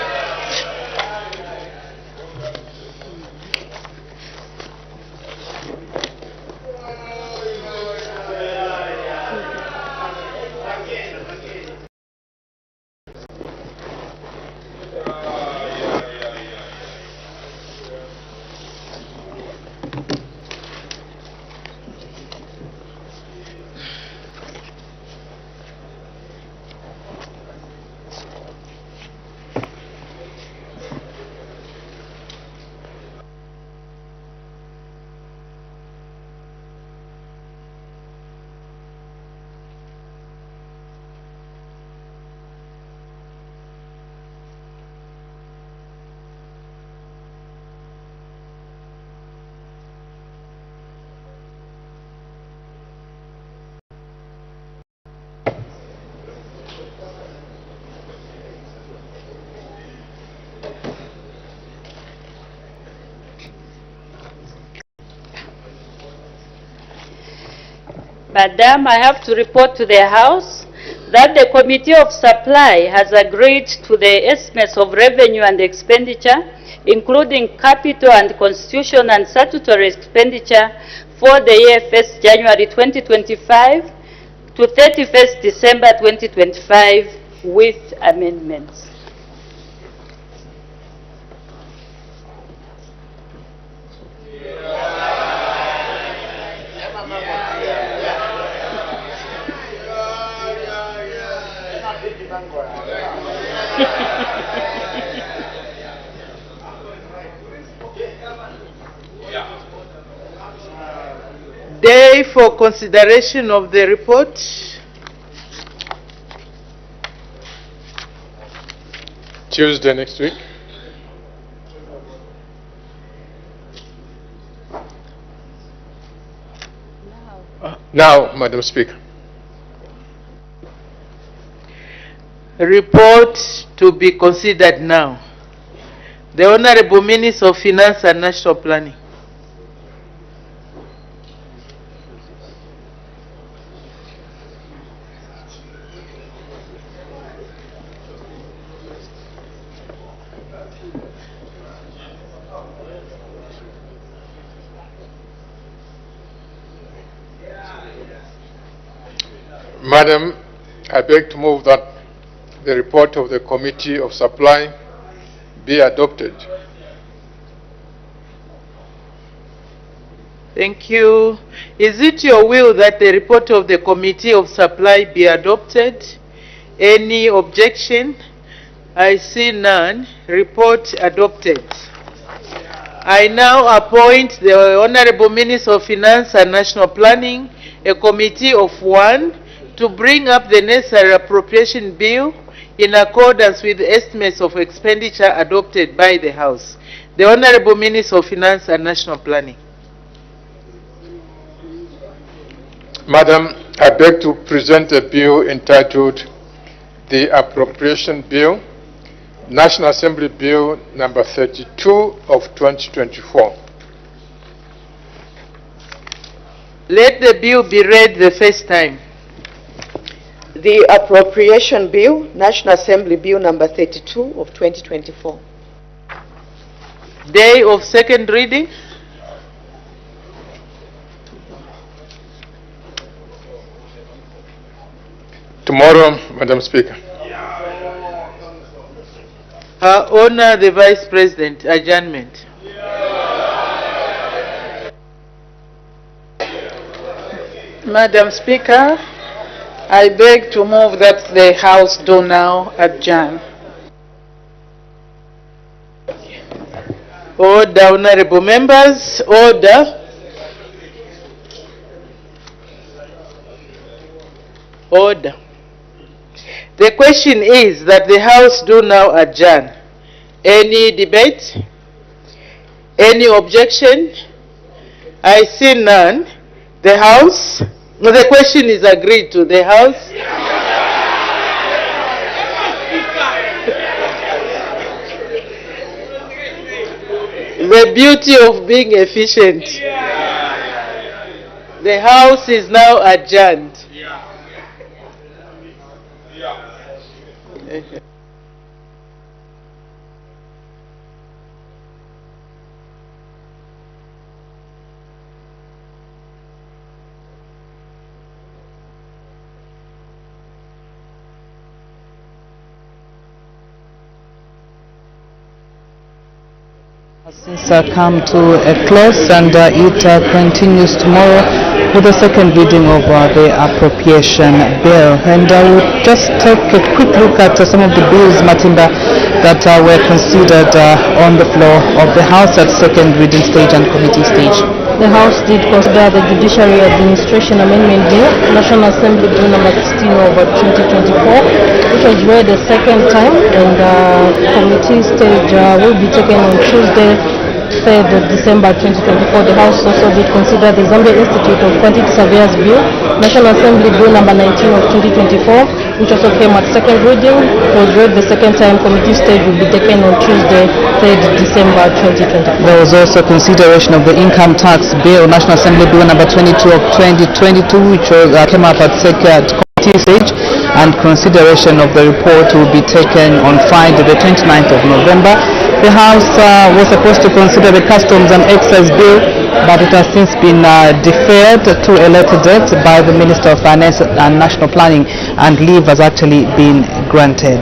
Madam, I have to report to the House that the Committee of Supply has agreed to the estimates of revenue and expenditure, including capital and constitutional and statutory expenditure for the year 1st January 2025 to 31st December 2025 with amendments. Day for consideration of the report. Tuesday next week. Now, Madam Speaker. Report to be considered now. The Honorable Minister of Finance and National Planning. Madam, I beg to move that the report of the Committee of Supply be adopted. Thank you. Is it your will that the report of the Committee of Supply be adopted? Any objection? I see none. Report adopted. I now appoint the Honorable Minister of Finance and National Planning, a committee of 1, to bring up the necessary appropriation bill in accordance with the estimates of expenditure adopted by the House. The Honorable Minister of Finance and National Planning. Madam, I beg to present a bill entitled the Appropriation Bill, National Assembly Bill number 32 of 2024. Let the bill be read the first time. The Appropriation Bill, National Assembly Bill number 32 of 2024. Day of second reading. Tomorrow, Madam Speaker. Her Honor the Vice President, adjournment. Madam Speaker, I beg to move that the House do now adjourn. Order, honorable members, order. Order. The question is that the House do now adjourn. Any debate? Any objection? I see none. The House, the question is agreed to. The House. The beauty of being efficient. The House is now adjourned. Since come to a close, and it continues tomorrow with the second reading of the appropriation bill. And we'll just take a quick look at some of the bills, Matimba, that were considered on the floor of the House at second reading stage and committee stage. The House did consider the Judiciary Administration Amendment Bill, National Assembly Bill number 16 of 2024, which was read a second time, and committee stage will be taken on Tuesday, 3rd of December 2024. The House also did consider the Zambia Institute of Quantity Surveyors Bill, National Assembly Bill number 19 of 2024, which also came at second reading. It was read the second time. Committee stage will be taken on Tuesday, 3rd December 2024. There was also consideration of the Income Tax Bill, National Assembly Bill number 22 of 2022, which came up at second committee stage, and consideration of the report will be taken on Friday, the 29th of November. The House was supposed to consider the Customs and Excise Bill, but it has since been deferred to a later date by the Minister of Finance and National Planning, and leave has actually been granted.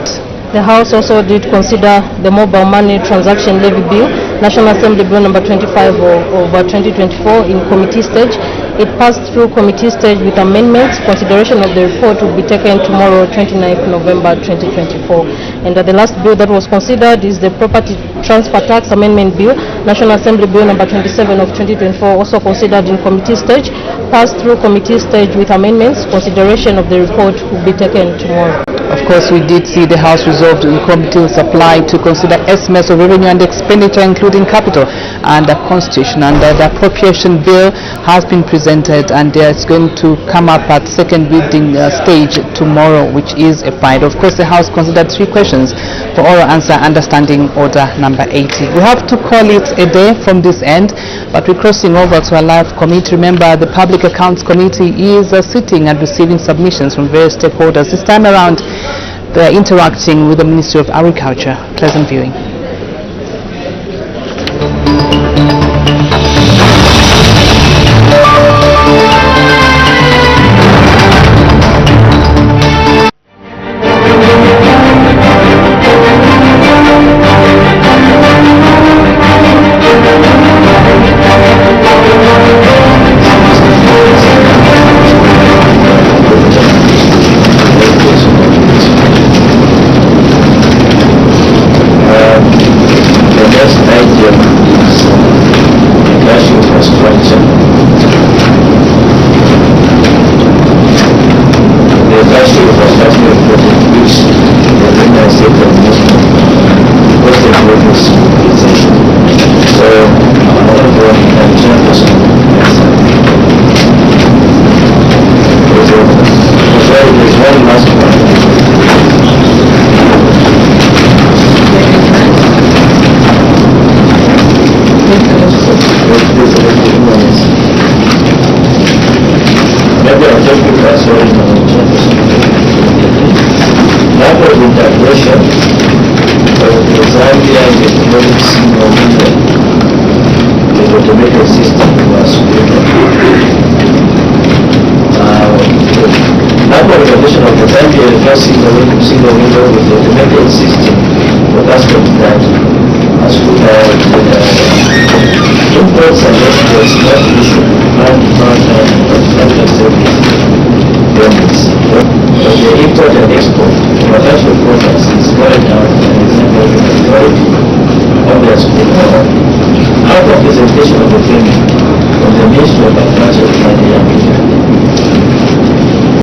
The House also did consider the Mobile Money Transaction Levy Bill, National Assembly Bill number 25 of 2024 in committee stage. It passed through committee stage with amendments. Consideration of the report will be taken tomorrow, 29th November 2024. And the last bill that was considered is the Property Transfer Tax Amendment Bill, National Assembly Bill number 27 of 2024, also considered in committee stage, passed through committee stage with amendments. Consideration of the report will be taken tomorrow. Of course, we did see the House resolved in Committee on Supply to consider estimates of revenue and expenditure, including capital and the Constitution. And the appropriation bill has been presented, and it's going to come up at second reading stage tomorrow, which is a Friday. Of course, the House considered 3 questions for oral answer under Standing Order number 80. We have to call it a day from this end, but we're crossing over to a live committee. Remember, the Public Accounts Committee is sitting and receiving submissions from various stakeholders. This time around, they're interacting with the Ministry of Agriculture. Pleasant viewing. automated system was number regulation of the Zambia is not single window with the automated system for customers that as we have imports and exports not issued non-financial service.